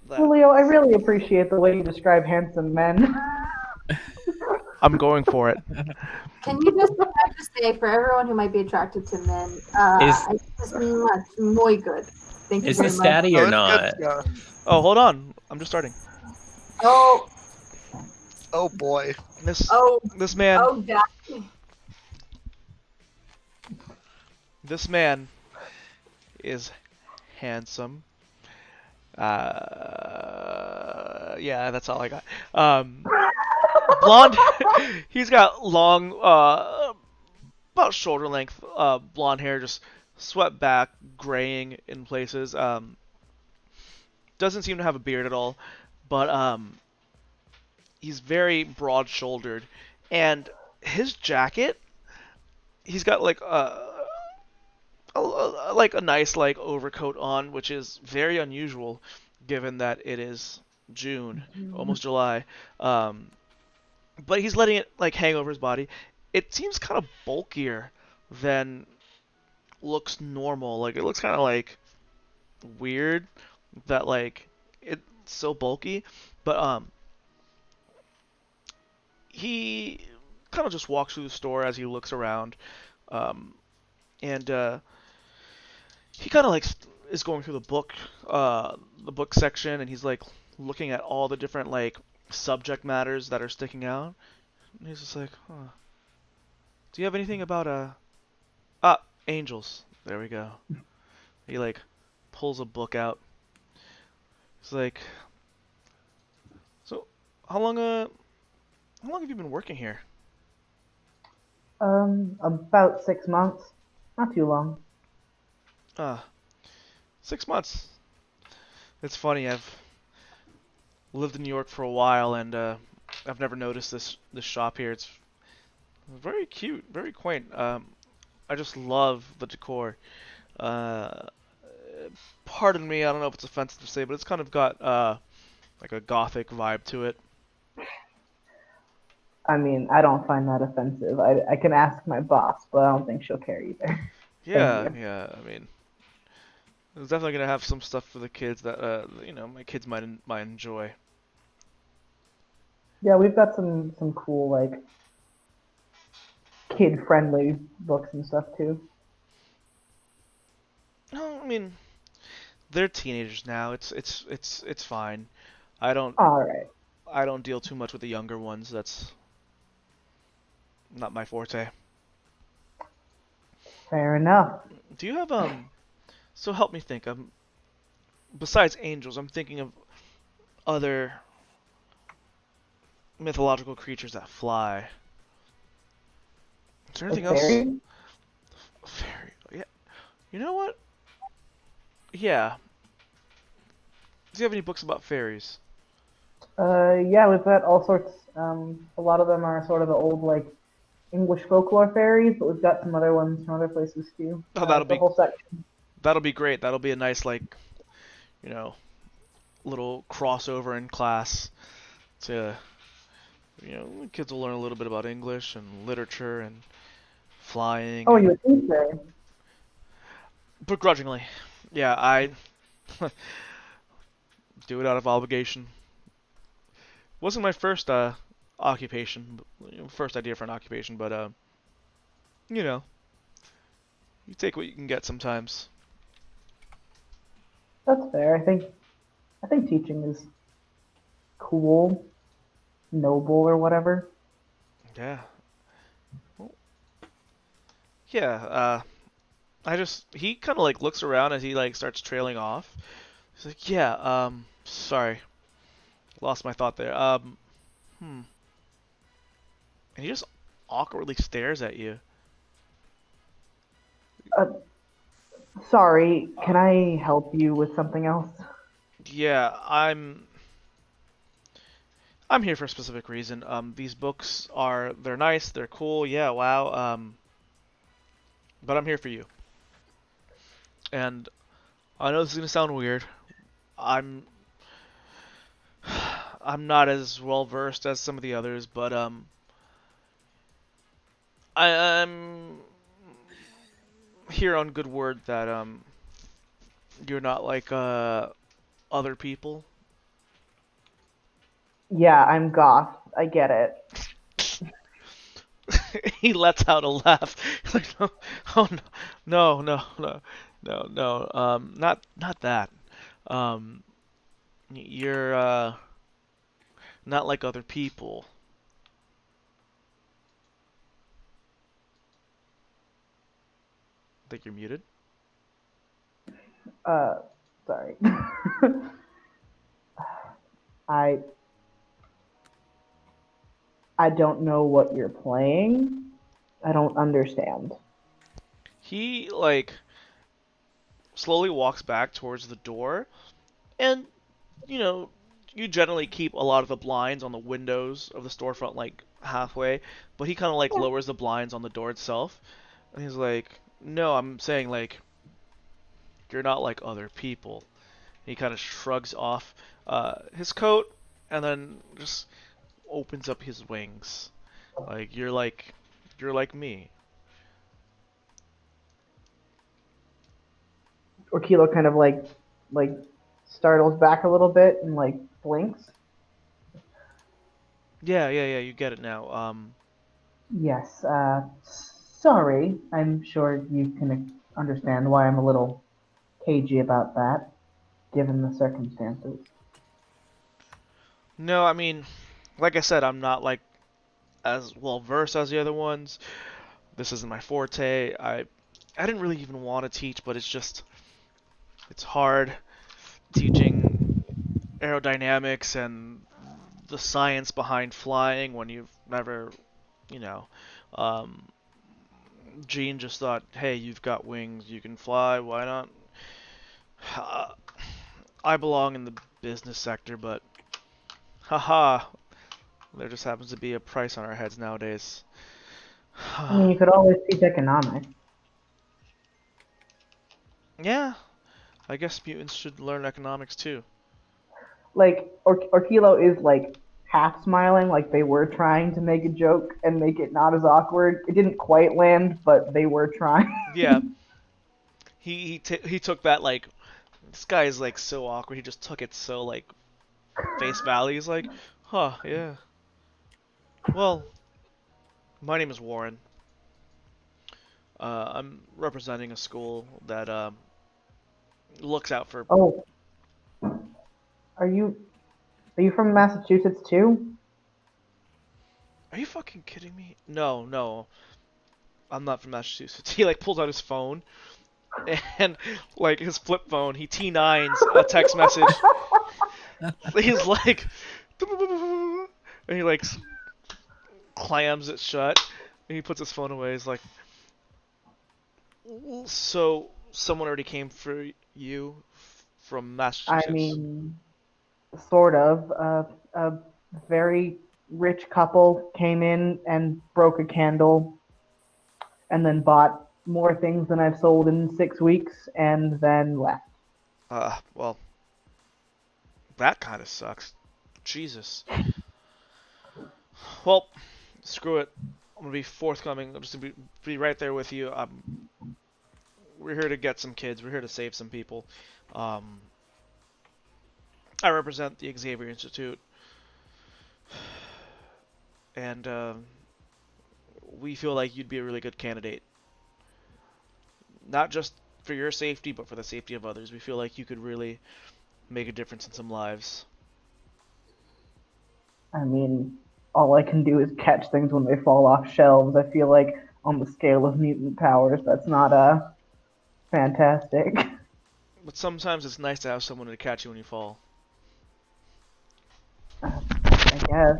Julio, I really appreciate the way you describe handsome men. I'm going for it. Can you just say for everyone who might be attracted to men, it's much muy good. Thank you Is very this much. daddy or not? Oh, hold on. I'm just starting. Oh, Oh boy. This man. oh, daddy. This man is handsome. Yeah, that's all I got. Blonde. He's got long, about shoulder length, blonde hair, just swept back, graying in places. Doesn't seem to have a beard at all, but he's very broad-shouldered, and his jacket, he's got a nice overcoat on, which is very unusual given that it is June, almost July. But he's letting it hang over his body. It seems kind of bulkier than looks normal. It looks kind of weird that it's so bulky. But he kind of just walks through the store as he looks around, and he kind of is going through the book section, and he's looking at all the different subject matters that are sticking out. And he's just huh. Do you have anything about angels? There we go. He pulls a book out. He's so how long have you been working here? About 6 months. Not too long. 6 months. It's funny, I've lived in New York for a while, and I've never noticed this shop here. It's very cute, very quaint. I just love the decor. Pardon me, I don't know if it's offensive to say, but it's kind of got a gothic vibe to it. I mean, I don't find that offensive. I can ask my boss, but I don't think she'll care either. Yeah. I mean, it's definitely gonna have some stuff for the kids that my kids might enjoy. Yeah, we've got some cool kid-friendly books and stuff too. No, I mean, they're teenagers now. It's fine. I don't deal too much with the younger ones. That's not my forte. Fair enough. Do you have so help me think. Besides angels, I'm thinking of other mythological creatures that fly. Is there anything else? Fairy. Yeah. You know what? Yeah. Do you have any books about fairies? Yeah, we've got all sorts. A lot of them are sort of the old English folklore fairies, but we've got some other ones from other places too. Oh, that'll be whole section. That'll be great. That'll be a nice little crossover in class to The kids will learn a little bit about English and literature and flying. Oh, and you're a teacher. begrudgingly, yeah, I do it out of obligation. Wasn't my first occupation, first idea for an occupation, but you know, you take what you can get sometimes. That's fair. I think teaching is cool, noble, or whatever. Yeah. Well, yeah. He kind of like looks around as he like starts trailing off. He's like, yeah. Sorry, lost my thought there. And he just awkwardly stares at you. Uh, Sorry, can I help you with something else? Yeah, I'm here for a specific reason. These books they're nice, they're cool, yeah, wow. But I'm here for you. And I know this is gonna sound weird. I'm I'm not as well versed as some of the others, but I'm here on good word that you're not like other people. Yeah, I'm goth. I get it. He lets out a laugh. He's like, no, oh no, no, not that. Um, you're not like other people. Think you're muted? Uh, Sorry. I I don't know what you're playing. I don't understand. He like slowly walks back towards the door, and you know, you generally keep a lot of the blinds on the windows of the storefront like halfway, but he kind of like lowers the blinds on the door itself, and he's like, "No, I'm saying like you're not like other people." And he kind of shrugs off his coat, and then just opens up his wings, like you're like me. Or Kilo kind of like startles back a little bit and like blinks. Yeah, you get it now. Yes. Sorry. I'm sure you can understand why I'm a little cagey about that, given the circumstances. No, I mean, like I said, I'm not like as well versed as the other ones. This isn't my forte. I didn't really even want to teach, but it's hard teaching aerodynamics and the science behind flying when you've never, you know, um, Gene just thought, hey, you've got wings, you can fly, why not? I belong in the business sector, but haha, there just happens to be a price on our heads nowadays. I mean, you could always teach economics. Yeah, I guess mutants should learn economics too. Like, or Kilo is like half smiling, like they were trying to make a joke and make it not as awkward. It didn't quite land, but they were trying. Yeah, he took that like this guy is like so awkward. He just took it so like face value. He's like, huh, yeah. Well, my name is Warren. I'm representing a school that looks out for. Oh, are you from Massachusetts too? Are you fucking kidding me? No, I'm not from Massachusetts. He like pulls out his phone and like his flip phone. He T9s a text message. He's like, and he like clams it shut. And he puts his phone away. He's like, so someone already came for you from I Massachusetts? mean, sort of. A very rich couple came in and broke a candle, and then bought more things than I've sold in 6 weeks, and then left. Well, that kind of sucks. Jesus. Well, screw it. I'm gonna be forthcoming. I'm just gonna be right there with you. We're here to get some kids. We're here to save some people. Um, I represent the Xavier Institute, and we feel like you'd be a really good candidate. Not just for your safety, but for the safety of others. We feel like you could really make a difference in some lives. I mean, all I can do is catch things when they fall off shelves. I feel like on the scale of mutant powers, that's not fantastic. But sometimes it's nice to have someone to catch you when you fall. I guess.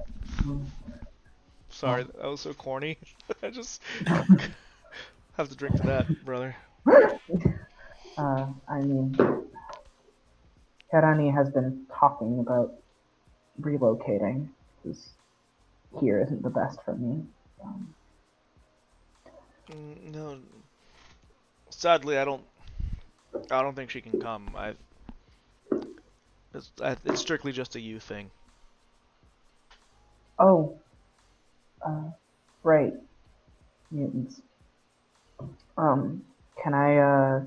Sorry, that was so corny. I just have to drink to that, brother. I mean, Karani has been talking about relocating because here isn't the best for me. No, sadly, I don't think she can come. It's strictly just a you thing. Oh, right, mutants. Can I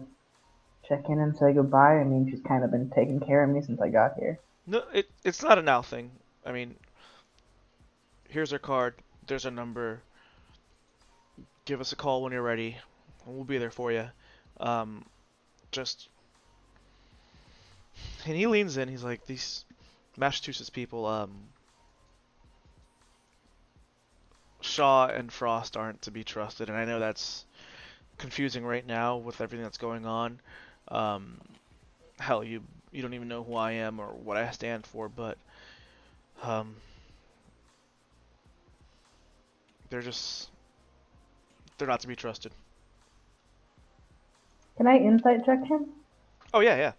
check in and say goodbye? I mean, she's kind of been taking care of me since I got here. No, it's not a now thing. I mean, here's her card. There's her number. Give us a call when you're ready. We'll be there for you. Just... And he leans in. He's like, these Massachusetts people, Shaw and Frost aren't to be trusted, and I know that's confusing right now with everything that's going on. Hell, you don't even know who I am or what I stand for, but they're not to be trusted. Can I insight check him? Oh yeah.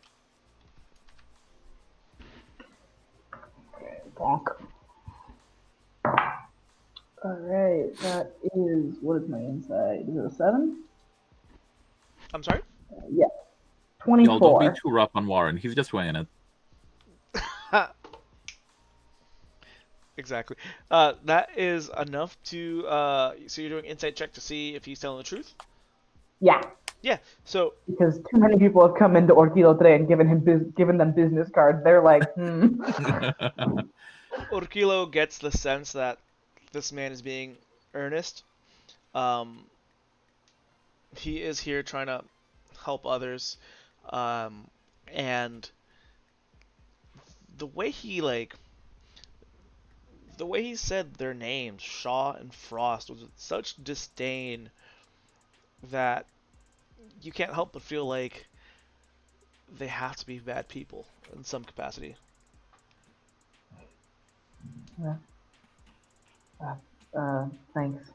Bonk. Alright, that is, what is my insight? Is it a 7? I'm sorry? Yeah. 24. Y'all don't be too rough on Warren. He's just weighing it. Exactly. That is enough to, so you're doing insight check to see if he's telling the truth? Yeah. Yeah, so... Because too many people have come into Orquilo today and given them business cards. They're like, Orquilo gets the sense that this man is being earnest. He is here trying to help others. And the way he said their names, Shaw and Frost, was with such disdain that you can't help but feel like they have to be bad people in some capacity. thanks.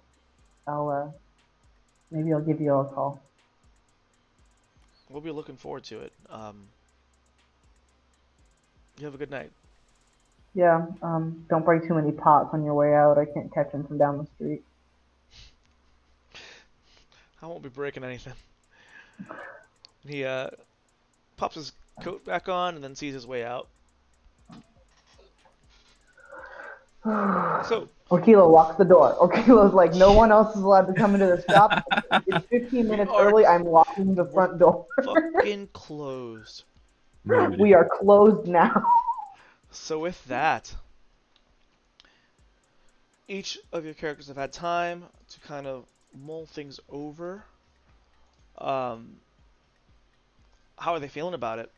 Maybe I'll give you all a call. We'll be looking forward to it. You have a good night. Yeah, don't break too many pots on your way out. I can't catch him from down the street. I won't be breaking anything. He pops his coat back on and then sees his way out. So Orquilo locks the door. Orquilo's like, no one else is allowed to come into the shop. It's 15 minutes early. I'm locking the front door. Fucking closed. We are closed now. So with that, each of your characters have had time to kind of mull things over. How are they feeling about it?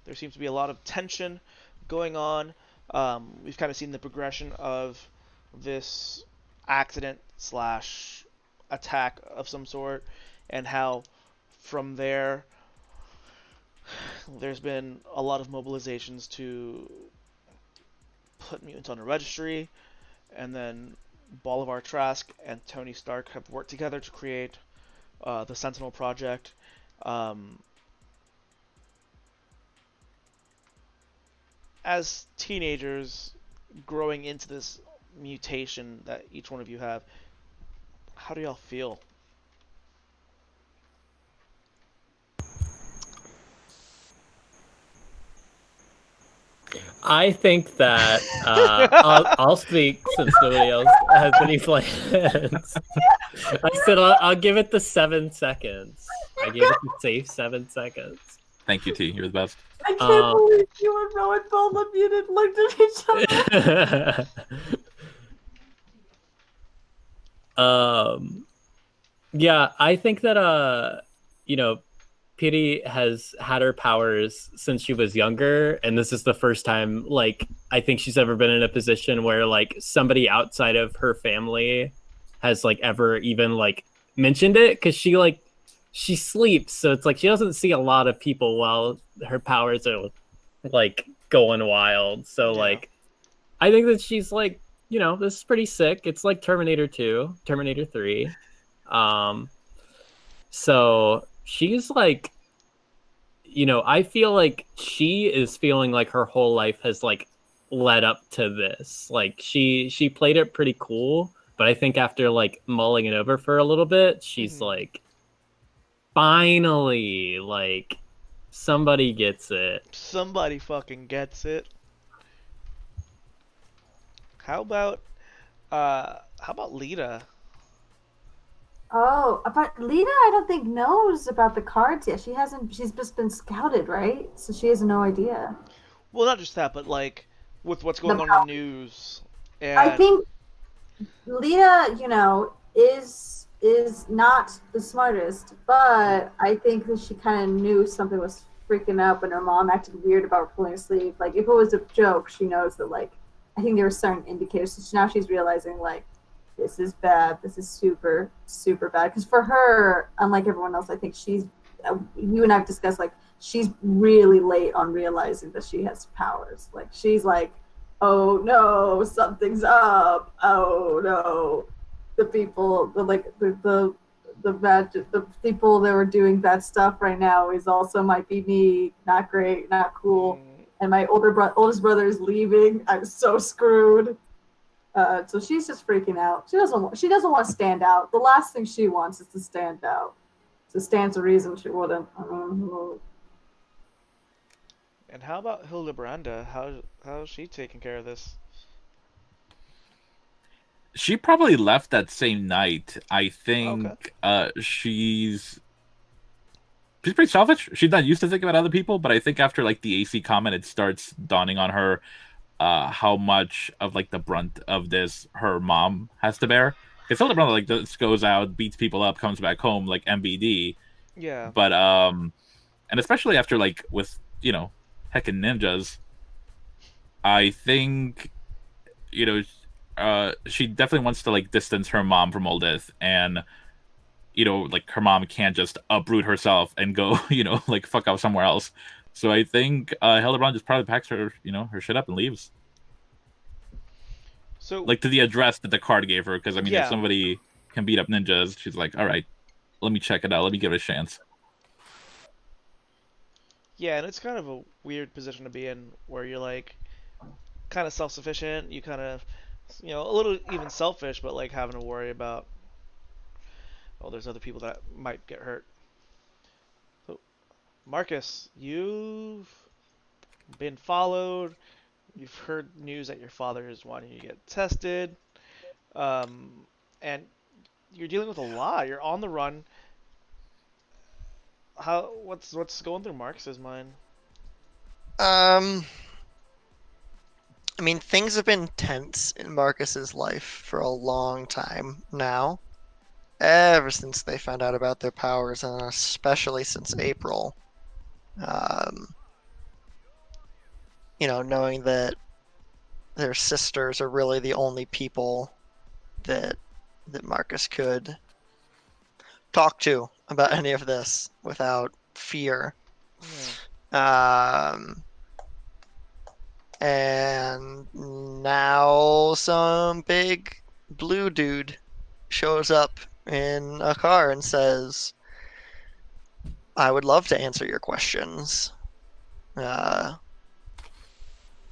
There seems to be a lot of tension going on. We've kind of seen the progression of this accident / attack of some sort, and how from there's been a lot of mobilizations to put mutants on a registry, and then Bolivar Trask and Tony Stark have worked together to create the Sentinel Project. As teenagers growing into this mutation that each one of you have, how do y'all feel? I think that I'll speak since nobody else has any plans. I said I'll give it the 7 seconds. I gave it the safe 7 seconds. Thank you, T. You're the best. I can't believe you and Rowan both unmuted and looked at each other. Yeah, I think that Piri has had her powers since she was younger, and this is the first time I think she's ever been in a position where somebody outside of her family has ever even mentioned it, because she sleeps, so it's she doesn't see a lot of people while her powers are going wild. So I think that she's this is pretty sick. It's like Terminator 2, Terminator 3. So she's I feel like she is feeling like her whole life has led up to this. She played it pretty cool, but I think after mulling it over for a little bit, she's finally somebody gets it. Somebody fucking gets it. How about Lita? Oh, but Lita, I don't think knows about the cards yet. She's just been scouted, right? So she has no idea. Well, not just that, but with what's going on in the news. And I think Lita, is not the smartest, but I think that she kind of knew something was freaking up when her mom acted weird about pulling asleep. If it was a joke, she knows that I think there were certain indicators. So now she's realizing this is bad. This is super, super bad. Because for her, unlike everyone else, I think you and I have discussed, she's really late on realizing that she has powers. She's oh no, something's up. Oh no. The people, the people that were doing bad stuff right now might be me. Not great, not cool. And my oldest brother is leaving. I'm so screwed. So she's just freaking out. She doesn't want to stand out. The last thing she wants is to stand out. So stands a reason she wouldn't. And how about Hildebranda? How is she taking care of this? She probably left that same night. I think she's pretty selfish. She's not used to thinking about other people, but I think after the AC comment, it starts dawning on her how much of the brunt of this her mom has to bear. Because Hildebrand just goes out, beats people up, comes back home like MBD. Yeah. But and especially after with heckin' ninjas, I think she definitely wants to distance her mom from all this, and her mom can't just uproot herself and go fuck off somewhere else. So I think Hildebrand just probably packs her her shit up and leaves. So to the address that the card gave her, because if somebody can beat up ninjas, she's all right, let me check it out, let me give it a chance. Yeah, and it's kind of a weird position to be in, where you're kind of self-sufficient, you kind of a little even selfish, but having to worry about there's other people that might get hurt. So Marcus, you've been followed, you've heard news that your father is wanting you to get tested, and you're dealing with a lot, you're on the run. What's going through Marcus's mind? Things have been tense in Marcus's life for a long time now. Ever since they found out about their powers, and especially since April. Knowing that their sisters are really the only people that Marcus could talk to about any of this without fear. Yeah. And now some big blue dude shows up in a car and says, I would love to answer your questions.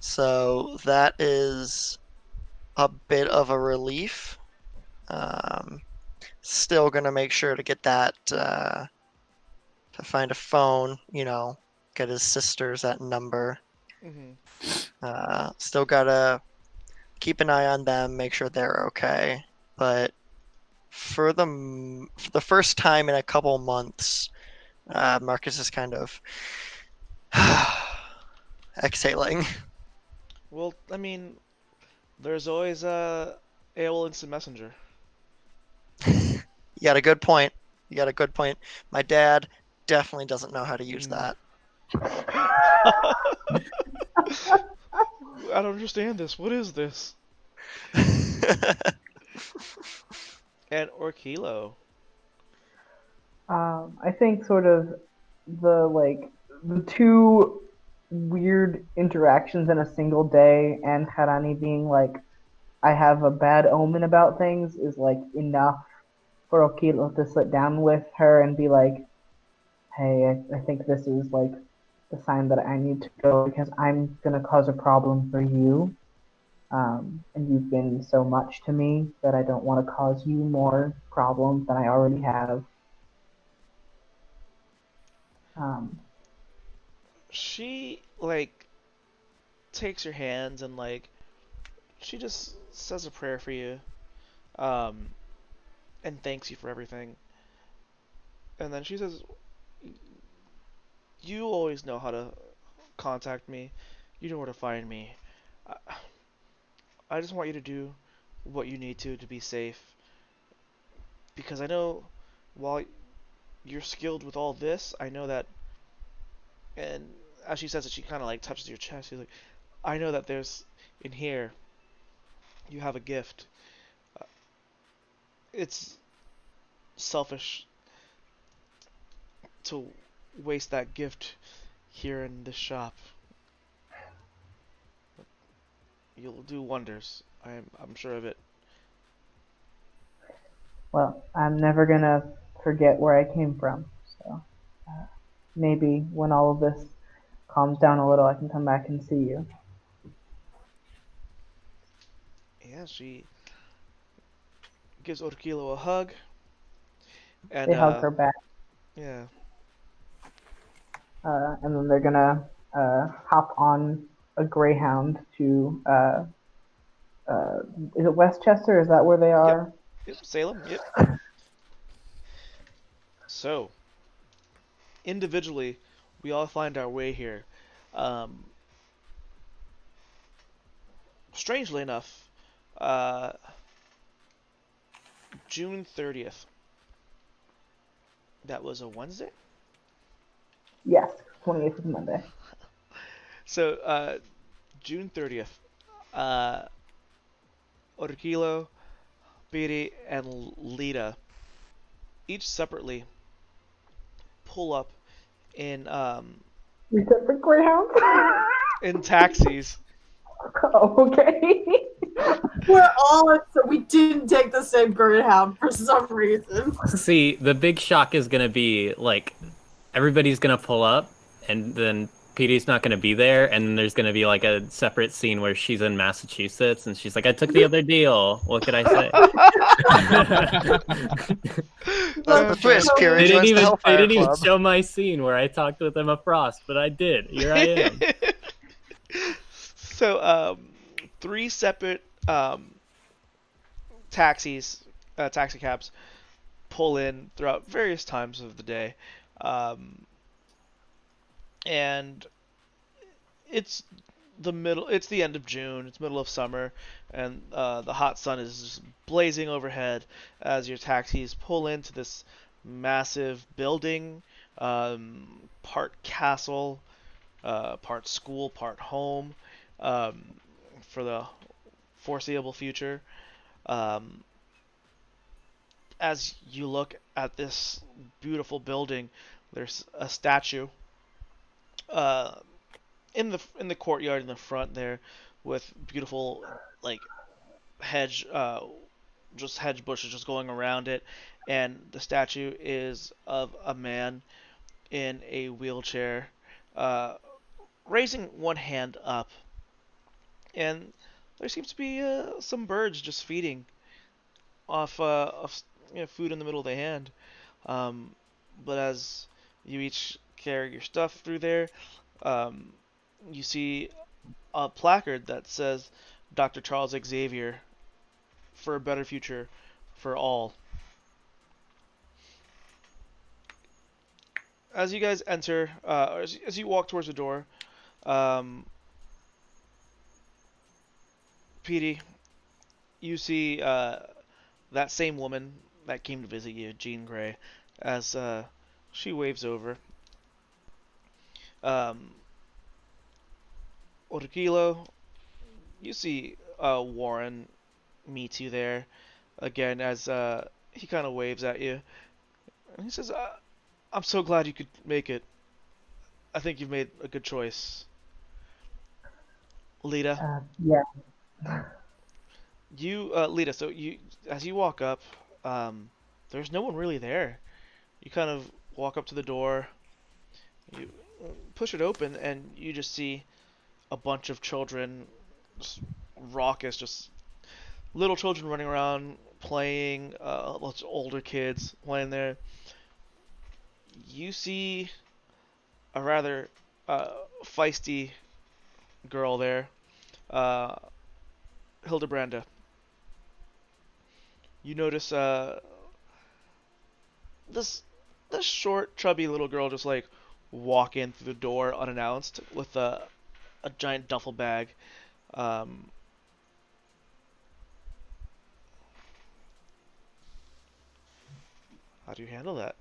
So that is a bit of a relief. Still gonna make sure to get that, to find a phone, get his sisters that number. Still gotta keep an eye on them, make sure they're okay. But for the first time in a couple months, Marcus is kind of exhaling. Well, I mean, there's always AOL Instant Messenger. You got a good point. You got a good point. My dad definitely doesn't know how to use that. I don't understand this. What is this? And Orkilo. I think sort of the two weird interactions in a single day and Harani being like, I have a bad omen about things is like enough for Okilo to sit down with her and be like, hey, I think this is like the sign that I need to go because I'm gonna cause a problem for you. And you've been so much to me that I don't want to cause you more problems than I already have. She like takes your hands and like she just says a prayer for you, and thanks you for everything. And then she says, "You always know how to contact me. You know where to find me. I just want you to do what you need to be safe. Because I know while you're skilled with all this, I know that." And as she says it, she kind of like touches your chest. She's like, "I know that there's in here. You have a gift. It's selfish to waste that gift here in this shop. You'll do wonders. I'm sure of it." Well, I'm never gonna forget where I came from. So maybe when all of this calms down a little, I can come back and see you. Yeah, she gives Orkilo a hug. And They hug her back, yeah. and then they're gonna hop on a Greyhound to is it Westchester? Is that where they are? Yep, Salem, yep. So, individually, we all find our way here. Strangely enough, June 30th. That was a Wednesday? Yes, 28th is Monday. So, June 30th, Orkilo, Piri, and Lita, each separately, pull up in We said for Greyhounds? in taxis. Oh, okay. We didn't take the same Greyhound for some reason. See, the big shock is gonna be like everybody's gonna pull up, and then Petey's not gonna be there, and then there's gonna be like a separate scene where she's in Massachusetts, and she's like, "I took the other deal. What could I say?" That's the twist, Piri. They joins the didn't Hellfire even Club. show my scene where I talked with Emma Frost, but I did. Here I am. So, three separate taxis, taxi cabs, pull in throughout various times of the day, and it's It's the end of June. It's middle of summer, and the hot sun is just blazing overhead as your taxis pull into this massive building, part castle, part school, part home, for the foreseeable future. As you look at this beautiful building, there's a statue in the courtyard in the front there, with beautiful like hedge just hedge bushes just going around it, and the statue is of a man in a wheelchair, raising one hand up, and there seems to be some birds just feeding off food in the middle of the hand. But as you each carry your stuff through there, you see a placard that says Dr. Charles Xavier for a better future for all. As you guys enter, as you walk towards the door, Petey, you see that same woman that came to visit you, Jean Grey, as she waves over. Orgilo, you see Warren meet you there again as he kind of waves at you. And he says, I'm so glad you could make it. I think you've made a good choice. Lita. Yeah. Lita, so as you walk up, there's no one really there. You kind of walk up to the door, you push it open, and you just see a bunch of children, just raucous, just little children running around, playing, lots of older kids playing there. You see a rather feisty girl there, Hildebranda. You notice this short, chubby little girl just like walk in through the door unannounced with a giant duffel bag. How do you handle that?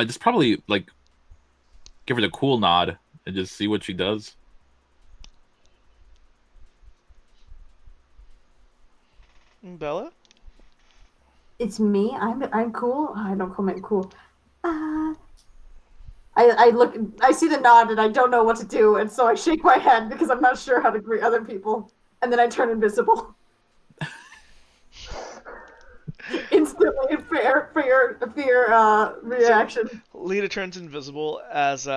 Just probably like give her the cool nod and just see what she does. Bella? It's me. I'm cool. I don't call me cool. I look. I see the nod and I don't know what to do, and so I shake my head because I'm not sure how to greet other people, and then I turn invisible. Instantly fear reaction. Lita turns invisible as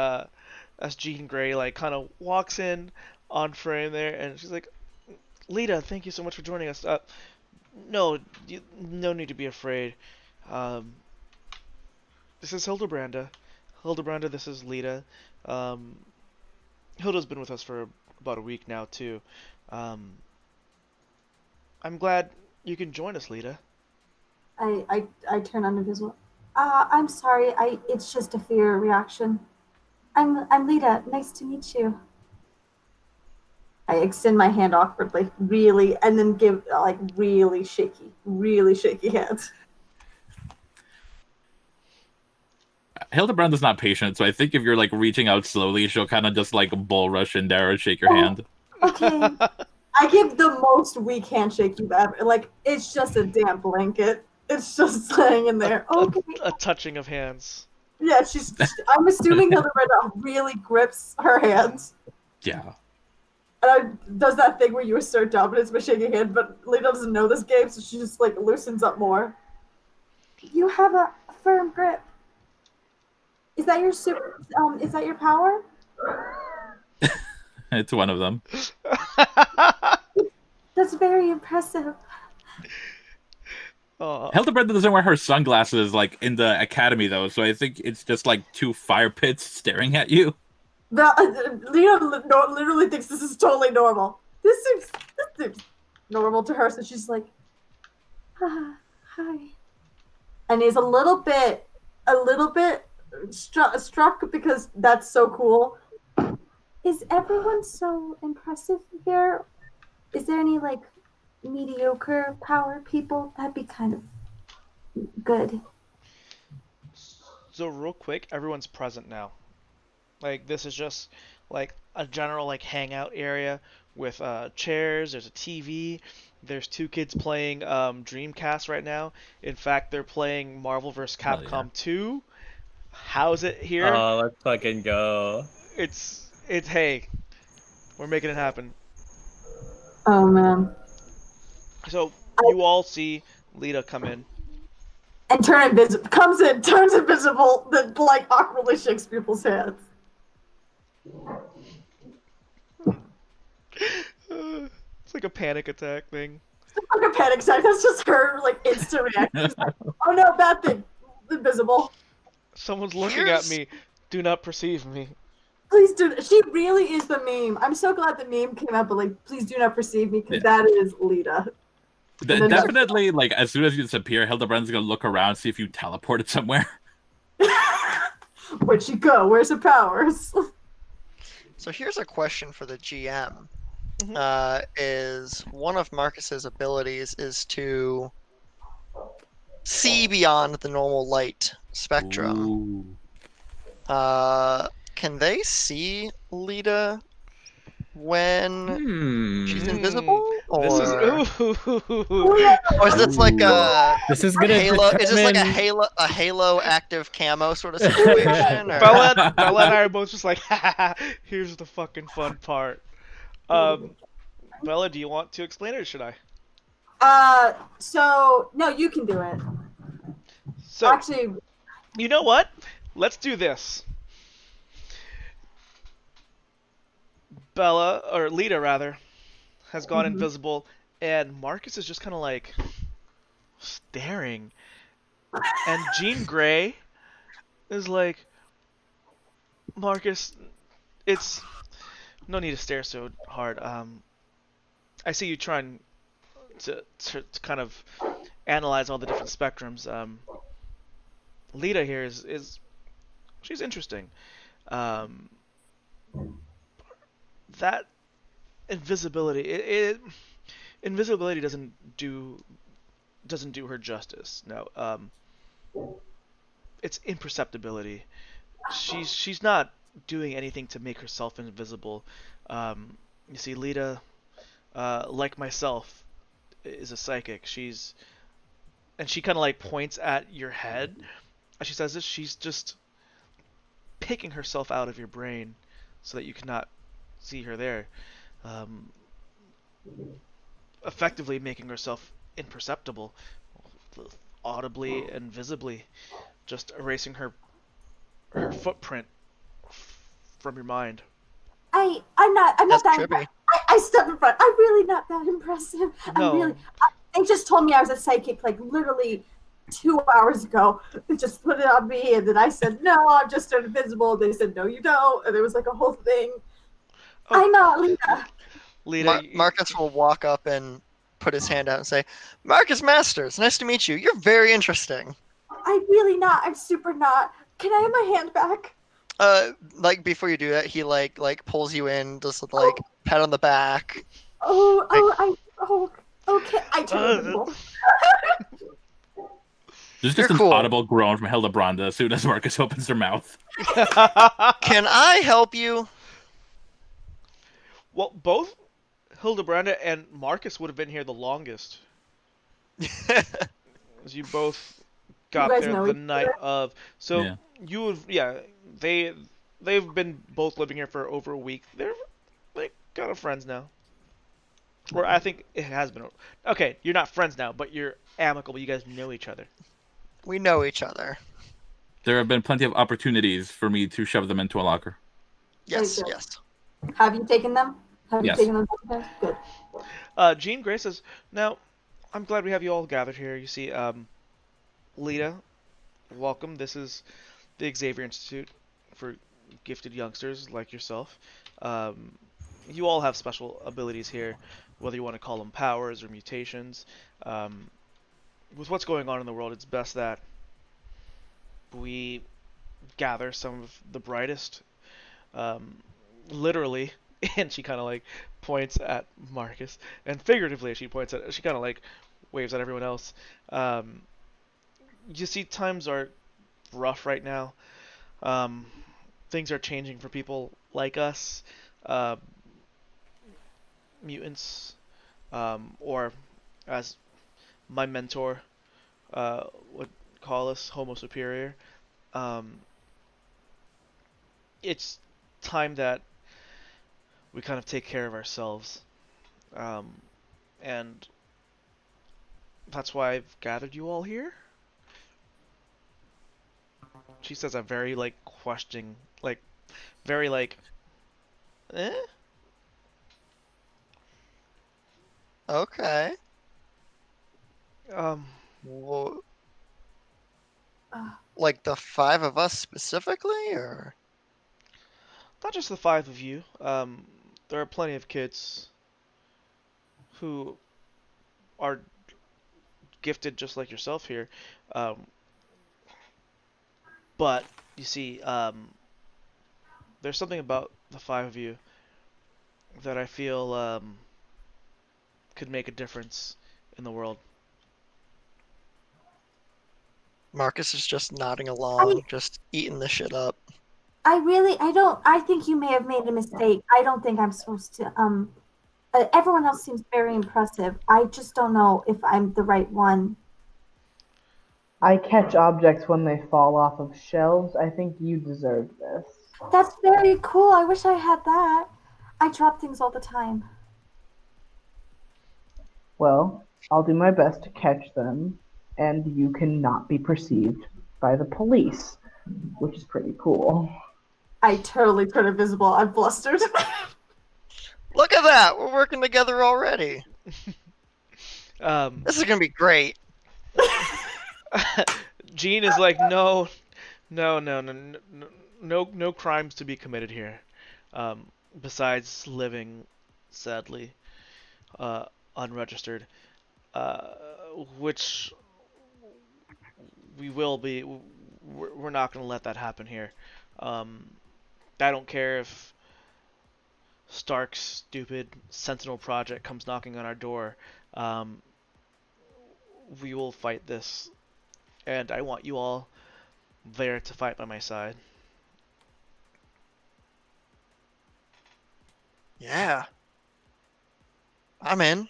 Jean Grey like kind of walks in on frame there, and she's like, "Lita, thank you so much for joining us. No need to be afraid. This is Hildebranda. Hildebranda, this is Lita. Hilda's been with us for about a week now too. I'm glad you can join us, Lita." I turn invisible. I'm sorry. It's just a fear reaction. I'm Lita. Nice to meet you. I extend my hand awkwardly, really, and then give like really shaky hands. Hildebranda's not patient, so I think if you're like reaching out slowly, she'll kind of just like bull rush in there and shake your hand. Okay. I give the most weak handshake you've ever. Like it's just a damp blanket. It's just laying in there. Okay. A touching of hands. Yeah, I'm assuming Hildebranda really grips her hands. Yeah. And does that thing where you assert dominance by shaking your hand, but Lita doesn't know this game, so she just like loosens up more. You have a firm grip. Is that your super? Is that your power? It's one of them. That's very impressive. Hildebranda doesn't wear her sunglasses like in the academy though, so I think it's just like two fire pits staring at you. Lita literally thinks this is totally normal. This seems normal to her, so she's like, hi. And he's a little bit struck because that's so cool. Is everyone so impressive here? Is there any like mediocre power people? That'd be kind of good. So real quick, everyone's present now. Like this is just like a general like hangout area with chairs. There's a TV. There's two kids playing Dreamcast right now. In fact, they're playing Marvel vs. Capcom 2. How's it here? Oh, let's fucking go. It's hey, we're making it happen. Oh man. So you all see Lita come in. And turns invisible, then like awkwardly shakes people's hands. It's like a panic attack thing. It's like a panic attack. That's just her like instant reaction. Like, oh no, bad thing. Invisible. Someone's looking at me. do not perceive me. Please do. She really is the meme. I'm so glad the meme came out, but like, please do not perceive me, because that is Lita. Definitely, like, as soon as you disappear, Hildebrand's gonna look around, see if you teleported somewhere. Where'd she go? Where's her powers? So here's a question for the GM. Mhm. Is one of Marcus's abilities is to see beyond the normal light spectrum. Ooh. Can they see Lita when she's invisible, This is or is this like a This is gonna Halo? Is this like determine- a Halo active camo sort of situation? Or... Bella and I are both just like, here's the fucking fun part. Bella, do you want to explain it, or should I? So no, you can do it. So, Actually, you know what? Let's do this. Bella, or Lita rather, has gone invisible, and Marcus is just kind of like staring. And Jean Grey is like, Marcus, it's no need to stare so hard. I see you trying to kind of analyze all the different spectrums. Lita here is she's interesting. That invisibility, invisibility doesn't do her justice. No, it's imperceptibility. She's not doing anything to make herself invisible. You see, Lita, like myself, is a psychic. She kind of like points at your head. As she says this, she's just picking herself out of your brain so that you cannot see her there. Effectively making herself imperceptible, audibly and visibly, just erasing her footprint from your mind. I'm not That's that. trippy. I step in front. I'm really not that impressive. No. They just told me I was a psychic, like literally 2 hours ago. They just put it on me, and then I said, no, I'm just invisible. They said, no, you don't. And there was like a whole thing. Oh. I'm not Lita. Lita, Marcus will walk up and put his hand out and say, Marcus Masters, nice to meet you. You're very interesting. I'm really not. I'm super not. Can I have my hand back? Like before you do that, he like pulls you in, just like pat on the back. Okay. I turn invisible. There's You're just an cool. audible groan from Hildebranda as soon as Marcus opens her mouth. Can I help you? Well, both Hildebranda and Marcus would have been here the longest. As you both got guys there know the each night other? of. So Yeah. you would, they've been both living here for over a week. They're like kind of friends now. Or I think it has been. Okay, you're not friends now, but you're amicable. You guys know each other. We know each other. There have been plenty of opportunities for me to shove them into a locker. Yes, Thank you. yes. Have you taken them? Have Yes. you taken them sometimes? Good. Jean Grey says, now, I'm glad we have you all gathered here. You see, Lita, welcome. This is the Xavier Institute for gifted youngsters like yourself. You all have special abilities here, whether you want to call them powers or mutations. With what's going on in the world, it's best that we gather some of the brightest, literally, and she kind of like points at Marcus, and figuratively she kind of like waves at everyone else. You see, times are rough right now. Things are changing for people like us, mutants, or as my mentor would call us, Homo Superior. It's time that we kind of take care of ourselves, and that's why I've gathered you all here. She says a very like questioning, like very like, eh? Okay. Um, Well, like the 5 of us specifically, or? not just the 5 of you. There are plenty of kids who are gifted just like yourself here. But you see, there's something about the 5 of you that I feel could make a difference in the world. Marcus is just nodding along, just eating the shit up. I think you may have made a mistake. I don't think I'm supposed to, everyone else seems very impressive. I just don't know if I'm the right one. I catch objects when they fall off of shelves. I think you deserve this. That's very cool. I wish I had that. I drop things all the time. Well, I'll do my best to catch them, and you cannot be perceived by the police, which is pretty cool. I totally turn invisible. I'm flustered. Look at that! We're working together already. This is gonna be great. Jean is like, no crimes to be committed here. Besides living, sadly, unregistered, which we will be. We're not going to let that happen here. I don't care if Stark's stupid Sentinel project comes knocking on our door. We will fight this, and I want you all there to fight by my side. Yeah. I'm in.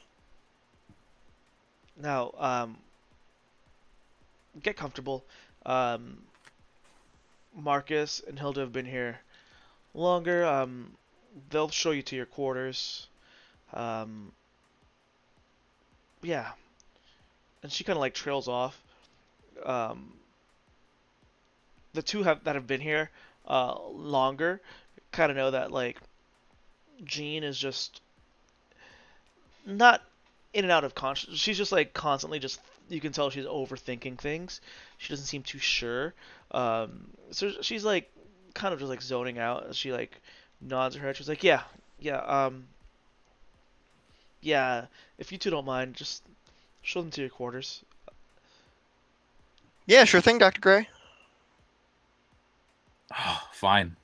Now, get comfortable. Marcus and Hilda have been here longer. They'll show you to your quarters. Yeah. And she kind of like trails off. The two that have been here longer kind of know that like Jean is just not in and out of conscious. She's just like constantly just, you can tell she's overthinking things. She doesn't seem too sure. So she's like kind of just like zoning out. She like nods her head. She's like, yeah, if you two don't mind, just show them to your quarters. Yeah, sure thing, Dr. Gray. Oh, fine.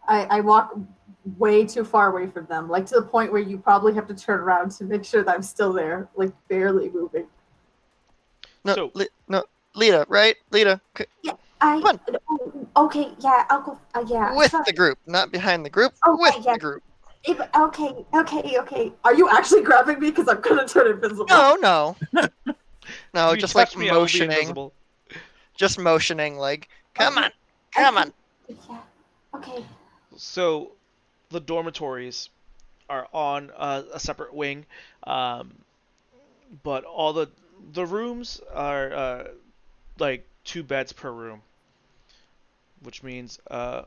I walk way too far away from them, like to the point where you probably have to turn around to make sure that I'm still there, like barely moving. No, Lita, right? Lita. Yeah, come on. Okay, yeah, I'll go. Yeah. With the group, not behind the group. With the group. Okay. Are you actually grabbing me? Because I'm gonna turn invisible. No. No, If you just like touch me, I will be motioning. invisible. Just motioning, like, come on. Yeah. Okay. So, the dormitories are on a separate wing, but all the rooms are like 2 beds per room, which means you're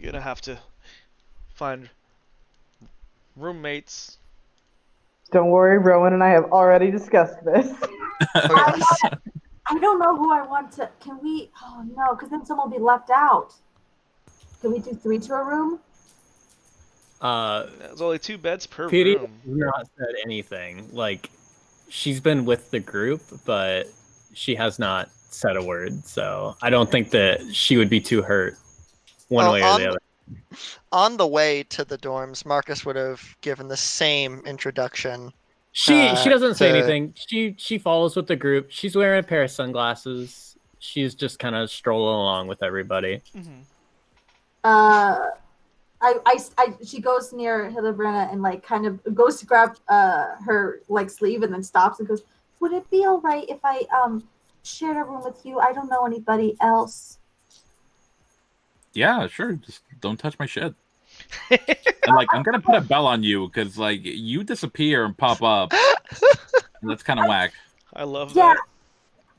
gonna have to find roommates. Don't worry, Rowan and I have already discussed this. I don't know who I want to. Can we? Oh no, because then someone will be left out. Can we do 3 to a room? There's only 2 beds per Petey room. has not said anything. Like, she's been with the group, but she has not said a word. So I don't think that she would be too hurt one way or the other. On the way to the dorms, Marcus would have given the same introduction. She doesn't say anything. She follows with the group. She's wearing a pair of sunglasses. She's just kind of strolling along with everybody. Mm-hmm. She goes near Hildebrand and like kind of goes to grab her like sleeve and then stops and goes, "Would it be all right if I shared a room with you? I don't know anybody else." Yeah, sure. Just don't touch my shit. And like, I'm gonna put a bell on you because like you disappear and pop up. That's kind of whack. I love Yeah,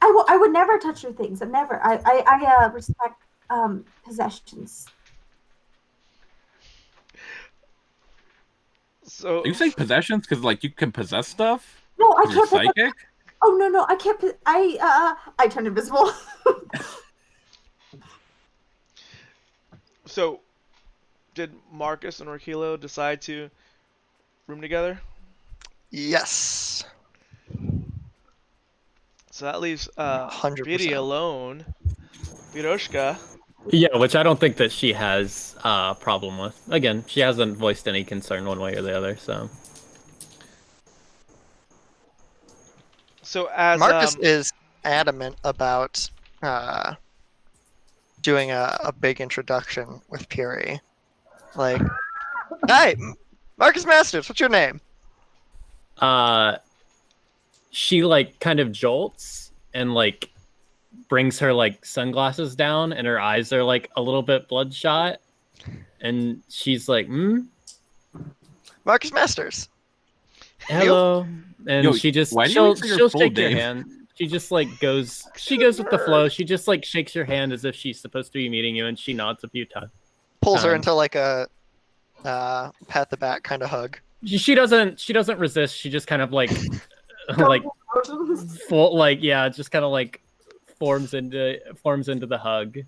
that. I would never touch your things. I respect possessions. So You say possessions because like you can possess stuff? No, I 'Cause you're can't. psychic? Oh no, I can't. I turn invisible. So, did Marcus and Orkilo decide to room together? Yes. So that leaves 100%. Viri alone. Viroshka. Yeah, which I don't think that she has a problem with. Again, she hasn't voiced any concern one way or the other, so. So as Marcus is adamant about doing a big introduction with Puri. Like, hi, Marcus Masters, what's your name? She like kind of jolts and like brings her like sunglasses down, and her eyes are like a little bit bloodshot, and she's like, Marcus Masters. hello. And Yo, she just why do you she'll wait for your she'll full shake your name? hand. She just like goes with the flow. She just like shakes your hand as if she's supposed to be meeting you, and she nods a few times. Pulls her into like a pat the back kind of hug. She doesn't resist. She just kind of like like full like yeah, just kind of like forms into the hug,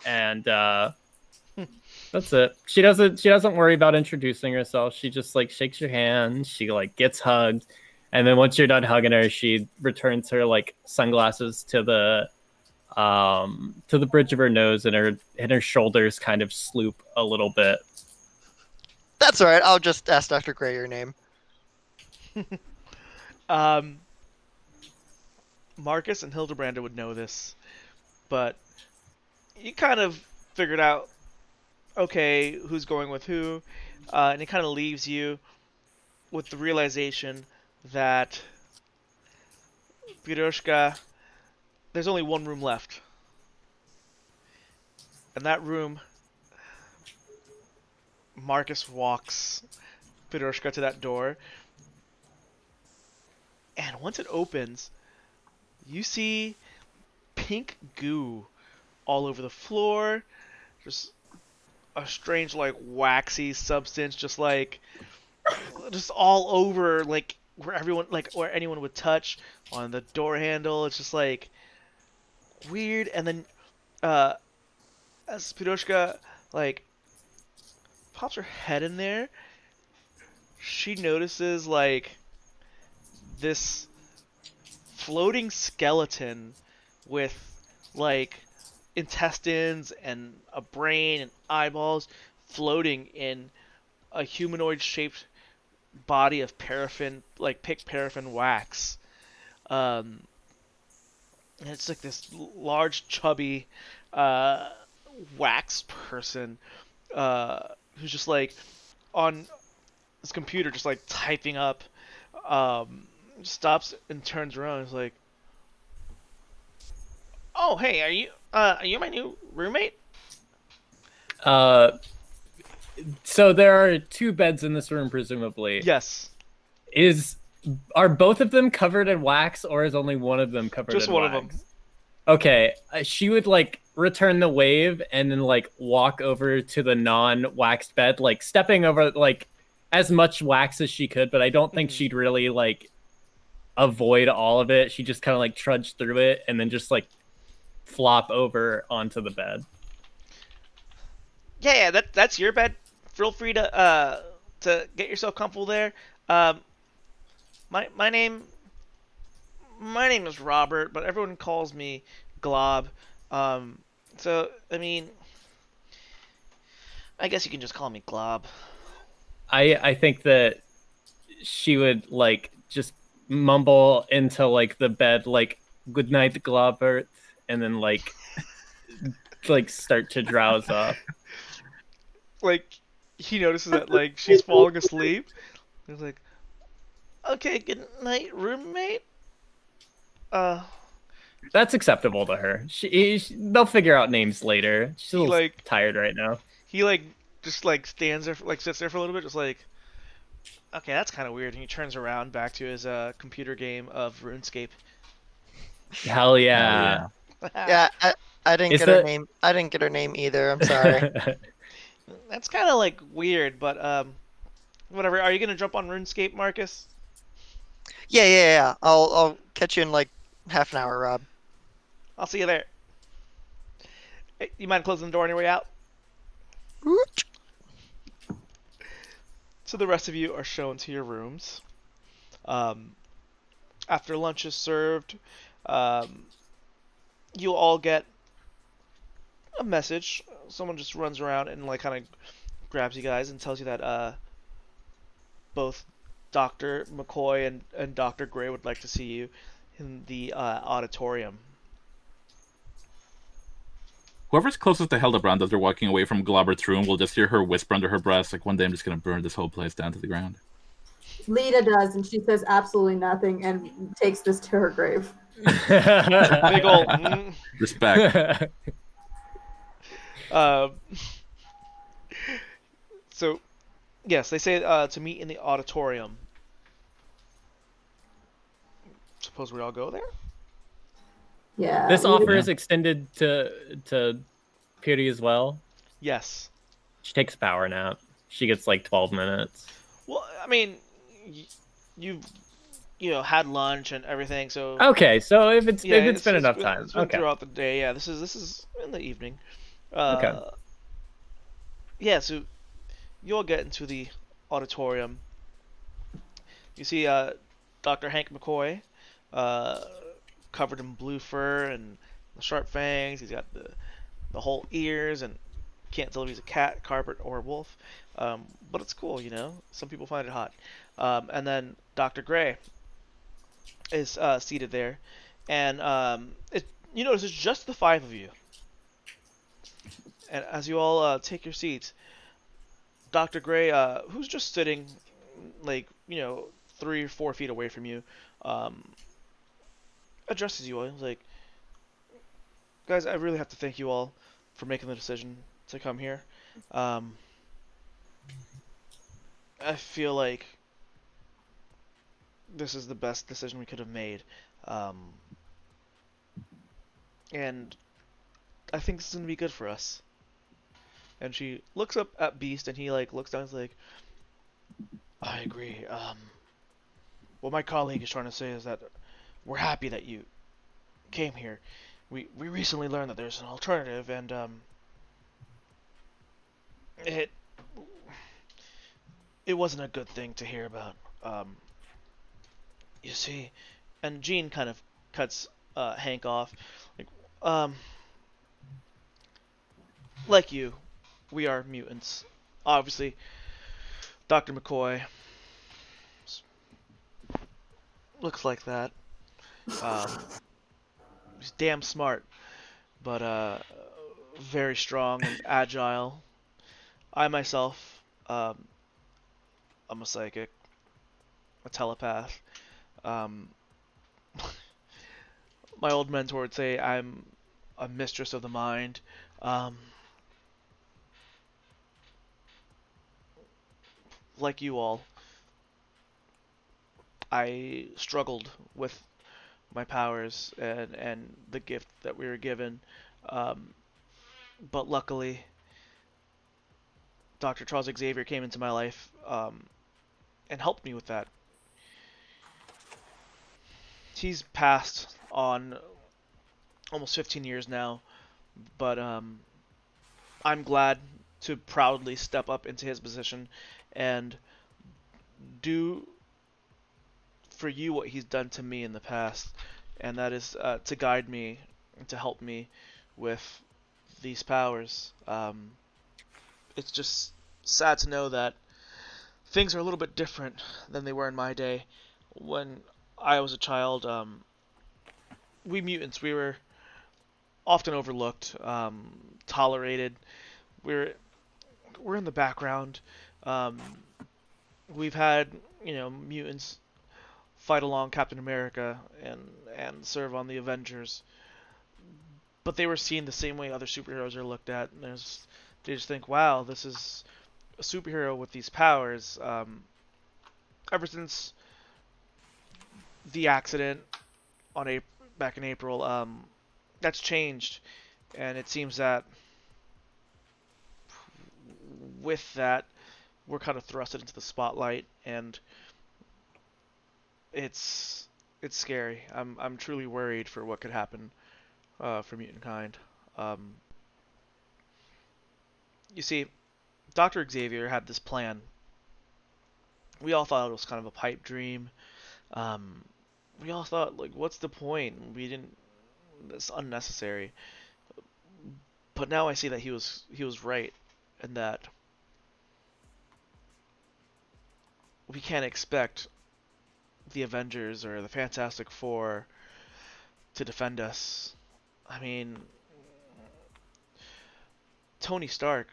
and that's it. She doesn't worry about introducing herself. She just like shakes your hand. She like gets hugged, and then once you're done hugging her, she returns her like sunglasses to the bridge of her nose, and her shoulders kind of sloop a little bit. That's all right. I'll just ask Dr. Gray your name. Marcus and Hildebranda would know this, but you kind of figured out, okay, who's going with who, and it kind of leaves you with the realization that Piroshka, there's only one room left. And that room, Marcus walks Piroshka to that door, and once it opens, you see pink goo all over the floor. Just a strange, like, waxy substance, just all over, like, where anyone would touch on the door handle. It's just, like, weird. And then, as Piroshka, like, pops her head in there, she notices, like, this floating skeleton with like intestines and a brain and eyeballs floating in a humanoid shaped body of paraffin, like pick paraffin wax. And it's like this large chubby wax person who's just like on his computer just like typing up, stops and turns around and is like, "Oh, hey, are you my new roommate?" So there are two beds in this room, presumably. Yes. Are both of them covered in wax, or is only one of them covered in wax? Just one of them. Okay, she would like return the wave and then like walk over to the non-waxed bed, like stepping over like as much wax as she could, but I don't think she'd really like avoid all of it. She just kind of like trudge through it and then just like flop over onto the bed. Yeah, that's your bed. Feel free to get yourself comfortable there. My name is Robert, but everyone calls me Glob. So I mean, I guess you can just call me Glob. I think that she would like just mumble into like the bed like "Good night, Globert," and then like start to drowse off. Like he notices that like she's falling asleep. He's like, "Okay, good night, roommate." That's acceptable to her. They'll figure out names later. She's like tired right now. He like just like stands there, like sits there for a little bit, just like, okay, that's kind of weird. And he turns around back to his computer game of RuneScape. Hell yeah! Yeah, I didn't get her name. I didn't get her name either. I'm sorry. That's kind of like weird, but whatever. Are you gonna jump on RuneScape, Marcus? Yeah. I'll catch you in like half an hour, Rob. I'll see you there. Hey, you mind closing the door on your way out? So the rest of you are shown to your rooms. After lunch is served, you'll all get a message. Someone just runs around and like kind of grabs you guys and tells you that both Dr. McCoy and Dr. Gray would like to see you in the auditorium. Whoever's closest to Hildebrand as they're walking away from Globbert's room will just hear her whisper under her breath, like, one day I'm just going to burn this whole place down to the ground. Lita does, and she says absolutely nothing and takes this to her grave. Big ol' Respect. So, yes, they say to meet in the auditorium. Suppose we all go there? Yeah. This offer is extended to Piri as well. Yes. She takes a power nap. She gets like 12 minutes. Well, I mean, you've had lunch and everything, so okay. So if it's been enough time, it's been throughout the day. Yeah, this is in the evening. Okay. Yeah, so you all get into the auditorium. You see Dr. Hank McCoy, covered in blue fur and the sharp fangs. He's got the whole ears, and can't tell if he's a cat, carpet, or a wolf. But it's cool, Some people find it hot. And then Dr. Gray is seated there, and you notice it's just the five of you. And as you all take your seats, Dr. Gray, who's just sitting, 3 or 4 feet away from you, addresses you all. He's like, guys, I really have to thank you all for making the decision to come here. I feel like this is the best decision we could have made. And I think this is going to be good for us. And she looks up at Beast, and he looks down and is like, I agree. What my colleague is trying to say is that we're happy that you came here. We recently learned that there's an alternative, and it wasn't a good thing to hear about. You see, and Jean kind of cuts Hank off. Like you, we are mutants. Obviously, Dr. McCoy looks like that. He's damn smart, but very strong and agile. I myself, I'm a psychic, a telepath. My old mentor would say I'm a mistress of the mind. Like you all, I struggled with my powers and the gift that we were given, but luckily Dr. Charles Xavier came into my life and helped me with that. He's passed on almost 15 years now, but I'm glad to proudly step up into his position and do for you what he's done to me in the past, and that is to guide me and to help me with these powers. It's just sad to know that things are a little bit different than they were in my day. When I was a child, we mutants, we were often overlooked, tolerated. We're in the background. We've had, mutants fight along Captain America and serve on the Avengers, but they were seen the same way other superheroes are looked at. And they just think, wow, this is a superhero with these powers. Ever since the accident back in April, that's changed, and it seems that with that, we're kind of thrusted into the spotlight, and it's scary. I'm truly worried for what could happen for mutant kind. You see, Dr. Xavier had this plan. We all thought it was kind of a pipe dream. We all thought, like, what's the point? We didn't. It's unnecessary. But now I see that he was right, and that we can't expect the Avengers or the Fantastic Four to defend us. I mean, Tony Stark,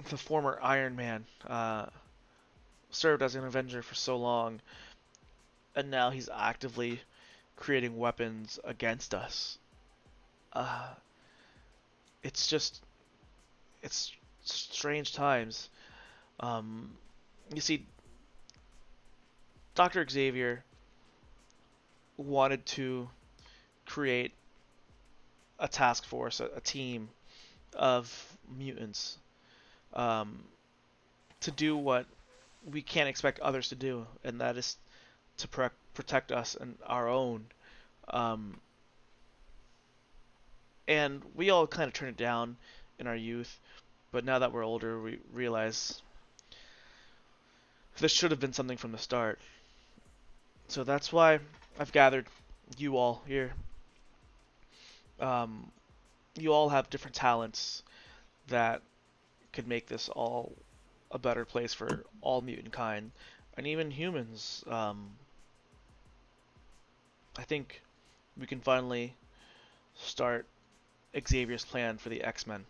the former Iron Man, served as an Avenger for so long, and now he's actively creating weapons against us. It's strange times. You see, Dr. Xavier wanted to create a task force, a team of mutants, to do what we can't expect others to do, and that is to protect us and our own. And we all kind of turned it down in our youth, but now that we're older, we realize this should have been something from the start. So that's why I've gathered you all here. You all have different talents that could make this all a better place for all mutant kind, and even humans. I think we can finally start Xavier's plan for the X-Men.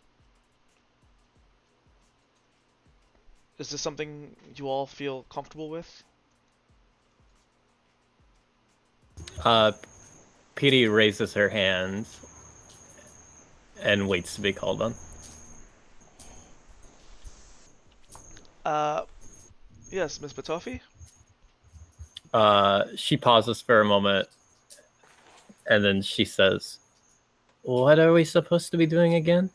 Is this something you all feel comfortable with? Petey raises her hand and waits to be called on. Yes, Miss Batofi? She pauses for a moment, and then she says, "What are we supposed to be doing again?"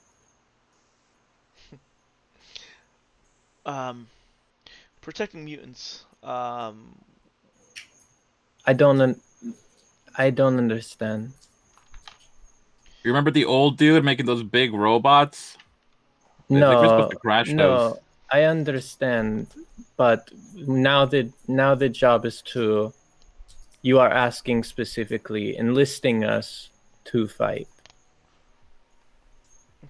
Protecting mutants. I don't understand. You remember the old dude making those big robots? No, like we're supposed to crash those. I understand, but now the job is to. You are asking specifically, enlisting us to fight.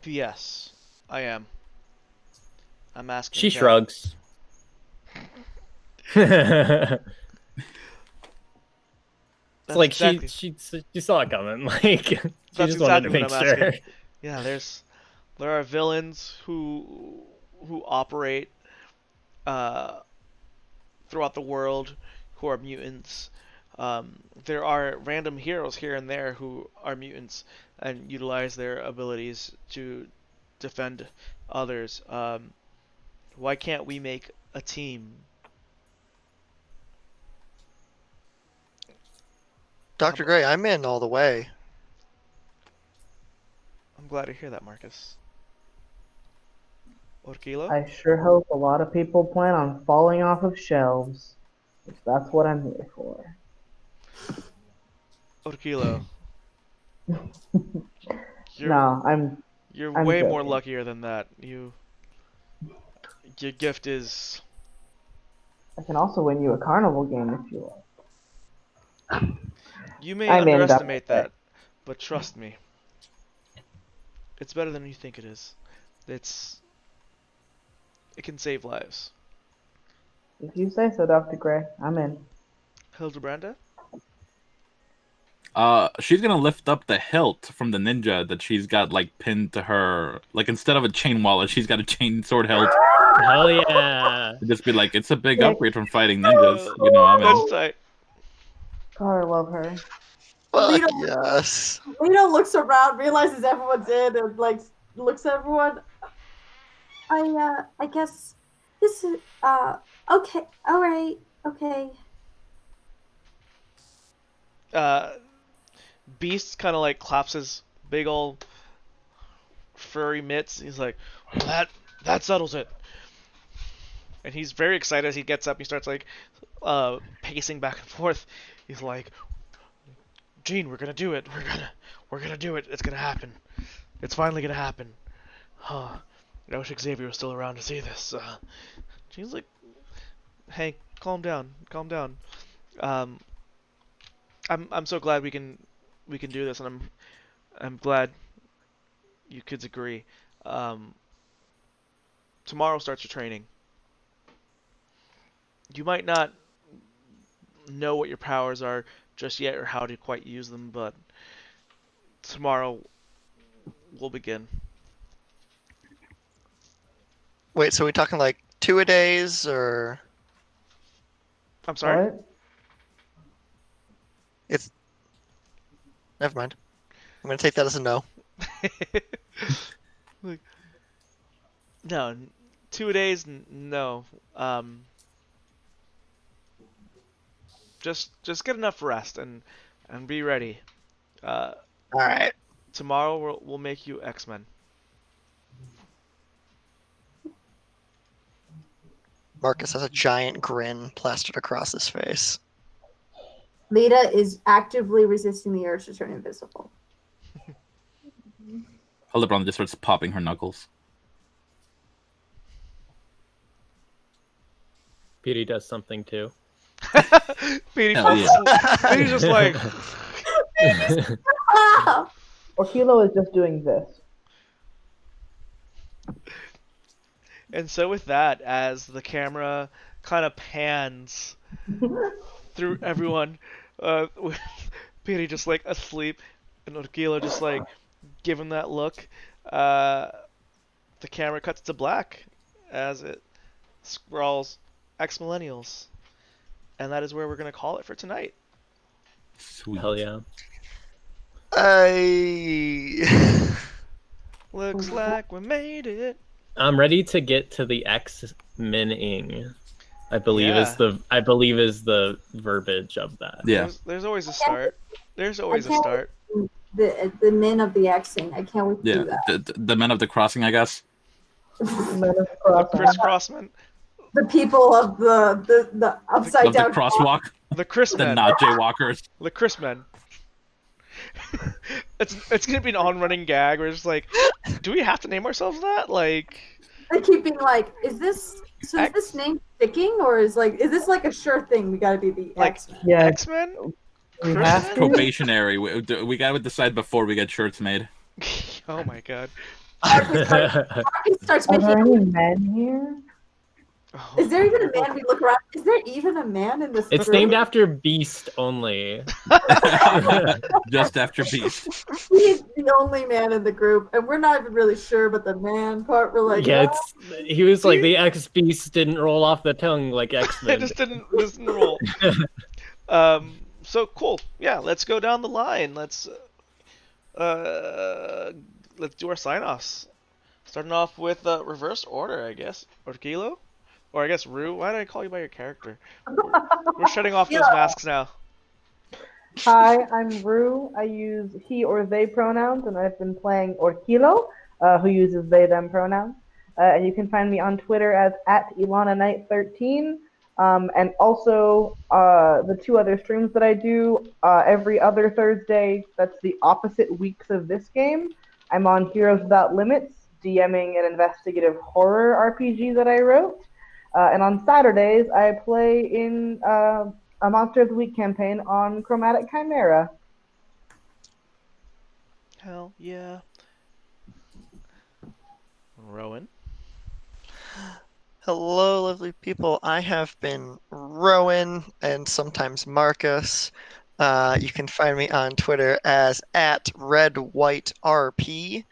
Yes, I am. I'm asking. She shrugs. It's like exactly. she saw it coming. Like she just wanted to make sure. Yeah, there are villains who operate throughout the world who are mutants. There are random heroes here and there who are mutants and utilize their abilities to defend others. Why can't we make a team? Dr. Gray, I'm in all the way. I'm glad to hear that, Marcus. Orquilo? I sure hope a lot of people plan on falling off of shelves. That's what I'm here for. Orquilo. You're way joking. more luckier than that. Your gift is. I can also win you a carnival game if you like. You may underestimate that, but trust me. It's better than you think it is. It can save lives. If you say so, Dr. Gray, I'm in. Hildebranda? She's gonna lift up the hilt from the ninja that she's got like pinned to her. Like instead of a chain wallet, she's got a chain sword hilt. Hell yeah! Just be like, it's a big upgrade from fighting ninjas. You know, I'm in. That's tight. God, I love her. Fuck yes. Lito looks around, realizes everyone's in, and like looks at everyone. I guess this is okay. All right. Okay. Beast kind of like claps his big old furry mitts. He's like, well, that settles it. And he's very excited as he gets up. He starts like pacing back and forth. He's like, Gene, we're gonna do it. We're gonna do it. It's gonna happen. It's finally gonna happen. I wish Xavier was still around to see this. She's like, Hank, calm down, calm down. Um, I'm so glad we can do this, and I'm glad you kids agree. Um, Tomorrow starts your training. You might not know what your powers are just yet or how to quite use them, but tomorrow we'll begin. Wait, so we talking like 2-a-days or I'm sorry? What? it's? Never mind. I'm gonna take that as a no. Like, no, 2 days, no. Just get enough rest and be ready. All right. Tomorrow we'll make you X-Men. Marcus has a giant grin plastered across his face. Lita is actively resisting the urge to turn invisible. Hildebrand just starts popping her knuckles. Petey does something too. Petey Hell Petey's just like, Ah! Orkilo is just doing this. and so with that, as the camera kind of pans through everyone, with Petey just like asleep, and Orkilo just like giving that look, the camera cuts to black as it scrawls X-Millennials. And that is where we're going to call it for tonight. Sweet. Hell yeah. Looks like we made it. I'm ready to get to the X-Mening. I believe Yeah. is the verbiage of that. Yeah. There's always a start. There's always a start. The men of the Xing. I can't wait to do Yeah. that. The men of the crossing, I guess. Chris Crossman. The people of the upside Of the down crosswalk. The Chris The Men. not jaywalkers. The Chris Men. It's gonna be an on-running gag. We're just like, do we have to name ourselves that? Like, They keep being like, is this name sticking, or is this like a sure thing? We gotta be the Like- X. Yeah, X-Men? we Chris have Men? to. Probationary. We gotta decide before we get shirts made. Oh my god. Marcus starts Are there making. any men here? Oh. Is there even a man? We look around. Is there even a man in this? It's group? named after Beast only. Just after Beast. He is the only man in the group, and we're not even really sure. But the man part, we're like, Yeah, "Oh." he was like the X Beast didn't roll off the tongue like It X-Men. just didn't roll. So cool. Yeah, let's go down the line. Let's do our sign-offs. Starting off with reverse order, I guess. Orkilo? Or I guess Rue. Why did I call you by your character? We're shutting off those masks now. Hi, I'm Rue. I use he or they pronouns, and I've been playing Orkilo, who uses they them pronouns. And you can find me on Twitter as @IlanaKnight13. And also the two other streams that I do every other Thursday. That's the opposite weeks of this game. I'm on Heroes Without Limits, DMing an investigative horror RPG that I wrote. And on Saturdays, I play in a Monster of the Week campaign on Chromatic Chimera. Hell yeah. Rowan. Hello, lovely people. I have been Rowan and sometimes Marcus. You can find me on Twitter as @RedWhiteRP.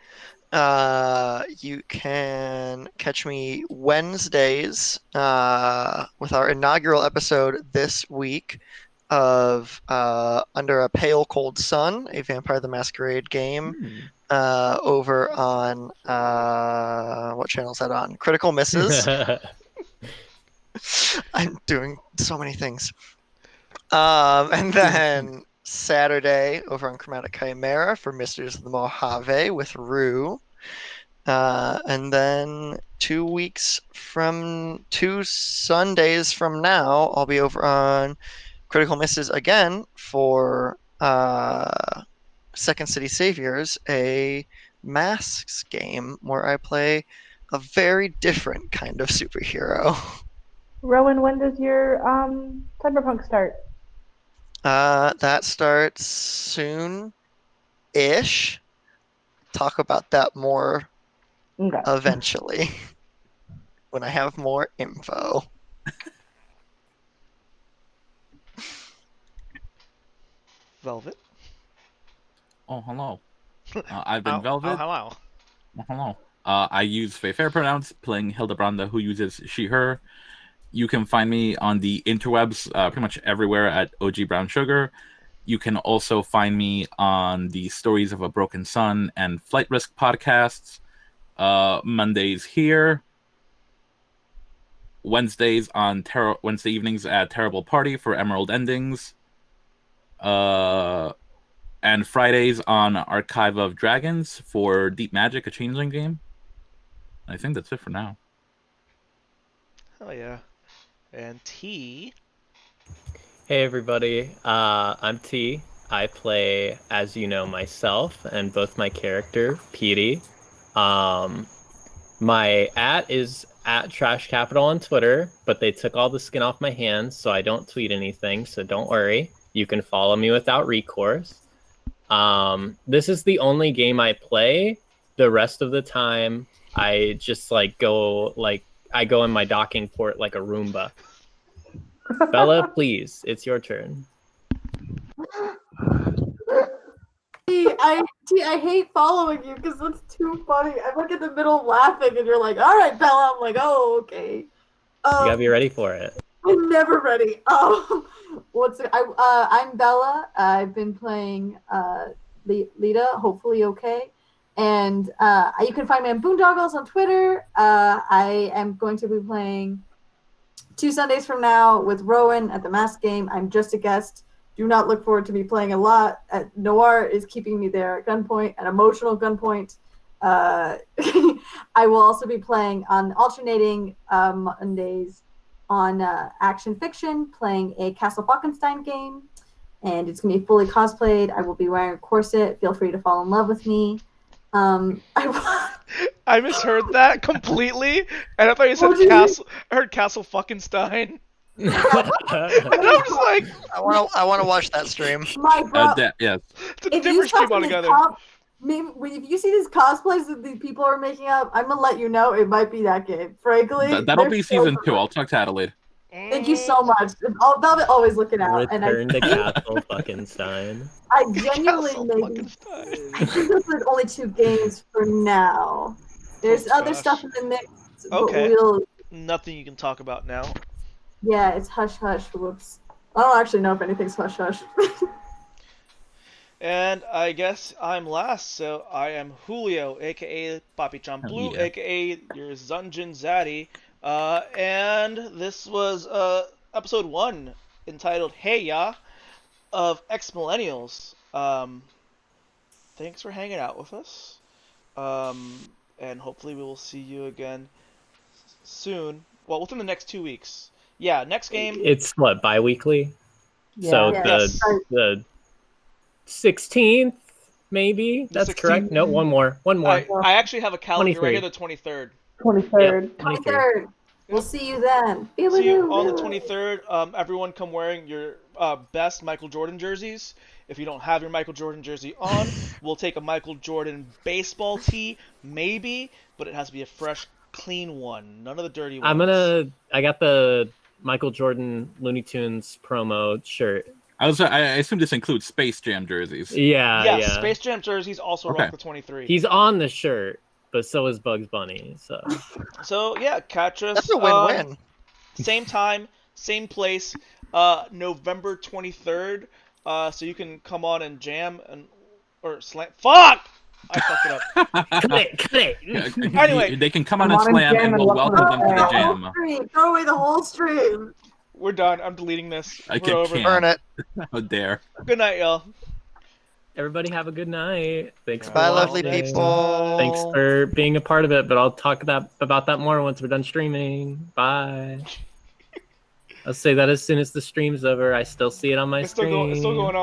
You can catch me Wednesdays with our inaugural episode this week of Under a Pale Cold Sun, a Vampire the Masquerade game, over on what channel is that on? Critical Misses. I'm doing so many things. And then Saturday over on Chromatic Chimera for Mysteries of the Mojave with Rue. And then 2 Sundays from now, I'll be over on Critical Misses again for Second City Saviors, a masks game where I play a very different kind of superhero. Rowan, when does your cyberpunk start? That starts soon-ish. Talk about that more Okay. eventually when I have more info. Velvet. Oh, hello. I've been Velvet. Hello. Oh, hello. I use fair pronouns, playing Hildebranda, who uses she, her. You can find me on the interwebs pretty much everywhere at OG Brown Sugar. You can also find me on the Stories of a Broken Sun and Flight Risk podcasts. Mondays here. Wednesdays on Wednesday evenings at Terrible Party for Emerald Endings. And Fridays on Archive of Dragons for Deep Magic, a Changeling game. I think that's it for now. Hell yeah. And T. Hey everybody, I'm T. I play, as you know, myself and both my character, Petey. My @ is @Trash Capital on Twitter, but they took all the skin off my hands, so I don't tweet anything, so don't worry. You can follow me without recourse. This is the only game I play. The rest of the time, I just I go in my docking port like a Roomba. Bella, please, it's your turn. I hate following you because it's too funny. I'm like in the middle of laughing and you're like, all right, Bella. I'm like, oh, okay. You gotta be ready for it. I'm never ready. I'm Bella. I've been playing Lita, hopefully okay. And you can find me on Boondoggles on Twitter. I am going to be playing 2 Sundays from now with Rowan at the Mask Game. I'm just a guest. Do not look forward to me playing a lot. Noir is keeping me there at gunpoint, at emotional gunpoint. I will also be playing on alternating Mondays on Action Fiction, playing a Castle Falkenstein game. And it's going to be fully cosplayed. I will be wearing a corset. Feel free to fall in love with me. I misheard that completely, and I thought you said Castle. I heard Castle Falkenstein. And I was like, I want to watch that stream. My bro, Yes. It's a different stream altogether. If you see these cosplays that the people are making up, I'm gonna let you know it might be that game. Frankly, That'll be season 2. I'll talk to Adelaide. Thank you so much. Velvet always looking out. Return to Castle Falkenstein. I genuinely I think those are only 2 games for now. There's other stuff in the mix. Okay. Nothing you can talk about now. Yeah, it's hush hush. Whoops. I don't actually know if anything's hush hush. And I guess I'm last, so I am Julio, aka Papi Champloo, aka your Zunjin Zaddy. And this was episode 1 entitled Hey Ya of X-Millennials. Thanks for hanging out with us. And hopefully we will see you again soon. Well, within the next 2 weeks. Yeah, next game. It's what, bi-weekly? Yeah. So Yes. the 16th, maybe? That's 16th? correct. No, one more. I actually have a calendar 23. right here, the 23rd. 23rd. Yep, 23rd. 23rd. We'll see you then. See you on the 23rd. Everyone come wearing your best Michael Jordan jerseys. If you don't have your Michael Jordan jersey on, we'll take a Michael Jordan baseball tee, maybe, but it has to be a fresh, clean one. None of the dirty ones. I got the Michael Jordan Looney Tunes promo shirt. I assume this includes Space Jam jerseys. Yeah. Space Jam jerseys also rock the 23. He's on the shirt, but so is Bugs Bunny. So yeah, catch us. That's a win-win. Same time, same place, November 23rd. So you can come on and jam or slam. Fuck! I fucked it up. Cut it. Anyway, they can come on and slam, and we'll welcome them to the jam. Throw away the whole stream. We're done. I'm deleting this. I We're over. can't. Burn it. How dare. Good night, y'all. Everybody have a good night. Thanks for Bye, lovely watching. people. Thanks for being a part of it, but I'll talk about that more once we're done streaming. Bye. I'll say that as soon as the stream's over. I still see it on my screen. It's still going on.